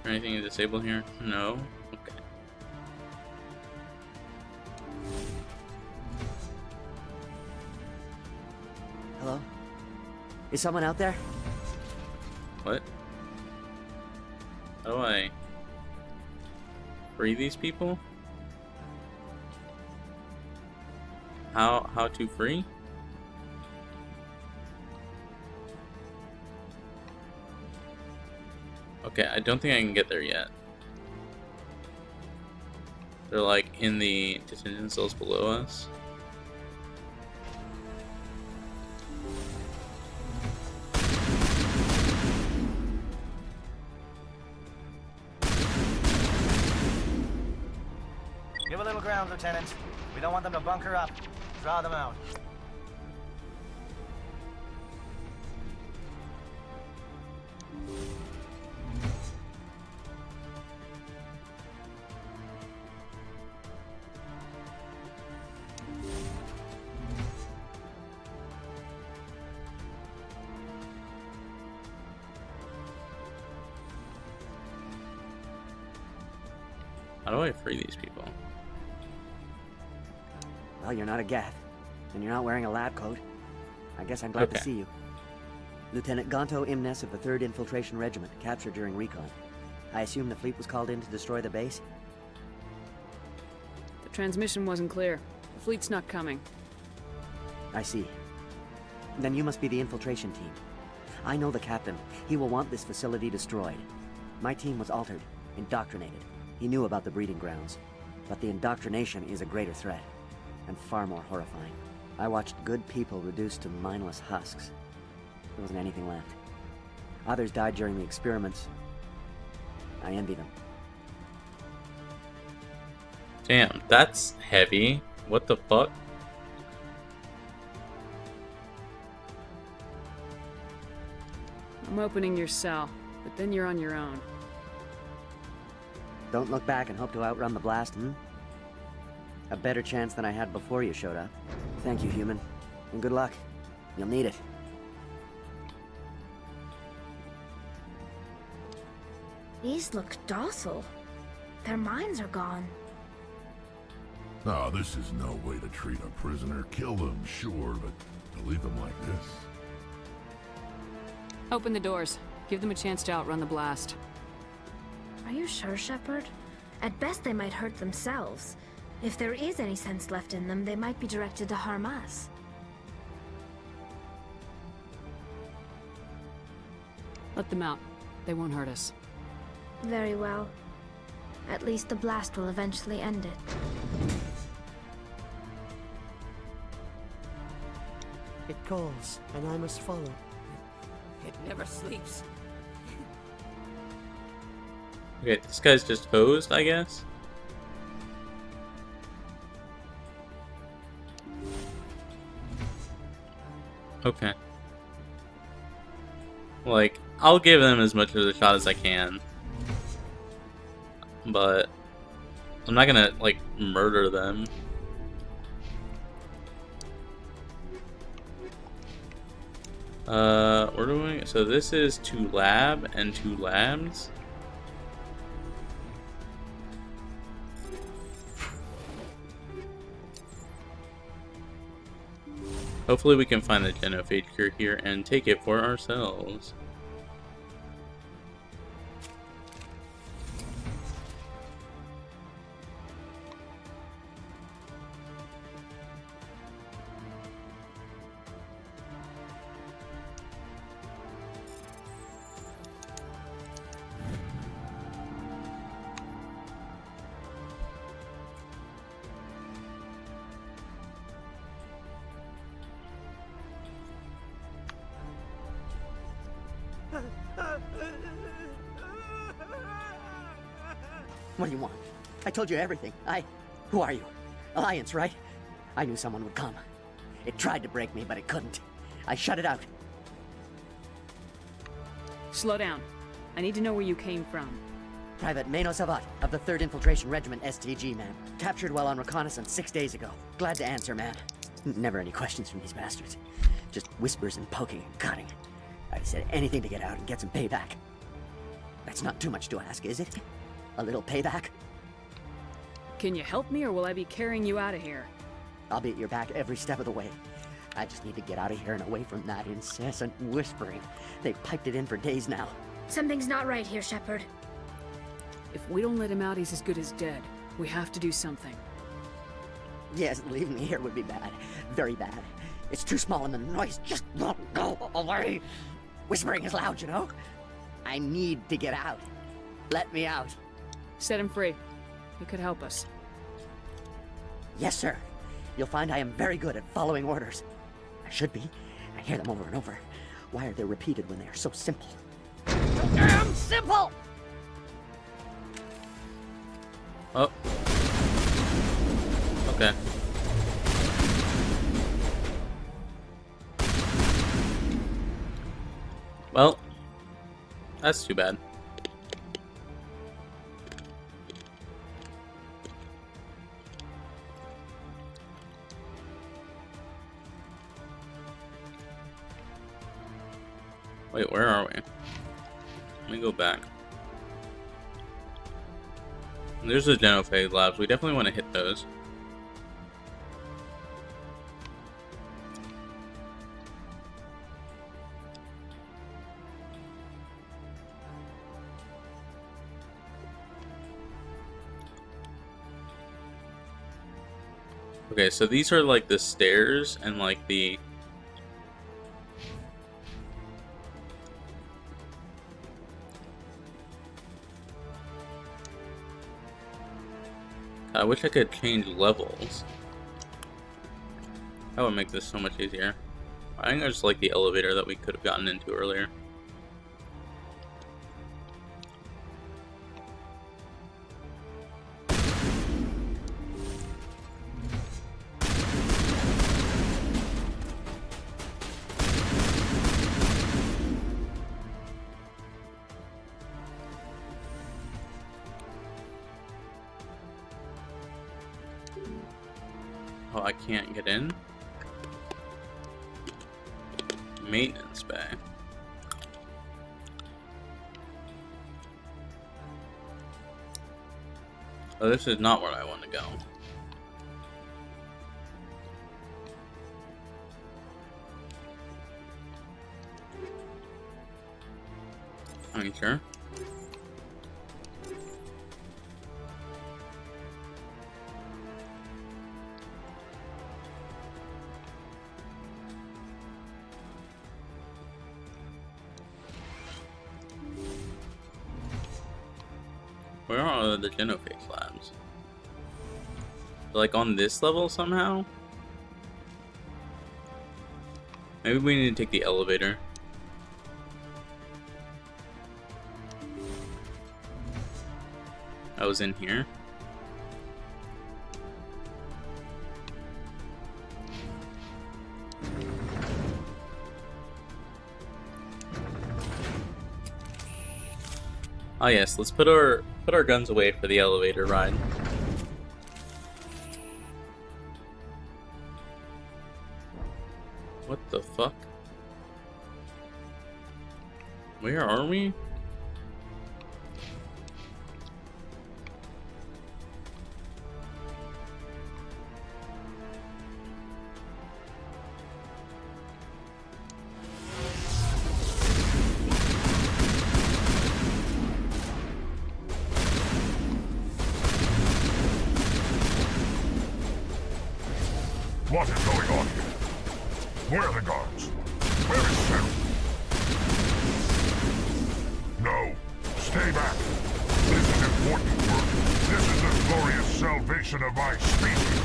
Anything to disable here? No. Okay. Hello? Is someone out there? What? How do I free these people? How to free? Okay, I don't think I can get there yet. They're like in the detention cells below us. Give a little ground, Lieutenant. We don't want them to bunker up. Draw them out. How do I free these people? Well, you're not a Geth, and you're not wearing a lab coat. I guess I'm glad to see you. Lieutenant Gonto Imnes of the 3rd Infiltration Regiment, captured during recon. I assume the fleet was called in to destroy the base? The transmission wasn't clear. The fleet's not coming. I see. Then you must be the infiltration team. I know the captain. He will want this facility destroyed. My team was altered, indoctrinated. He knew about the breeding grounds. But the indoctrination is a greater threat, and far more horrifying. I watched good people reduced to mindless husks. There wasn't anything left. Others died during the experiments. I envy them. Damn, that's heavy. What the fuck? I'm opening your cell, but then you're on your own. Don't look back and hope to outrun the blast, hmm? A better chance than I had before you showed up. Thank you, human. And good luck. You'll need it. These look docile. Their minds are gone. No, this is no way to treat a prisoner. Kill them, sure, but to leave them like this? Open the doors. Give them a chance to outrun the blast. Are you sure, Shepard? At best, they might hurt themselves. If there is any sense left in them, they might be directed to harm us. Let them out. They won't hurt us. Very well. At least the blast will eventually end it. It calls, and I must follow. It never sleeps. Okay, this guy's just hosed, I guess. Okay. Like, I'll give them as much of a shot as I can. But I'm not gonna, like, murder them. We're doing, so this is to lab and to labs. Hopefully we can find the genophage cure here and take it for ourselves. What do you want? I told you everything. Who are you? Alliance, right? I knew someone would come. It tried to break me, but it couldn't. I shut it out. Slow down. I need to know where you came from. Private Mano Savat of the 3rd Infiltration Regiment STG, man. Captured while on reconnaissance 6 days ago. Glad to answer, man. Never any questions from these bastards. Just whispers and poking and cutting. I said anything to get out and get some payback. That's not too much to ask, is it? A little payback? Can you help me, or will I be carrying you out of here? I'll be at your back every step of the way. I just need to get out of here and away from that incessant whispering. They've piped it in for days now. Something's not right here, Shepard. If we don't let him out, he's as good as dead. We have to do something. Yes, leaving me here would be bad. Very bad. It's too small and the noise just won't go away. Whispering is loud, you know? I need to get out. Let me out. Set him free. He could help us. Yes, sir. You'll find I am very good at following orders. I should be. I hear them over and over. Why are they repeated when they are so simple? Damn simple! Oh. Okay. Well, that's too bad. Wait, where are we? Let me go back. There's the genophage labs. We definitely want to hit those. Okay, so these are like the stairs and like the... I wish I could change levels. That would make this so much easier. I think I just like the elevator that we could have gotten into earlier. Oh, I can't get in? Maintenance bay. Oh, this is not where I want to go. Are you sure? Where are the genophage labs? Like on this level somehow? Maybe we need to take the elevator. I was in here. Oh yes, let's put our guns away for the elevator ride. What the fuck? Where are we? What is going on here? Where are the guards? Where is Sarah? No. Stay back. This is important work. This is the glorious salvation of my species.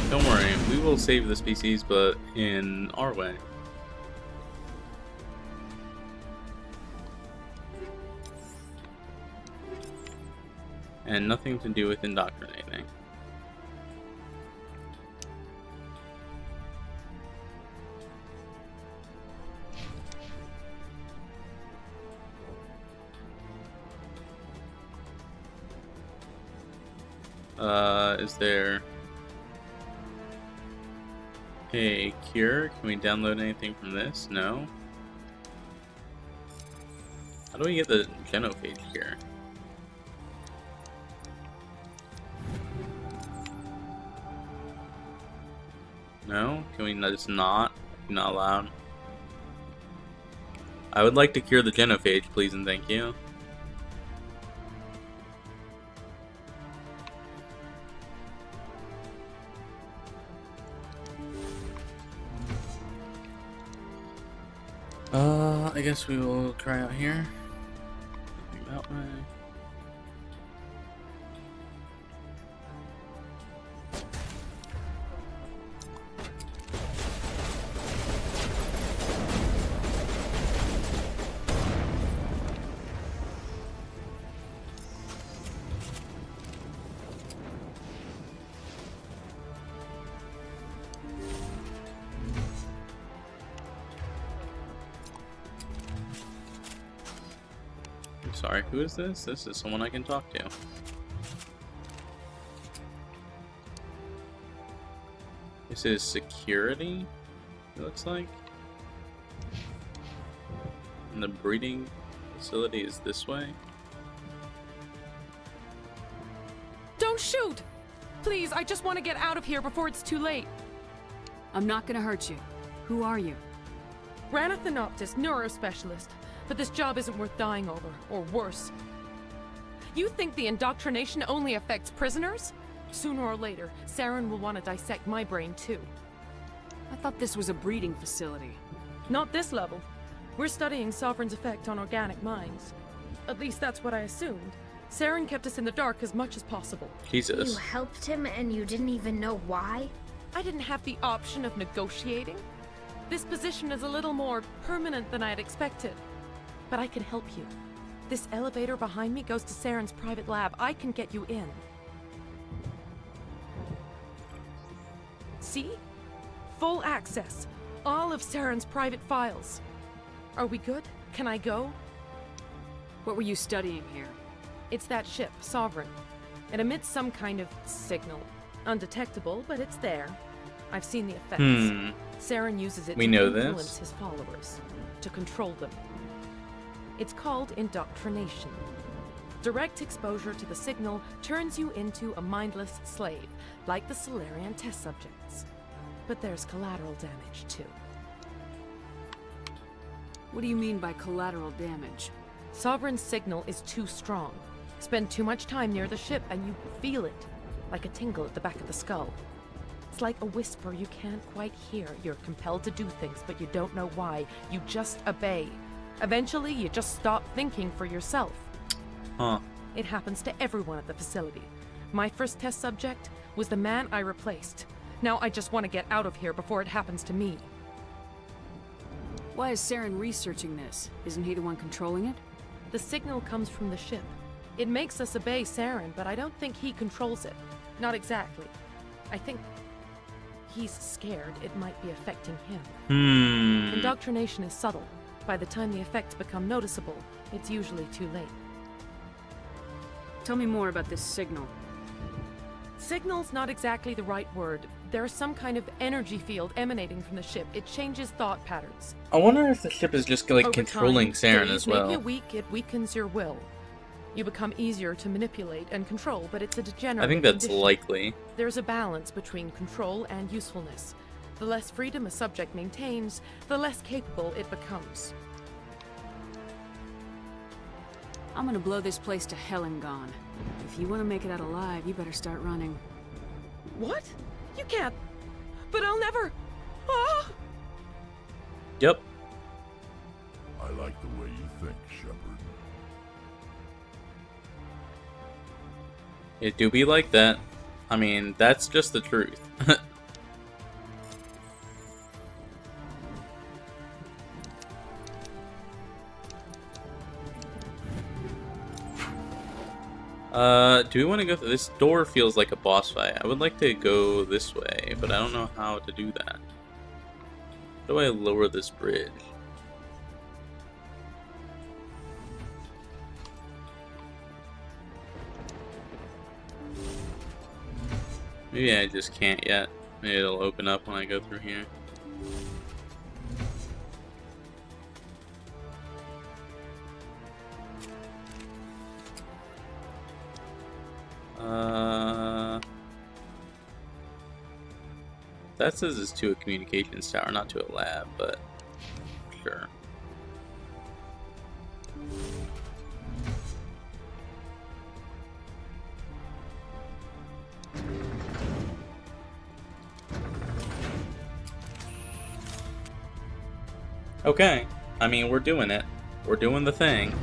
Don't worry, we will save the species, but in our way. And nothing to do with indoctrinating. Is there a cure? Can we download anything from this? No. How do we get the genophage cure? No? Can we just not? Not allowed? I would like to cure the genophage, please and thank you. I guess we will try out here. That way. Sorry, who is this? This is someone I can talk to. This is security, it looks like. And the breeding facility is this way. Don't shoot! Please, I just want to get out of here before it's too late. I'm not gonna hurt you. Who are you? Ranathanoptis, neurospecialist. But this job isn't worth dying over, or worse. You think the indoctrination only affects prisoners? Sooner or later, Saren will want to dissect my brain too. I thought this was a breeding facility. Not this level. We're studying Sovereign's effect on organic minds. At least that's what I assumed. Saren kept us in the dark as much as possible. Jesus. You helped him and you didn't even know why? I didn't have the option of negotiating. This position is a little more permanent than I had expected. But I can help you. This elevator behind me goes to Saren's private lab. I can get you in. See? Full access. All of Saren's private files. Are we good? Can I go? What were you studying here? It's that ship, Sovereign. It emits some kind of signal. Undetectable, but it's there. I've seen the effects. Saren uses it to influence his followers. To control them. It's called indoctrination. Direct exposure to the signal turns you into a mindless slave, like the Solarian test subjects. But there's collateral damage, too. What do you mean by collateral damage? Sovereign's signal is too strong. Spend too much time near the ship and you feel it, like a tingle at the back of the skull. It's like a whisper you can't quite hear. You're compelled to do things, but you don't know why. You just obey. Eventually, you just stop thinking for yourself. Huh. It happens to everyone at the facility. My first test subject was the man I replaced. Now I just want to get out of here before it happens to me. Why is Saren researching this? Isn't he the one controlling it? The signal comes from the ship. It makes us obey Saren, but I don't think he controls it. Not exactly. I think he's scared it might be affecting him. Indoctrination is subtle. By the time the effects become noticeable, it's usually too late. Tell me more about this signal. Signal's not exactly the right word. There's some kind of energy field emanating from the ship. It changes thought patterns. I wonder if the ship is just like Over controlling time, Saren as well. Make you weak, it weakens your will. You become easier to manipulate and control, but it's a degenerate I think that's condition. likely. There's a balance between control and usefulness. The less freedom a subject maintains, the less capable it becomes. I'm gonna blow this place to hell and gone. If you want to make it out alive, you better start running. What? You can't. But I'll never. Ah! Yep. I like the way you think, Shepard. It do be like that. I mean, that's just the truth. Do we want to go through this door? Feels like a boss fight. I would like to go this way, but I don't know how to do that. How do I lower this bridge? Maybe I just can't yet. Maybe it'll open up when I go through here. That says it's to a communications tower, not to a lab, but sure. Okay, I mean, we're doing it. We're doing the thing.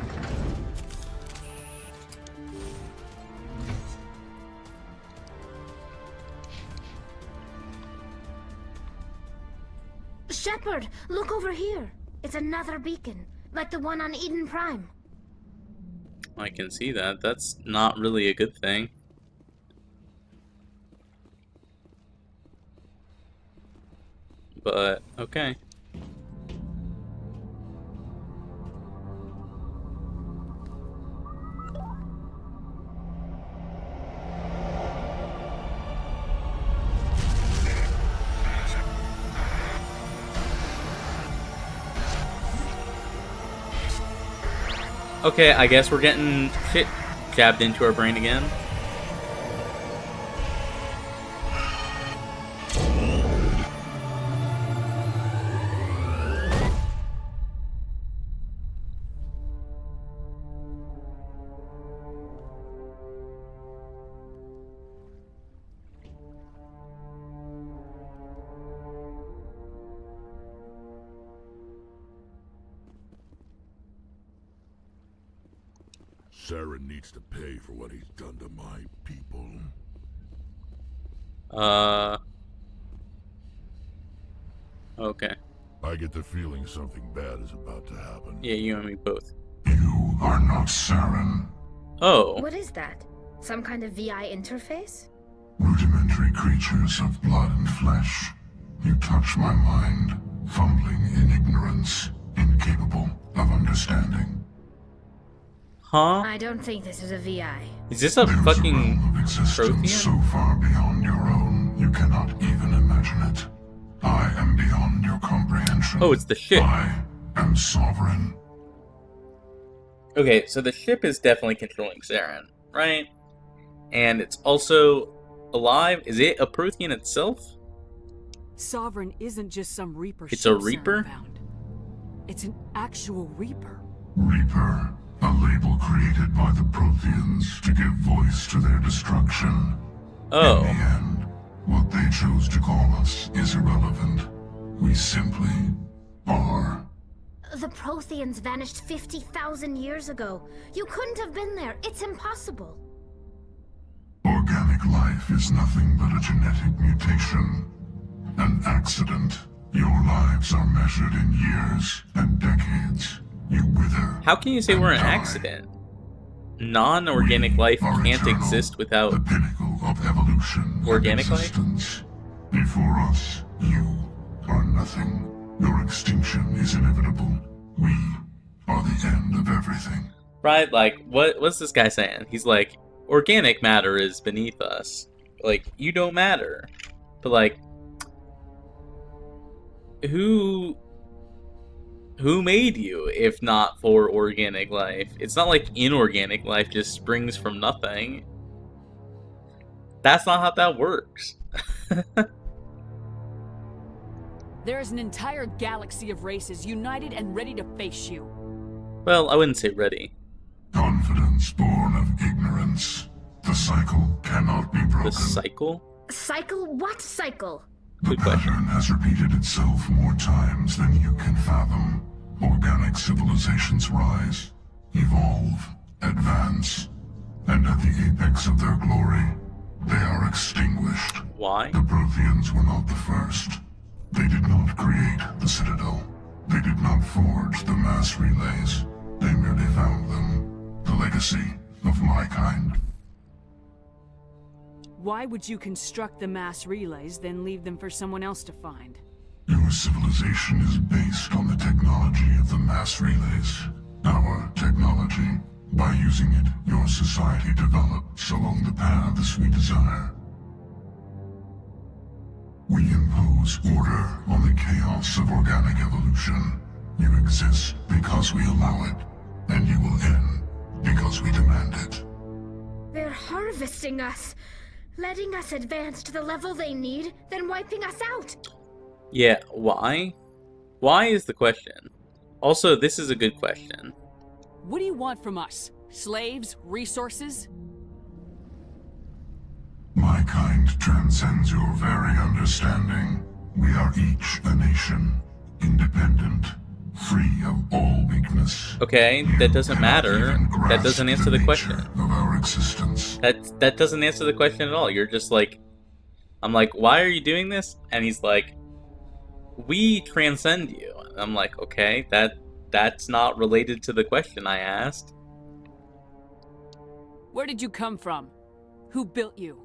Shepard, look over here. It's another beacon, like the one on Eden Prime. I can see that. That's not really a good thing. But, okay. Okay, I guess we're getting shit jabbed into our brain again. Saren needs to pay for what he's done to my people. Okay. I get the feeling something bad is about to happen. Yeah, you and me both. You are not Saren. Oh. What is that? Some kind of VI interface? Rudimentary creatures of blood and flesh. You touch my mind, fumbling in ignorance, incapable of understanding. Huh? I don't think this is a VI. Is this a fucking Prothean? So far beyond your own, you cannot even imagine it. I am beyond your comprehension. Oh, it's the ship. I am sovereign. Okay, so the ship is definitely controlling Saren, right? And it's also alive. Is it a Prothean itself? Sovereign isn't just some Reaper. It's a Reaper? Found. It's an actual Reaper. Reaper. A label created by the Protheans to give voice to their destruction. Oh. In the end, what they chose to call us is irrelevant. We simply are. The Protheans vanished 50,000 years ago. You couldn't have been there. It's impossible. Organic life is nothing but a genetic mutation. An accident. Your lives are measured in years and decades. You wither. How can you say we're an accident? Non-organic life can't exist without the pinnacle of evolution organic life? Before us, you are nothing. Your extinction is inevitable. We are the end of everything. Right, like, what's this guy saying? He's like, organic matter is beneath us. Like, you don't matter. But like, who made you, if not for organic life? It's not like inorganic life just springs from nothing. That's not how that works. There is an entire galaxy of races united and ready to face you. Well, I wouldn't say ready. Confidence born of ignorance. The cycle cannot be broken. The cycle? Cycle? What cycle? The pattern has repeated itself more times than you can fathom. Organic civilizations rise, evolve, advance, and at the apex of their glory, they are extinguished. Why? The Protheans were not the first. They did not create the Citadel. They did not forge the mass relays. They merely found them. The legacy of my kind. Why would you construct the mass relays, then leave them for someone else to find? Your civilization is based on the technology of the mass relays. Our technology. By using it, your society develops along the paths we desire. We impose order on the chaos of organic evolution. You exist because we allow it, and you will end because we demand it. They're harvesting us, letting us advance to the level they need, then wiping us out. Yeah, why? Why is the question. Also, this is a good question. What do you want from us? Slaves? Resources? My kind transcends your very understanding. We are each a nation, independent, free of all weakness. Okay, that doesn't matter. That doesn't answer the question. Of our existence. That doesn't answer the question at all. You're just like, I'm like, why are you doing this? And he's like, we transcend you. And I'm like, okay, that's not related to the question I asked. Where did you come from? Who built you?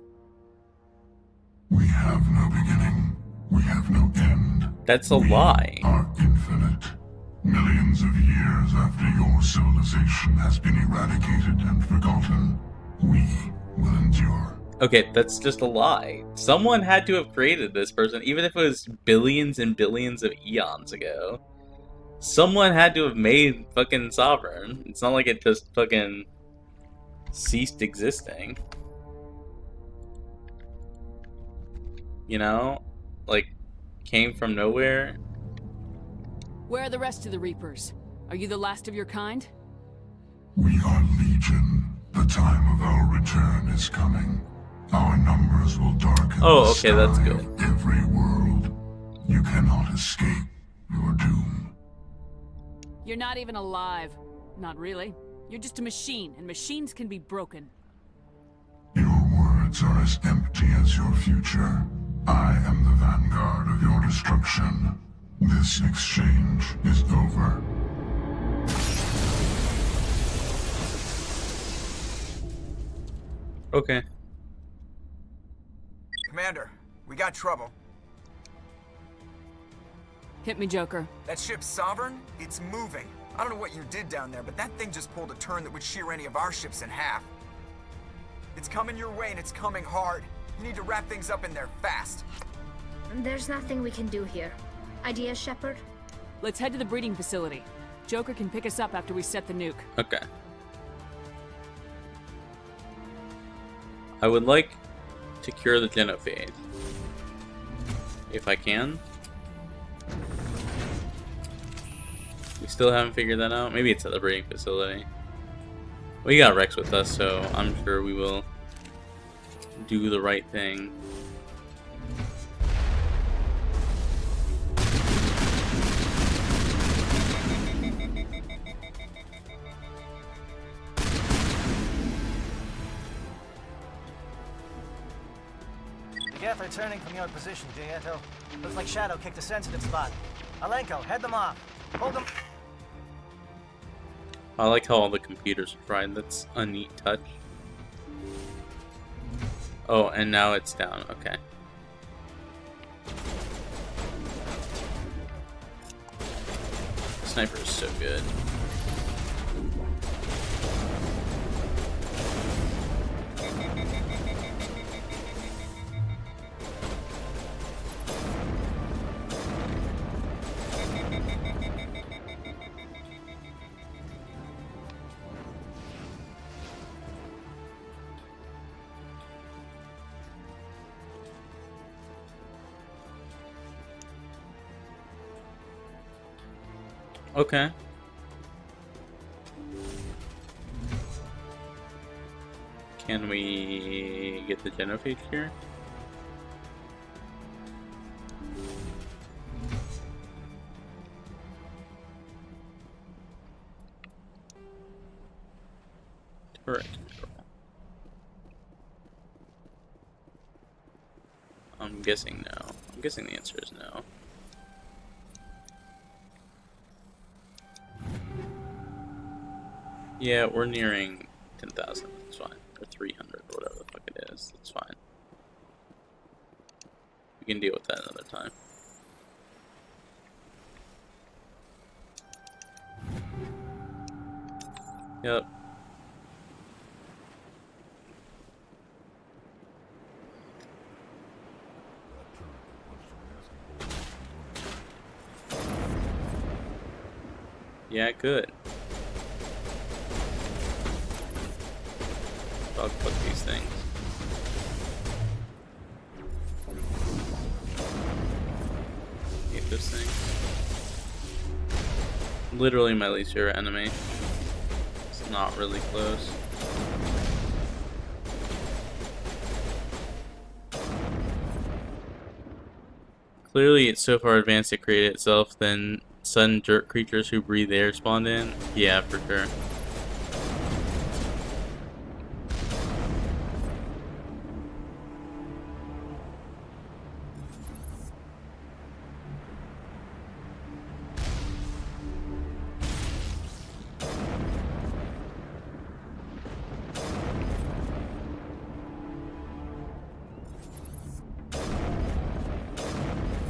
We have no beginning. We have no end. That's a lie. We are infinite. Millions of years after your civilization has been eradicated and forgotten, we will endure. Okay, that's just a lie. Someone had to have created this person, even if it was billions and billions of eons ago. Someone had to have made fucking Sovereign. It's not like it just fucking ceased existing. You know? Like, came from nowhere. Where are the rest of the Reapers? Are you the last of your kind? We are Legion. The time of our return is coming. Our numbers will darken the sky that's good. Of every world. You cannot escape your doom. You're not even alive. Not really. You're just a machine, and machines can be broken. Your words are as empty as your future. I am the vanguard of your destruction. This exchange is over. Okay. Commander, we got trouble. Hit me, Joker. That ship's Sovereign? It's moving. I don't know what you did down there, but that thing just pulled a turn that would shear any of our ships in half. It's coming your way, and it's coming hard. You need to wrap things up in there fast. There's nothing we can do here. Ideas, Shepard? Let's head to the breeding facility. Joker can pick us up after we set the nuke. Okay. I would like to cure the genophage. If I can. We still haven't figured that out. Maybe it's at the breeding facility. We got Rex with us, so I'm sure we will do the right thing. The Geth are turning from your position, Gieto. Looks like Shadow kicked a sensitive spot. Alenko, head them off. Hold them. I like how all the computers are fried. That's a neat touch. Oh, and now it's down. Okay. Sniper is so good. Okay. Can we get the genophage here? Turret control. I'm guessing no. I'm guessing the answer is no. Yeah, we're nearing 10,000. That's fine. Or 300, or whatever the fuck it is. That's fine. We can deal with that another time. Yep. Yeah, good. Dog fuck these things. Hate this thing. Literally my least favorite enemy. It's not really close. Clearly it's so far advanced it created itself, then sudden jerk creatures who breathe air spawned in? Yeah, for sure.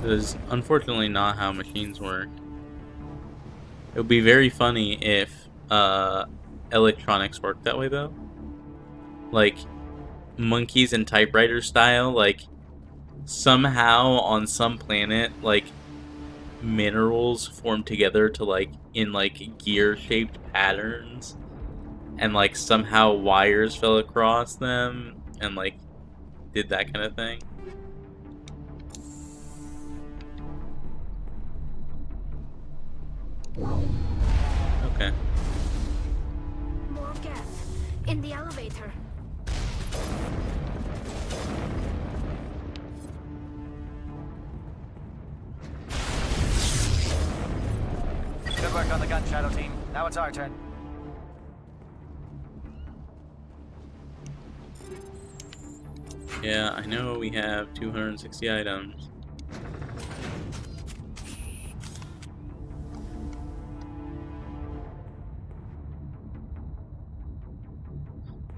That is unfortunately not how machines work. It would be very funny if electronics worked that way, though. Like, monkeys and typewriter style, like, somehow on some planet, like, minerals form together to, like, in, like, gear-shaped patterns. And, like, somehow wires fell across them and, like, did that kind of thing. Okay. More gas. In the elevator. Good work on the gun, Shadow Team. Now it's our turn. Yeah, I know we have 260 items.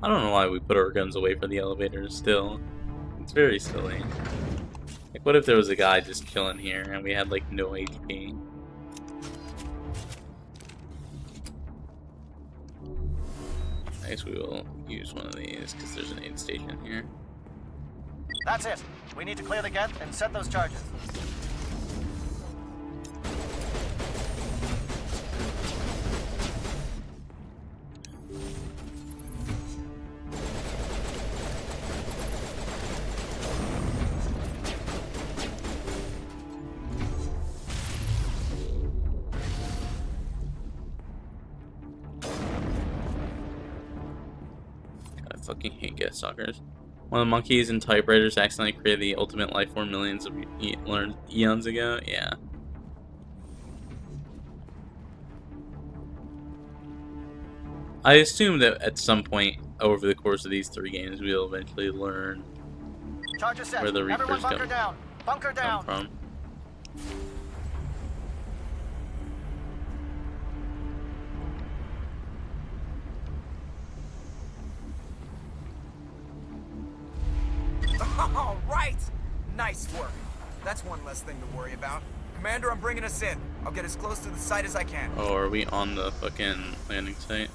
I don't know why we put our guns away for the elevators still. It's very silly. Like, what if there was a guy just chilling here and we had, like, no HP? I guess we will use one of these because there's an aid station here. That's it. We need to clear the gate and set those charges. I fucking hate guest stalkers. One of the monkeys and typewriters accidentally created the ultimate life form millions of eons ago? Yeah. I assume that at some point over the course of these 3 games, we'll eventually learn where the Reapers come from. All right! Nice work. That's one less thing to worry about. Commander, I'm bringing us in. I'll get as close to the site as I can. Oh, are we on the fucking landing site?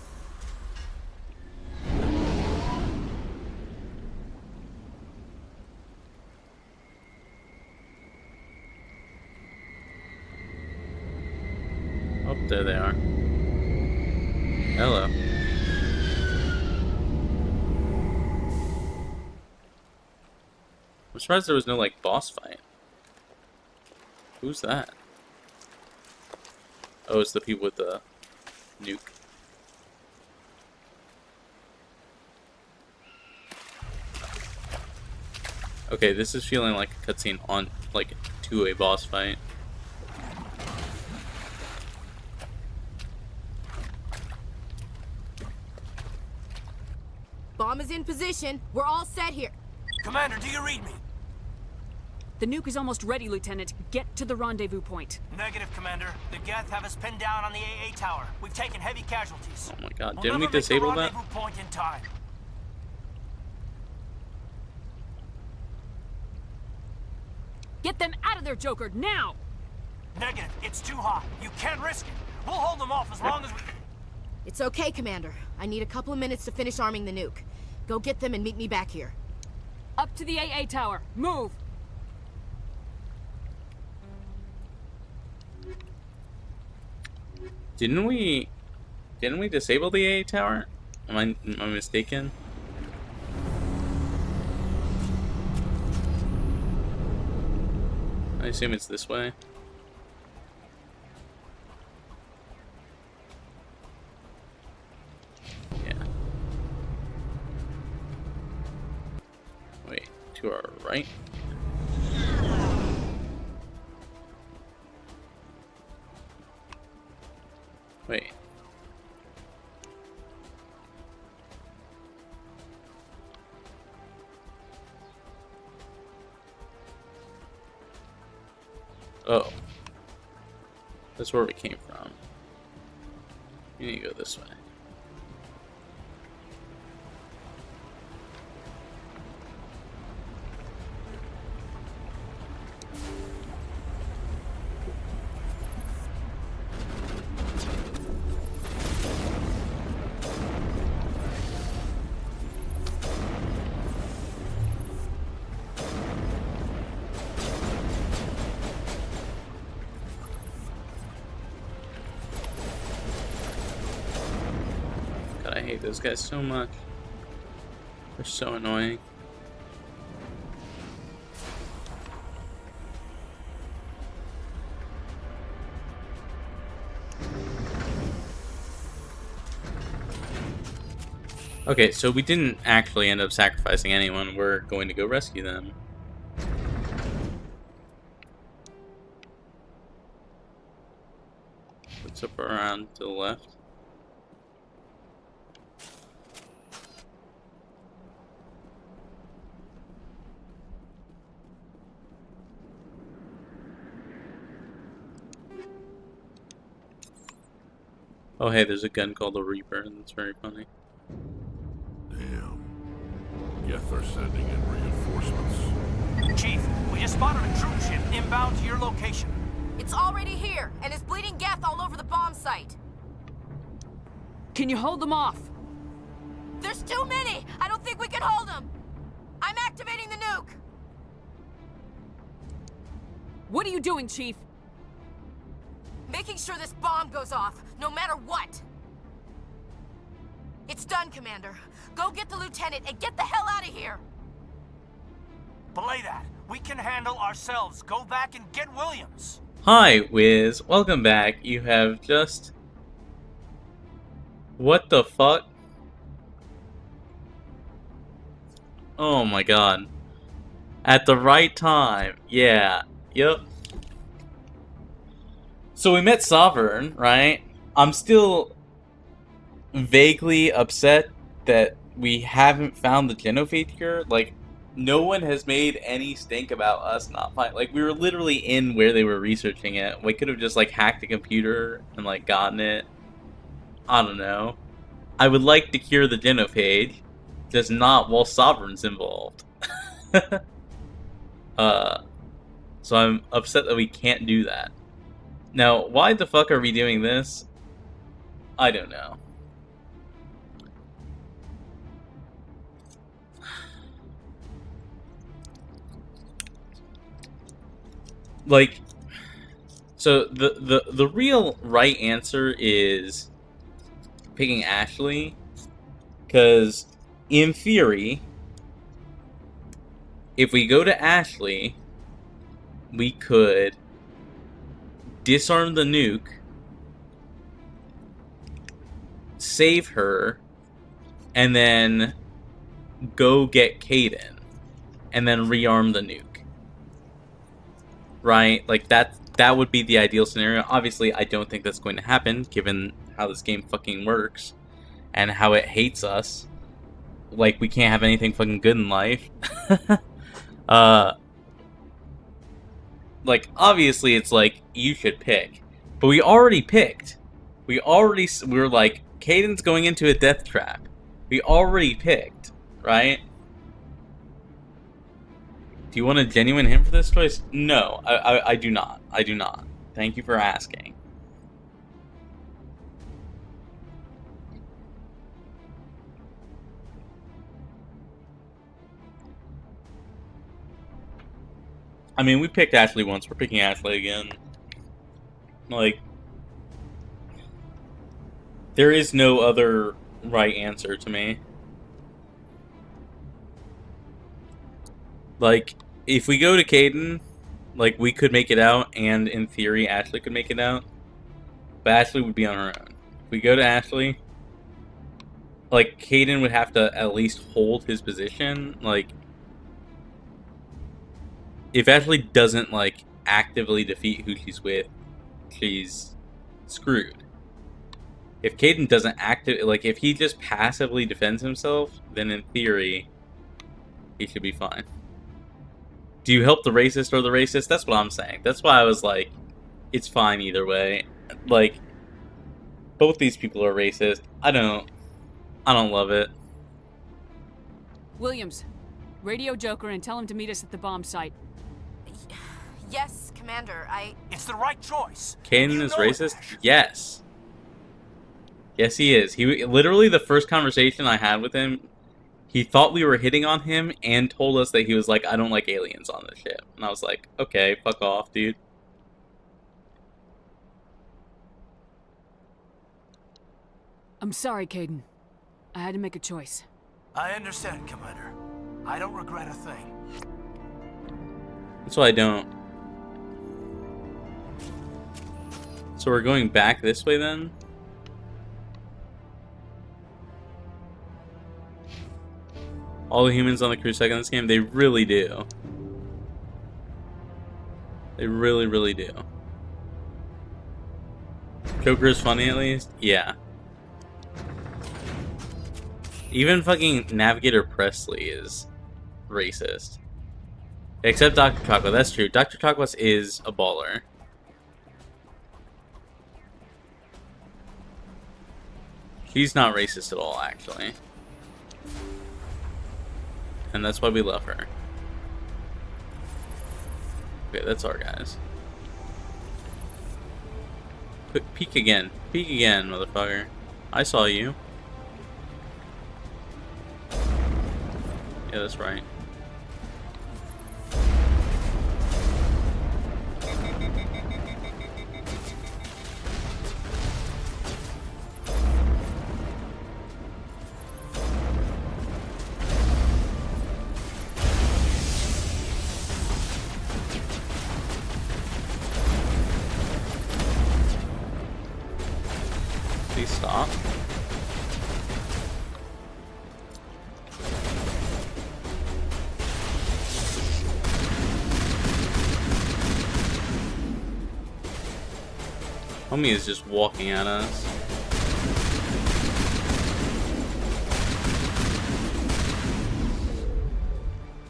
Oh, there they are. Hello. I'm surprised there was no, like, boss fight. Who's that? Oh, it's the people with the nuke. Okay, this is feeling like a cutscene on, like, to a boss fight. Bomb is in position. We're all set here. Commander, do you read me? The nuke is almost ready, Lieutenant. Get to the rendezvous point. Negative, Commander. The Geth have us pinned down on the AA tower. We've taken heavy casualties. Oh my god, We'll didn't we never make the disable that? rendezvous point in time. Get them out of there, Joker, now! Negative. It's too hot. You can't risk it. We'll hold them off as long as we... It's okay, Commander. I need a couple of minutes to finish arming the nuke. Go get them and meet me back here. Up to the AA tower. Move! Didn't we disable the AA tower? Am I mistaken? I assume it's this way. Yeah. Wait, to our right? Wait. Oh. That's where we came from. We need to go this way. I hate those guys so much. They're so annoying. Okay, so we didn't actually end up sacrificing anyone. We're going to go rescue them. What's up around to the left? Oh hey, there's a gun called the Reaper, and that's very funny. Damn. Guess they're sending in reinforcements. Chief, we just spotted a troop ship inbound to your location. It's already here, and is bleeding Geth all over the bomb site. Can you hold them off? There's too many! I don't think we can hold them! I'm activating the nuke! What are you doing, Chief? Making sure this bomb goes off, no matter what! It's done, Commander. Go get the lieutenant and get the hell out of here! Belay that. We can handle ourselves. Go back and get Williams. Hi, Wiz. Welcome back. You have just... What the fuck? Oh my god. At the right time. Yeah. Yep. So we met Sovereign, right? I'm still vaguely upset that we haven't found the Genophage cure. Like, no one has made any stink about us not finding. Like, we were literally in where they were researching it. We could have just, like, hacked the computer and, like, gotten it. I don't know. I would like to cure the Genophage, just not while Sovereign's involved. So I'm upset that we can't do that. Now, why the fuck are we doing this? I don't know. Like, so the real right answer is picking Ashley, because in theory, if we go to Ashley, we could disarm the nuke, save her, and then go get Kaidan, and then rearm the nuke. Right? Like, that would be the ideal scenario. Obviously, I don't think that's going to happen, given how this game fucking works, and how it hates us. Like, we can't have anything fucking good in life. Like, obviously, it's like, you should pick. But we already picked. We were like, Kaidan's going into a death trap. We already picked, right? Do you want a genuine hint for this choice? No, I do not. I do not. Thank you for asking. I mean, we picked Ashley once. We're picking Ashley again. Like, there is no other right answer to me. Like, if we go to Caden, like, we could make it out, and in theory, Ashley could make it out. But Ashley would be on her own. If we go to Ashley, like, Caden would have to at least hold his position. Like, if Ashley doesn't, like, actively defeat who she's with, she's screwed. If Caden doesn't like, if he just passively defends himself, then in theory, he should be fine. Do you help the racist or the racist? That's what I'm saying. That's why I was like, it's fine either way. Like, both these people are racist. I don't love it. Williams, radio Joker and tell him to meet us at the bomb site. Yes, Commander, It's the right choice. Caden is racist? Yes. Yes, he is. He literally, the first conversation I had with him, he thought we were hitting on him and told us that he was like, I don't like aliens on this ship. And I was like, okay, fuck off, dude. I'm sorry, Caden. I had to make a choice. I understand, Commander. I don't regret a thing. That's why I don't. So we're going back this way then? All the humans on the crew suck in this game? They really do. They really, really do. Joker is funny at least? Yeah. Even fucking Navigator Presley is racist. Except Dr. Chocolate, that's true. Dr. Chocolate is a baller. She's not racist at all, actually. And that's why we love her. Okay, that's our guys. Peek again. Peek again, motherfucker. I saw you. Yeah, that's right. Please stop. Homie is just walking at us.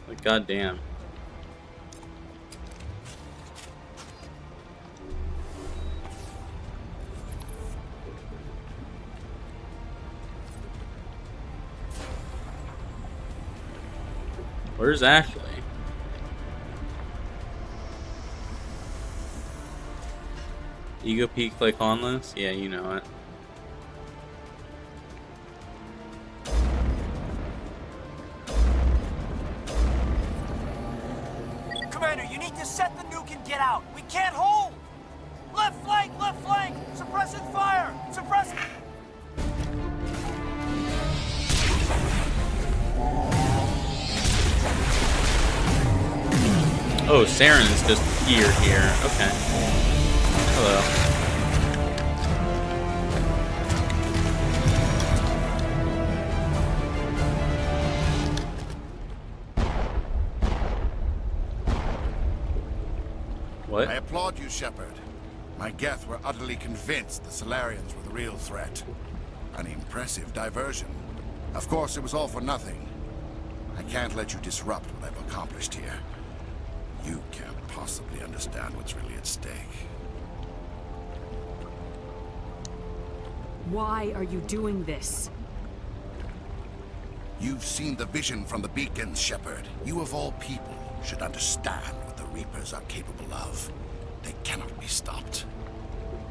Like, goddamn. Where's Ashley? Ego peak like on this? Yeah, you know it. Commander, you need to set the nuke and get out. We can't hold. Left flank, suppressing fire, suppress. Oh, Saren is just here. Okay. Hello. What? I applaud you, Shepard. My Geth were utterly convinced the Solarians were the real threat. An impressive diversion. Of course, it was all for nothing. I can't let you disrupt what I've accomplished here. You can't possibly understand what's really at stake. Why are you doing this? You've seen the vision from the beacons, Shepard. You of all people should understand what the Reapers are capable of. They cannot be stopped.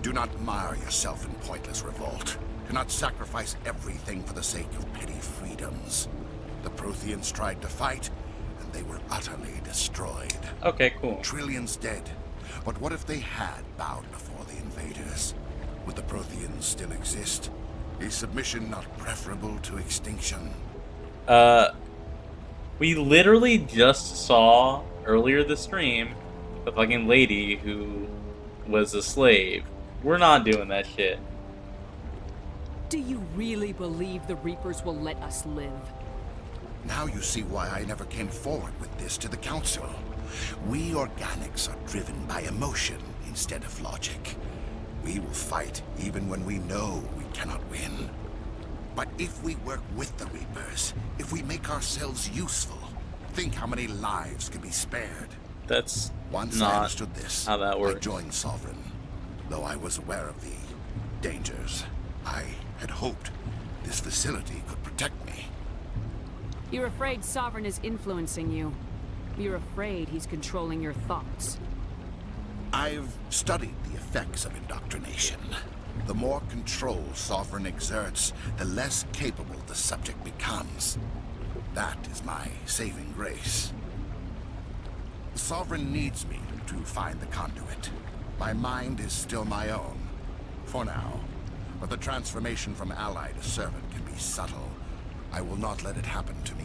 Do not mire yourself in pointless revolt. Do not sacrifice everything for the sake of petty freedoms. The Protheans tried to fight, and they were utterly destroyed. Okay, cool. Trillions dead. But what if they had bowed before the invaders? Would the Protheans still exist? Is submission not preferable to extinction? We literally just saw earlier this stream the fucking lady who was a slave. We're not doing that shit. Do you really believe the Reapers will let us live? Now you see why I never came forward with this to the Council. We organics are driven by emotion instead of logic. We will fight even when we know we cannot win. But if we work with the Reapers, if we make ourselves useful, think how many lives could be spared. That's Once not I understood this, how that works. I joined Sovereign. Though I was aware of the dangers, I had hoped this facility could protect me. You're afraid Sovereign is influencing you. You're afraid he's controlling your thoughts. I've studied the effects of indoctrination. The more control Sovereign exerts, the less capable the subject becomes. That is my saving grace. Sovereign needs me to find the conduit. My mind is still my own, for now. But the transformation from ally to servant can be subtle. I will not let it happen to me.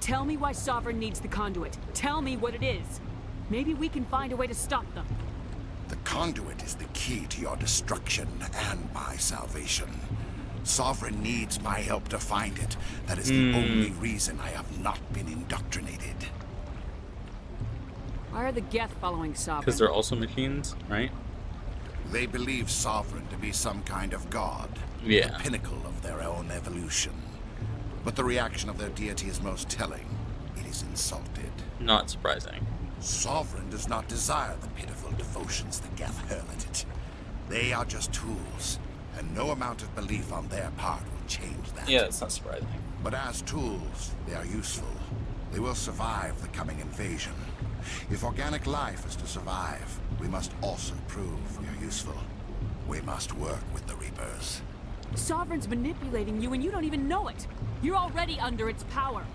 Tell me why Sovereign needs the conduit. Tell me what it is. Maybe we can find a way to stop them. The conduit is the key to your destruction and my salvation. Sovereign needs my help to find it. That is the only reason I have not been indoctrinated. Why are the Geth following Sovereign? Because they're also machines, right? They believe Sovereign to be some kind of god. Yeah. The pinnacle of their own evolution. But the reaction of their deity is most telling. It is insulted. Not surprising. Sovereign does not desire the pitiful devotions the Geth hurl at it. They are just tools, and no amount of belief on their part will change that. Yeah, that's not surprising. But as tools, they are useful. They will survive the coming invasion. If organic life is to survive, we must also prove we are useful. We must work with the Reapers. Sovereign's manipulating you and you don't even know it. You're already under its power.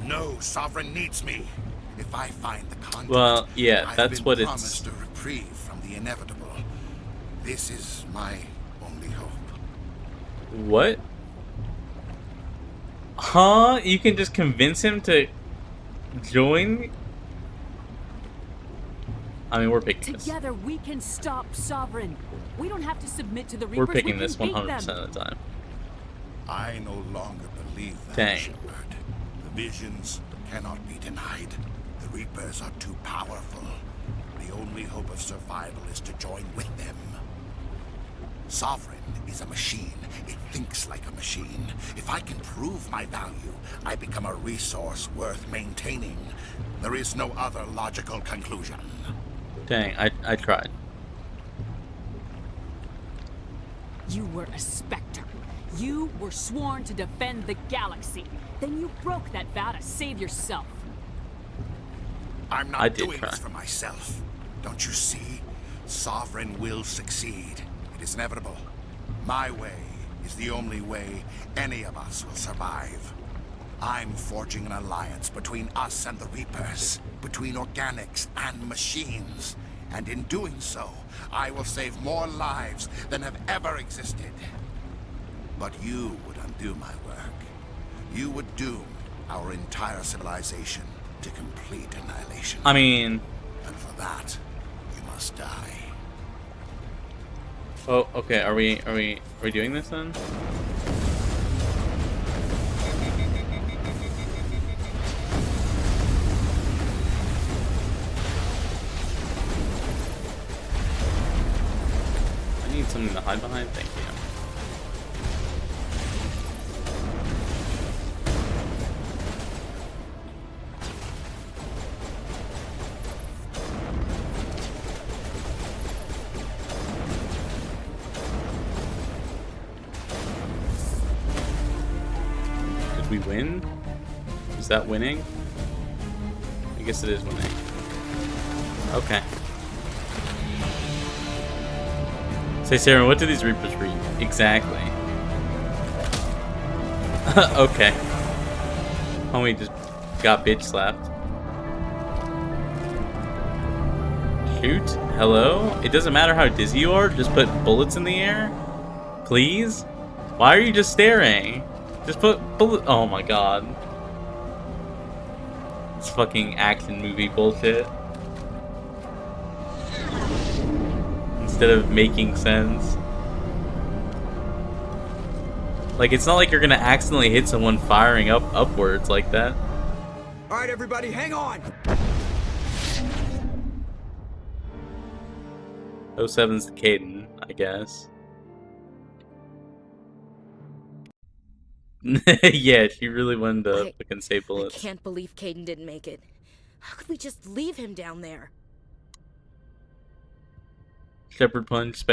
No, Sovereign needs me. If I find the conduit, well, yeah, that's what I've been it's promised a reprieve from the inevitable. This is my only hope. What? Huh? You can just convince him to join? I mean, we're picking this. Together we can stop Sovereign. We don't have to submit to the Reapers. We're picking this we 100% of the time. I no longer believe that, Dang. Shepard. The visions cannot be denied. The Reapers are too powerful. The only hope of survival is to join with them. Sovereign is a machine. It thinks like a machine. If I can prove my value, I become a resource worth maintaining. There is no other logical conclusion. Dang, I tried. You were a Spectre. You were sworn to defend the galaxy. Then you broke that vow to save yourself. I'm not doing this for myself. Don't you see? Sovereign will succeed. It is inevitable. My way is the only way any of us will survive. I'm forging an alliance between us and the Reapers, between organics and machines. And in doing so, I will save more lives than have ever existed. But you would undo my work. You would doom our entire civilization to complete annihilation. I mean... And for that, you must die. Oh, okay, are we doing this then? I need something to hide behind, thank you. we win? Is that winning? I guess it is winning. Okay. Say, Sarah, what do these Reapers read? Exactly. Okay. Homie just got bitch slapped. Shoot? Hello? It doesn't matter how dizzy you are, just put bullets in the air? Please? Why are you just staring? Just put bullet. Oh my god. It's fucking action movie bullshit. Instead of making sense. Like, it's not like you're gonna accidentally hit someone firing upwards like that. Alright, everybody, hang on! 07's the Caden, I guess. Yeah, she really wanted to fucking save bullets. I can't believe Caden didn't make it. How could we just leave him down there? Shepard punched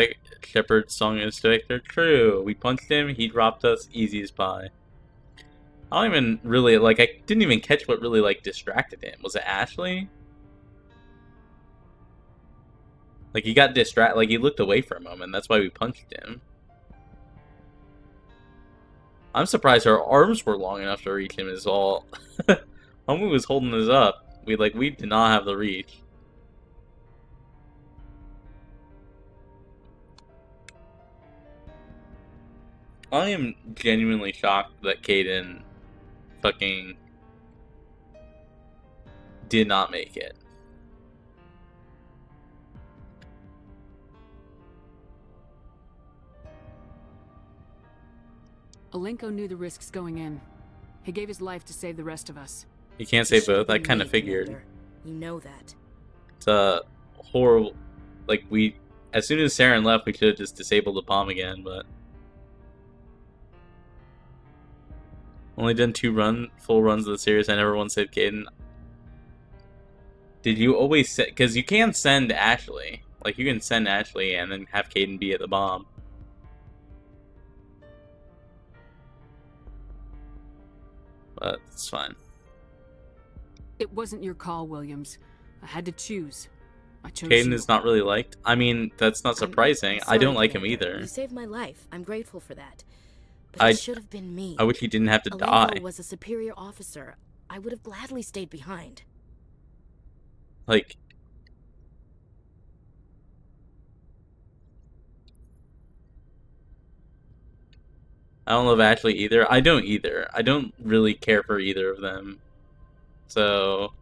Shepard's song is Spectre. True. We punched him, he dropped us, easy as pie. I don't even really, like, I didn't even catch what really, like, distracted him. Was it Ashley? Like, he got distracted, like, he looked away for a moment, that's why we punched him. I'm surprised our arms were long enough to reach him is all. Homie was holding us up. We did not have the reach. I am genuinely shocked that Caden fucking did not make it. Alenko knew the risks going in. He gave his life to save the rest of us. You can't say both. I kind of figured. You know that. It's a horrible. Like, as soon as Saren left, we should have just disabled the bomb again, but. Only done 2 full runs of the series. I never once saved Caden. Did you always send? Because you can send Ashley. Like, you can send Ashley and then have Caden be at the bomb. But it's fine. It wasn't your call, Williams. I had to choose. I chose Caden you. is not really liked. I mean, that's not surprising. I don't like him either. You saved my life. I'm grateful for that. But it should have been me. I wish he didn't have to Alenko die. Was a superior officer. I would have gladly stayed behind. Like, I don't love Ashley either. I don't either. I don't really care for either of them. So,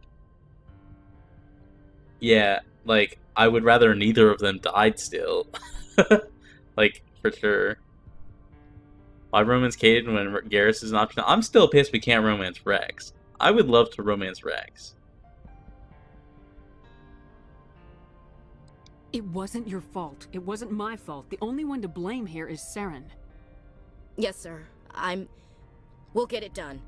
yeah, like, I would rather neither of them died still. Like, for sure. Why romance Caden when Garrus is an option? I'm still pissed we can't romance Rex. I would love to romance Rex. It wasn't your fault. It wasn't my fault. The only one to blame here is Saren. Yes, sir. We'll get it done.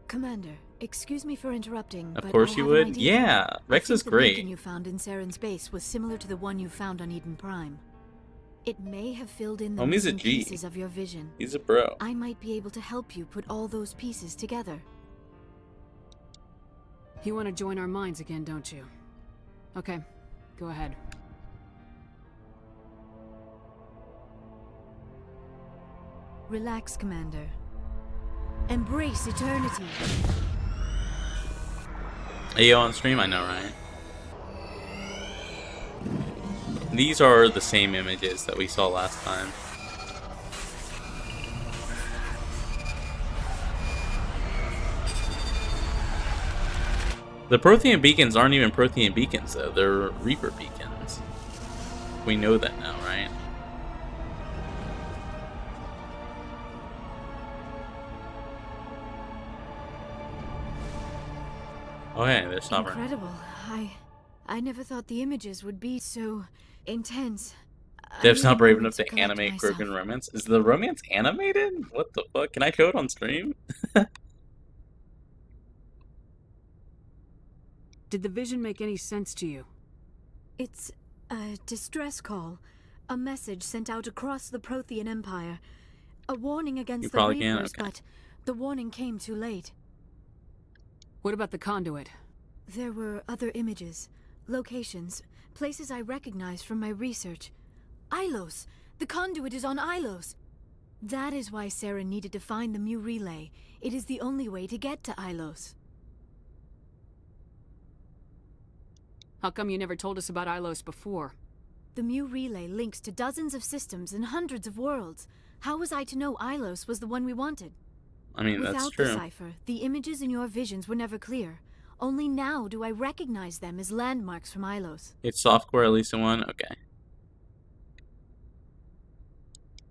Commander, excuse me for interrupting, Of but course I you have an would. idea. Yeah, Rex is The great. beacon you found in Saren's base was similar to the one you found on Eden Prime. It may have filled in the Homie's a missing G. pieces of your vision. He's a bro. I might be able to help you put all those pieces together. You want to join our minds again, don't you? Okay, go ahead. Relax, Commander. Embrace eternity. Are you on stream? I know, right? These are the same images that we saw last time. The Prothean beacons aren't even Prothean beacons, though. They're Reaper beacons. We know that now, right? Okay, they're sovereign. Incredible. I never thought the images would be so intense. Dev's not brave enough to animate Krogan romance. Is the romance animated? What the fuck? Can I show it on stream? Did the vision make any sense to you? It's a distress call. A message sent out across the Prothean Empire. A warning against the Reapers, but The warning came too late. What about the conduit? There were other images, locations, places I recognized from my research. Ilos! The conduit is on Ilos! That is why Saren needed to find the Mu relay. It is the only way to get to Ilos. How come you never told us about Ilos before? The Mu relay links to dozens of systems and hundreds of worlds. How was I to know Ilos was the one we wanted? I mean, that's true. Without the cipher, the images in your visions were never clear. Only now do I recognize them as landmarks from Ilos. It's software, at least in one? Okay.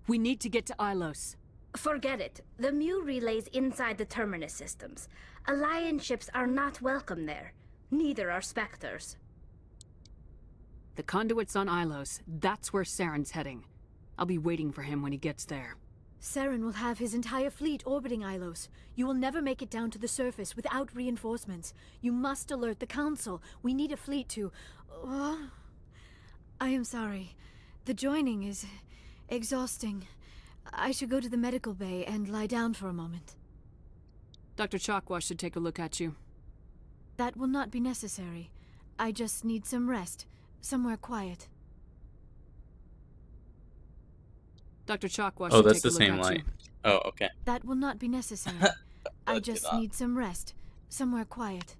We need to get to Ilos. Forget it. The Mu relay's inside the Terminus systems. Alliance ships are not welcome there. Neither are Spectres. The conduit's on Ilos. That's where Saren's heading. I'll be waiting for him when he gets there. Saren will have his entire fleet orbiting Ilos. You will never make it down to the surface without reinforcements. You must alert the Council. We need a fleet to... I am sorry. The joining is exhausting. I should go to the medical bay and lie down for a moment. Dr. Chakwas should take a look at you. That will not be necessary. I just need some rest. Somewhere quiet. Dr. Chakwas Oh, should that's take a the look same at light. you. Oh, okay. That will not be necessary. I just need some rest. Somewhere quiet.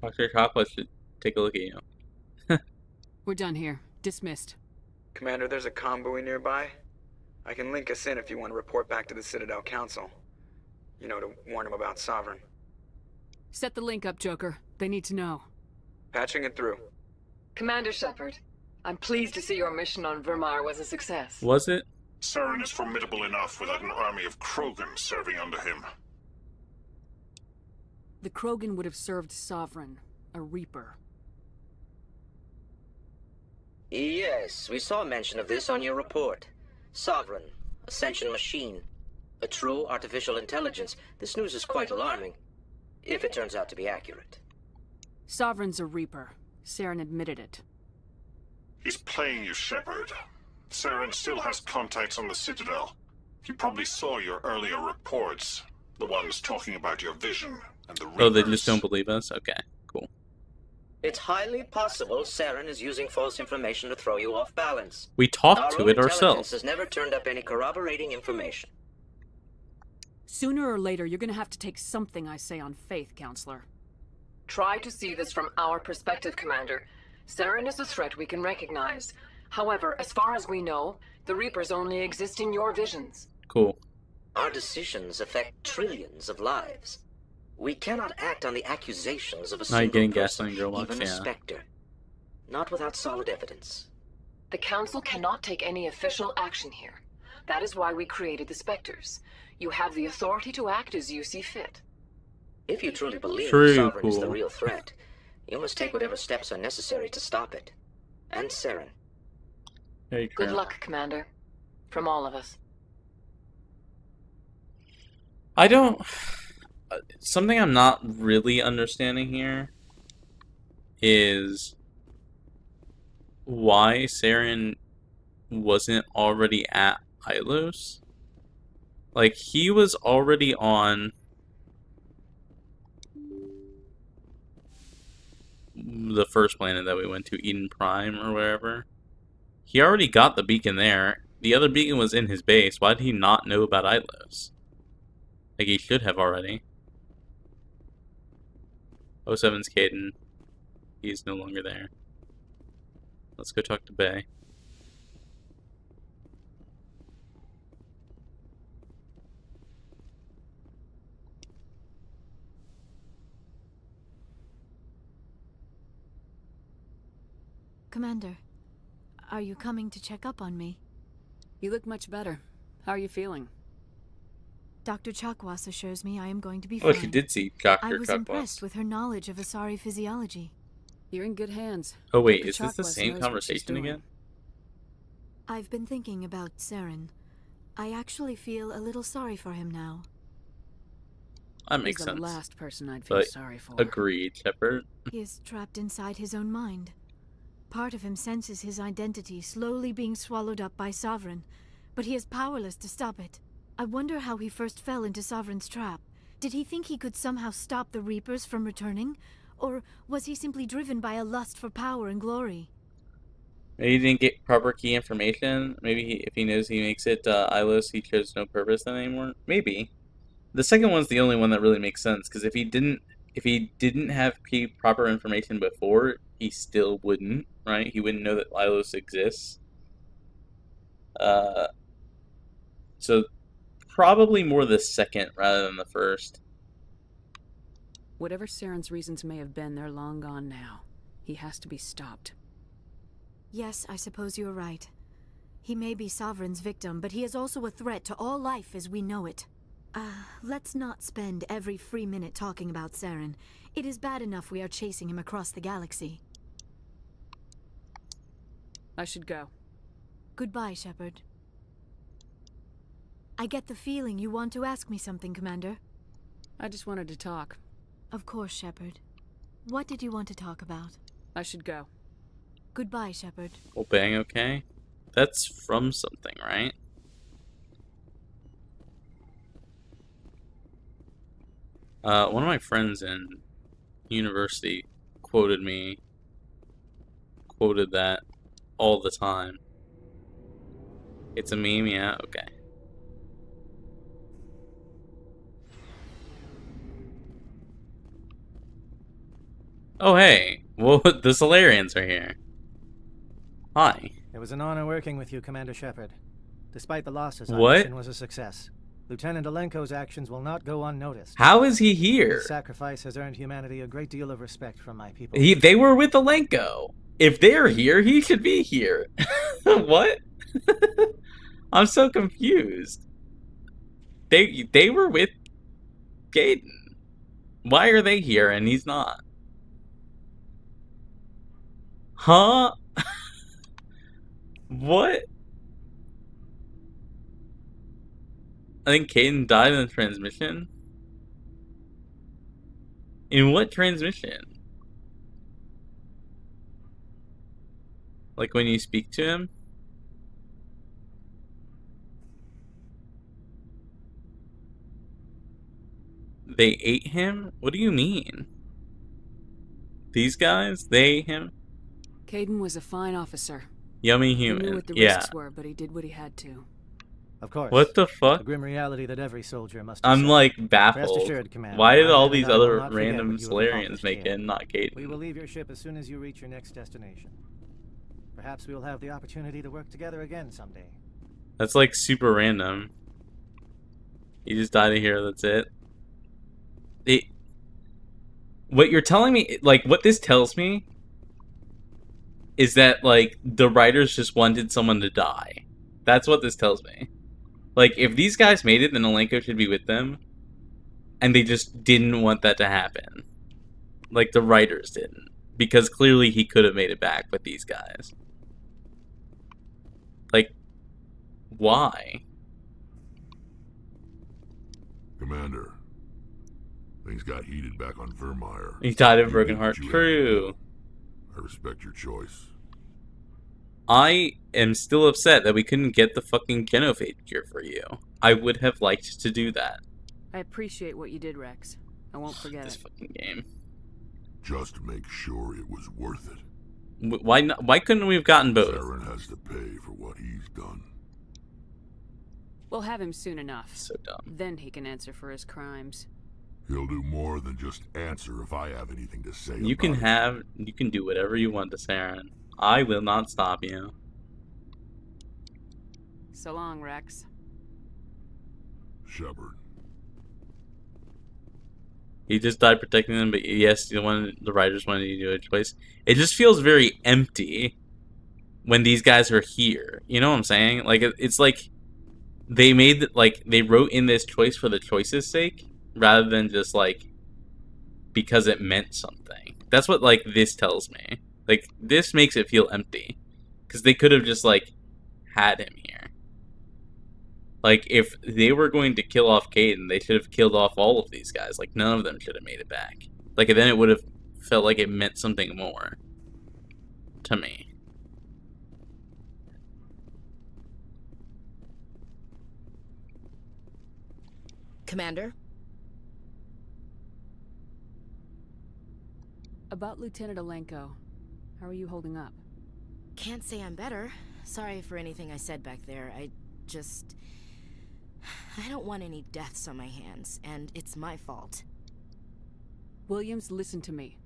Dr. Chakwas should take a look at you. We're done here. Dismissed. Commander, there's a convoy nearby. I can link us in if you want to report back to the Citadel Council. You know, to warn them about Sovereign. Set the link up, Joker. They need to know. Patching it through. Commander Shepard, I'm pleased to see your mission on Virmire was a success. Was it? Saren is formidable enough without an army of Krogan serving under him. The Krogan would have served Sovereign, a Reaper. Yes, we saw mention of this on your report. Sovereign, Ascension machine, a true artificial intelligence. This news is quite alarming, if it turns out to be accurate. Sovereign's a Reaper. Saren admitted it. He's playing you, Shepard. Saren still has contacts on the Citadel. He probably saw your earlier reports, the ones talking about your vision and the Reapers. Oh, they just don't believe us? Okay, cool. It's highly possible Saren is using false information to throw you off balance. We talked to it Our ourselves. intelligence has never turned up any corroborating information. Sooner or later, you're gonna have to take something I say on faith, Counselor. Try to see this from our perspective, Commander. Saren is a threat we can recognize. However, as far as we know, the Reapers only exist in your visions. Cool. Our decisions affect trillions of lives. We cannot act on the accusations of a Now you're single getting person, gasoline girl even box, a yeah. Spectre. Not without solid evidence. The Council cannot take any official action here. That is why we created the Spectres. You have the authority to act as you see fit. If you truly believe True, Sovereign is the cool. real threat, you must take whatever steps are necessary to stop it. And Saren. Hey, Good Grant. luck, Commander. From all of us. I don't... Something I'm not really understanding here is why Saren wasn't already at Ilos. Like, he was already on the first planet that we went to, Eden Prime or wherever. He already got the beacon there. The other beacon was in his base. Why did he not know about Ilos? Like, he should have already. 07's Caden. He's no longer there. Let's go talk to Bay. Commander, are you coming to check up on me? You look much better. How are you feeling? Dr. Chakwas assures me I am going to be Oh, fine. she did see Dr. I was Chakwas. impressed with her knowledge of Asari physiology. You're in good hands. Oh wait, Dr. is this the Chakwas same knows what she's conversation doing. again? I've been thinking about Saren. I actually feel a little sorry for him now. That makes He's the sense. last person I'd feel But sorry for. agreed, Shepard. He is trapped inside his own mind. Part of him senses his identity slowly being swallowed up by Sovereign, but he is powerless to stop it. I wonder how he first fell into Sovereign's trap. Did he think he could somehow stop the Reapers from returning? Or was he simply driven by a lust for power and glory? Maybe he didn't get proper key information. Maybe if he knows he makes it to Ilos, he shows no purpose then anymore. Maybe. The second one's the only one that really makes sense, because if he didn't have proper information before, he still wouldn't, right? He wouldn't know that Ilos exists. So probably more the second rather than the first. Whatever Saren's reasons may have been, they're long gone now. He has to be stopped. Yes, I suppose you're right. He may be Sovereign's victim, but he is also a threat to all life as we know it. Let's not spend every free minute talking about Saren. It is bad enough we are chasing him across the galaxy. I should go. Goodbye, Shepard. I get the feeling you want to ask me something, Commander. I just wanted to talk. Of course, Shepard. What did you want to talk about? I should go. Goodbye, Shepard. Oh, bang, okay. That's from something, right? One of my friends in university quoted that all the time. It's a meme, yeah? Okay. Oh, hey. Well, the Solarians are here. Hi. It was an honor working with you, Commander Shepard. Despite the losses, our What? mission was a success. Lieutenant Alenko's actions will not go unnoticed. How is he here? His sacrifice has earned humanity a great deal of respect from my people. They were with Alenko. If they're here, he should be here. What? I'm so confused. They were with Gaiden. Why are they here and he's not? Huh? What? I think Caden died in the transmission? In what transmission? Like when you speak to him? They ate him? What do you mean? These guys? They ate him? Caden was a fine officer. Yummy He human. knew what the Yeah. risks were, but he did what he had to. Of course. What the fuck? A grim reality that every soldier must I'm accept. like Rest baffled. assured, Commander, Why did I all and these I will other not forget random what you have Solarians accomplished make here. it, not Caden? We will leave your ship as soon as you reach your next destination. Perhaps we will have the opportunity to work together again someday. That's like super random. You just died here, that's it. What you're telling me, like, what this tells me is that, like, the writers just wanted someone to die. That's what this tells me. Like, if these guys made it, then Alenko should be with them. And they just didn't want that to happen. Like, the writers didn't. Because clearly he could have made it back with these guys. Like, why? Commander, things got heated back on Virmire. He died of a You broken did heart. what you had to True. do. I respect your choice. I am still upset that we couldn't get the fucking Genophage cure for you. I would have liked to do that. I appreciate what you did, Rex. I won't forget This it. fucking game. Just make sure it was worth it. Why not? Why couldn't we have gotten both? Saren has to pay for what he's done. We'll have him soon enough. So dumb. Then he can answer for his crimes. He'll do more than just answer if I have anything to say You can do whatever you want to Saren. I will not stop you. So long, Rex. Shepard. He just died protecting them, but yes, the writers wanted you to do a choice. It just feels very empty when these guys are here. You know what I'm saying? Like, it's like they made, like, they wrote in this choice for the choice's sake, rather than just, like, because it meant something. That's what, like, this tells me. Like, this makes it feel empty. Because they could have just, like, had him here. Like, if they were going to kill off Caden, they should have killed off all of these guys. Like, none of them should have made it back. Like, then it would have felt like it meant something more. To me. Commander? About Lieutenant Alenko. How are you holding up? Can't say I'm better. Sorry for anything I said back there. I don't want any deaths on my hands, and it's my fault. Williams, listen to me.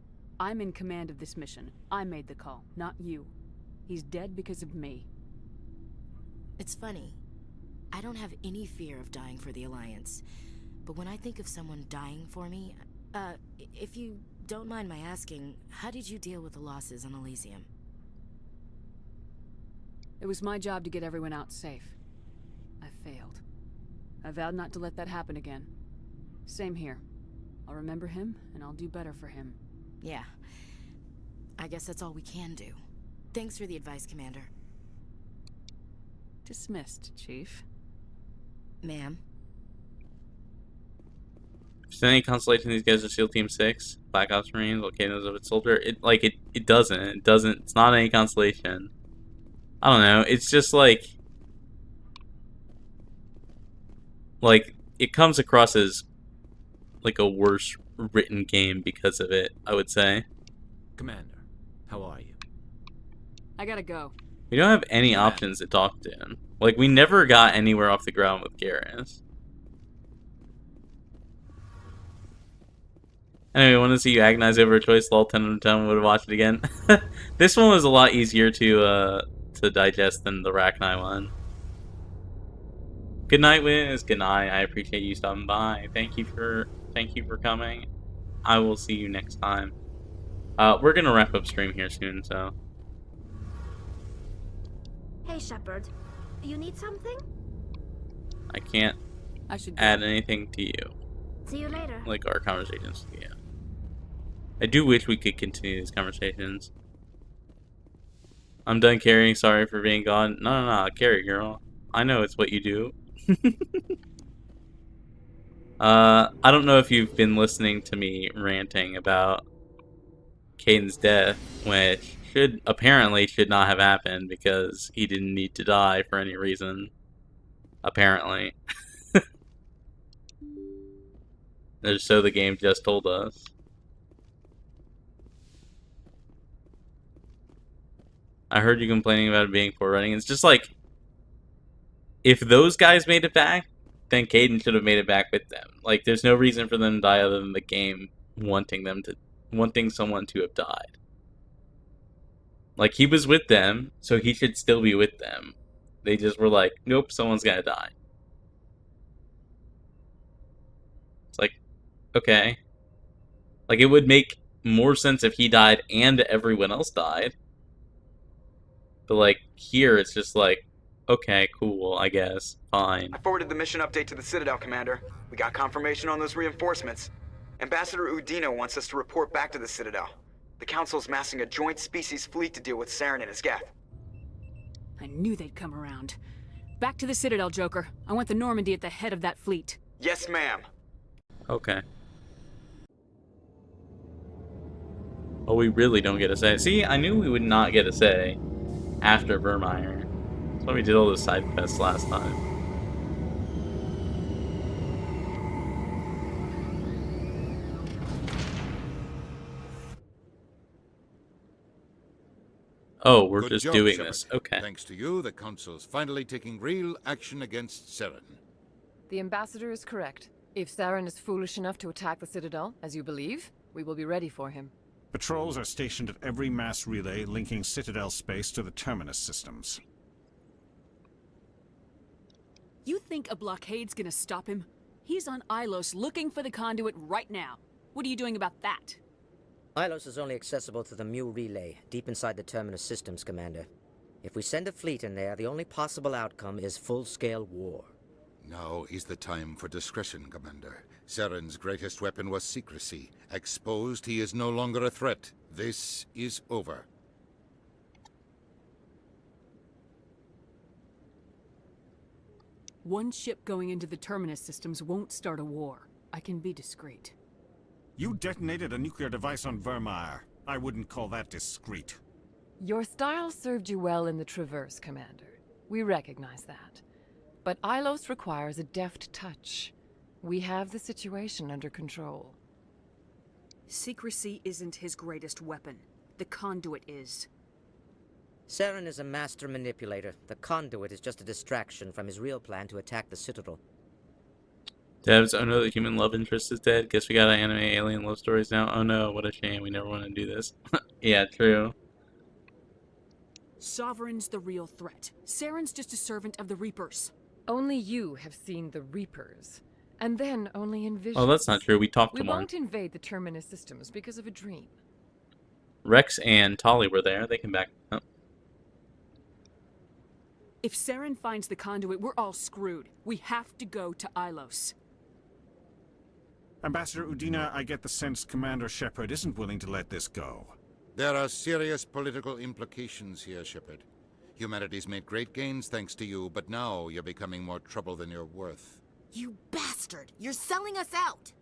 I'm in command of this mission. I made the call, not you. He's dead because of me. It's funny. I don't have any fear of dying for the Alliance. But when I think of someone dying for me, if you don't mind my asking, how did you deal with the losses on Elysium? It was my job to get everyone out safe. I failed. I vowed not to let that happen again. Same here. I'll remember him, and I'll do better for him. Yeah. I guess that's all we can do. Thanks for the advice, Commander. Dismissed, Chief. Ma'am? If there's any consolation, these guys are SEAL Team 6, Black Ops Marines, Volcanoes of its soldier. It doesn't. It's not any consolation. I don't know. It's just like it comes across as like a worse written game because of it, I would say. Commander, how are you? I gotta go. We don't have any options to talk to him. Like, we never got anywhere off the ground with Garrus. Anyway, want to see you agonize over a choice? Lol, 10 out of 10 would have watched it again. This one was a lot easier to digest than the Rachni one. Good night, Wiz. Good night. I appreciate you stopping by. Thank you for coming. I will see you next time. We're gonna wrap up stream here soon, so. Hey, Shepard. You need something? I can't add anything to you. See you later. Like our conversations with you. I do wish we could continue these conversations. I'm done carrying. Sorry for being gone. No, carry, girl. I know it's what you do. I don't know if you've been listening to me ranting about Kaiden's death, which apparently should not have happened because he didn't need to die for any reason. Apparently. So the game just told us. I heard you complaining about it being poor running. It's just like, if those guys made it back, then Kaiden should have made it back with them. Like, there's no reason for them to die other than the game wanting someone to have died. Like, he was with them, so he should still be with them. They just were like, nope, someone's gotta die. It's like, okay. Like, it would make more sense if he died and everyone else died. But, like, here it's just like, okay, cool, I guess. Fine. I forwarded the mission update to the Citadel, Commander. We got confirmation on those reinforcements. Ambassador Udino wants us to report back to the Citadel. The Council's massing a joint species fleet to deal with Saren and his Geth. I knew they'd come around. Back to the Citadel, Joker. I want the Normandy at the head of that fleet. Yes, ma'am. Okay. Oh, we really don't get a say. See, I knew we would not get a say after Virmire. That's why we did all those side quests last time. Oh, we're just doing this. Okay. Thanks to you, the Council's finally taking real action against Saren. The Ambassador is correct. If Saren is foolish enough to attack the Citadel, as you believe, we will be ready for him. Patrols are stationed at every mass relay linking Citadel space to the Terminus systems. You think a blockade's gonna stop him? He's on Ilos looking for the conduit right now. What are you doing about that? Ilos is only accessible to the Mu relay, deep inside the Terminus systems, Commander. If we send a fleet in there, the only possible outcome is full-scale war. Now is the time for discretion, Commander. Saren's greatest weapon was secrecy. Exposed, he is no longer a threat. This is over. One ship going into the Terminus systems won't start a war. I can be discreet. You detonated a nuclear device on Virmire. I wouldn't call that discreet. Your style served you well in the Traverse, Commander. We recognize that. But Ilos requires a deft touch. We have the situation under control. Secrecy isn't his greatest weapon. The conduit is. Saren is a master manipulator. The conduit is just a distraction from his real plan to attack the Citadel. Devs, oh no, the human love interest is dead. Guess we gotta anime alien love stories now. Oh no, what a shame. We never want to do this. Yeah, true. Sovereign's the real threat. Saren's just a servant of the Reapers. Only you have seen the Reapers. And then only in visions. Oh, that's not true. We talked to We one. won't invade the Terminus systems because of a dream. Rex and Tali were there. They came back. Oh. If Saren finds the conduit, we're all screwed. We have to go to Ilos. Ambassador Udina, I get the sense Commander Shepard isn't willing to let this go. There are serious political implications here, Shepard. Humanity's made great gains thanks to you, but now you're becoming more trouble than you're worth. You bastard! You're selling us out!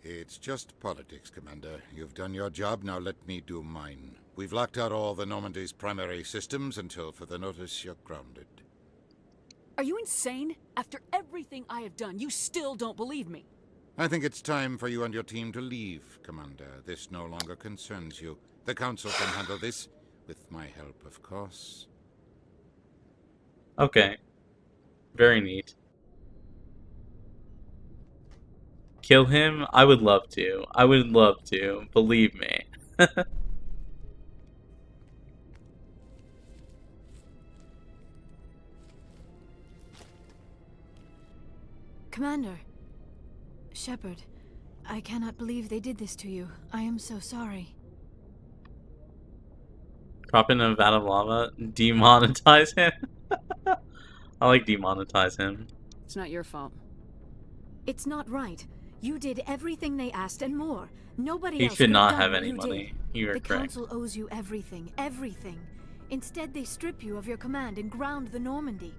It's just politics, Commander. You've done your job, now let me do mine. We've locked out all the Normandy's primary systems until further notice you're grounded. Are you insane? After everything I have done, you still don't believe me. I think it's time for you and your team to leave, Commander. This no longer concerns you. The Council can handle this, with my help, of course. Okay. Very neat. Kill him? I would love to. I would love to. Believe me. Commander. Shepard, I cannot believe they did this to you. I am so sorry. Drop in a vat of lava? Demonetize him? I like demonetize him. It's not your fault. It's not right. You did everything they asked and more. Nobody He else should could not done have what any you money. did. You are the correct. Council owes you everything, everything. Instead, they strip you of your command and ground the Normandy.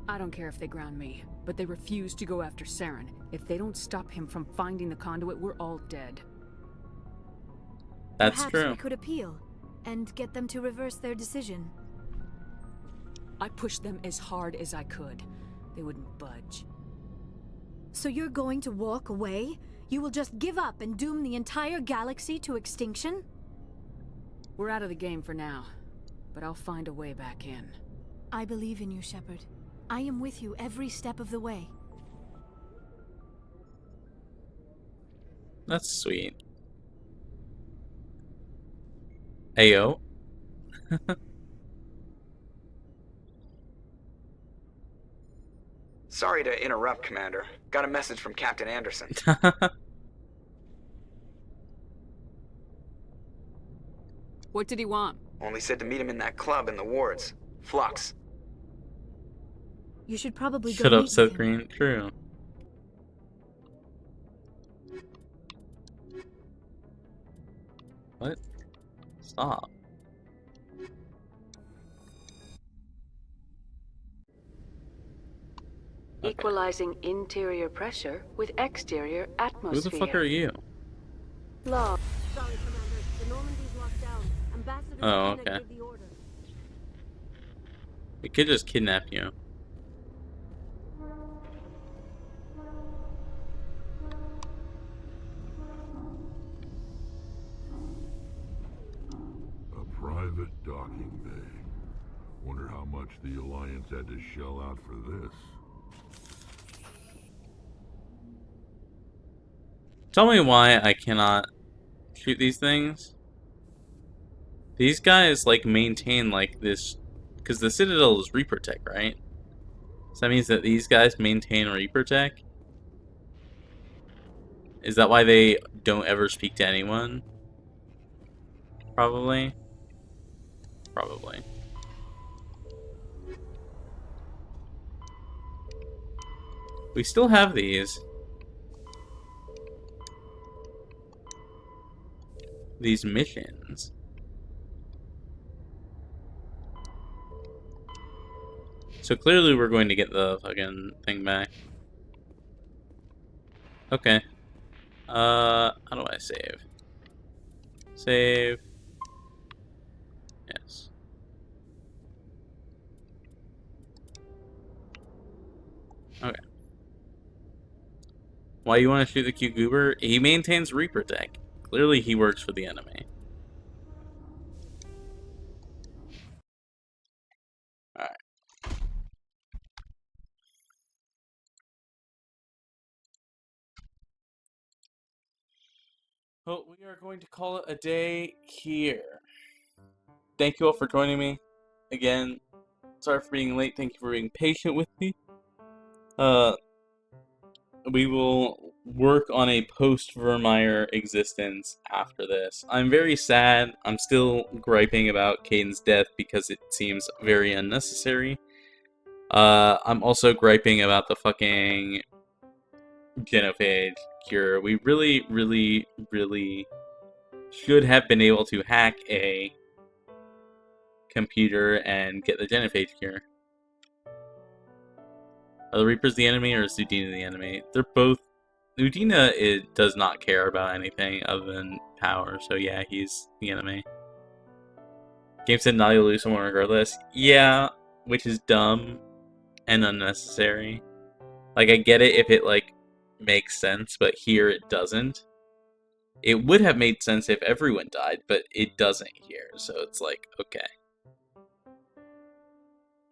I don't care if they ground me, but they refuse to go after Saren. If they don't stop him from finding the conduit, we're all dead. That's Perhaps true. we could appeal and get them to reverse their decision. I pushed them as hard as I could. They wouldn't budge. So you're going to walk away? You will just give up and doom the entire galaxy to extinction? We're out of the game for now, but I'll find a way back in. I believe in you, Shepard. I am with you every step of the way. That's sweet. Ayo. Sorry to interrupt, Commander. Got a message from Captain Anderson. What did he want? Only said to meet him in that club in the wards. Flux. You should probably Shut go up, meet so with him. green. True. What? Stop. Equalizing interior pressure with exterior atmosphere. Who the fuck are you? Log. Sorry, Commander. The Normandy's locked down. Ambassador Oh, Udina okay. gave the order. We could just kidnap you. A private docking bay. Wonder how much the Alliance had to shell out for this. Tell me why I cannot shoot these things. These guys, like, maintain, like, this... Because the Citadel is Reaper Tech, right? So that means that these guys maintain Reaper Tech? Is that why they don't ever speak to anyone? Probably. Probably. We still have these. These missions. So clearly we're going to get the fucking thing back. Okay. How do I save? Save. Yes. Why you want to shoot the cute goober? He maintains Reaper tech. Clearly he works for the enemy. Alright. Well, we are going to call it a day here. Thank you all for joining me. Again, sorry for being late. Thank you for being patient with me. We will work on a post-Virmire existence after this. I'm very sad. I'm still griping about Caden's death because it seems very unnecessary. I'm also griping about the fucking genophage cure. We really, really, really should have been able to hack a computer and get the genophage cure. Are the Reapers the enemy or is Udina the enemy? They're both... Udina does not care about anything other than power, so yeah, he's the enemy. Game said Nadia will lose someone regardless. Yeah, which is dumb and unnecessary. Like, I get it if it, like, makes sense, but here it doesn't. It would have made sense if everyone died, but it doesn't here, so it's like, okay.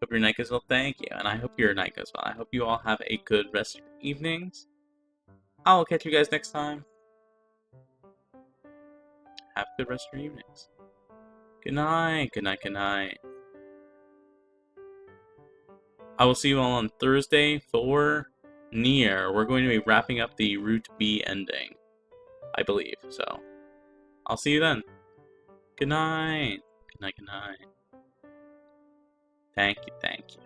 Hope your night goes well, thank you, and I hope your night goes well. I hope you all have a good rest of your evenings. I will catch you guys next time. Have a good rest of your evenings. Good night, good night, good night. I will see you all on Thursday for Nier. We're going to be wrapping up the Route B ending, I believe, so I'll see you then. Good night. Good night, good night. Thank you, thank you.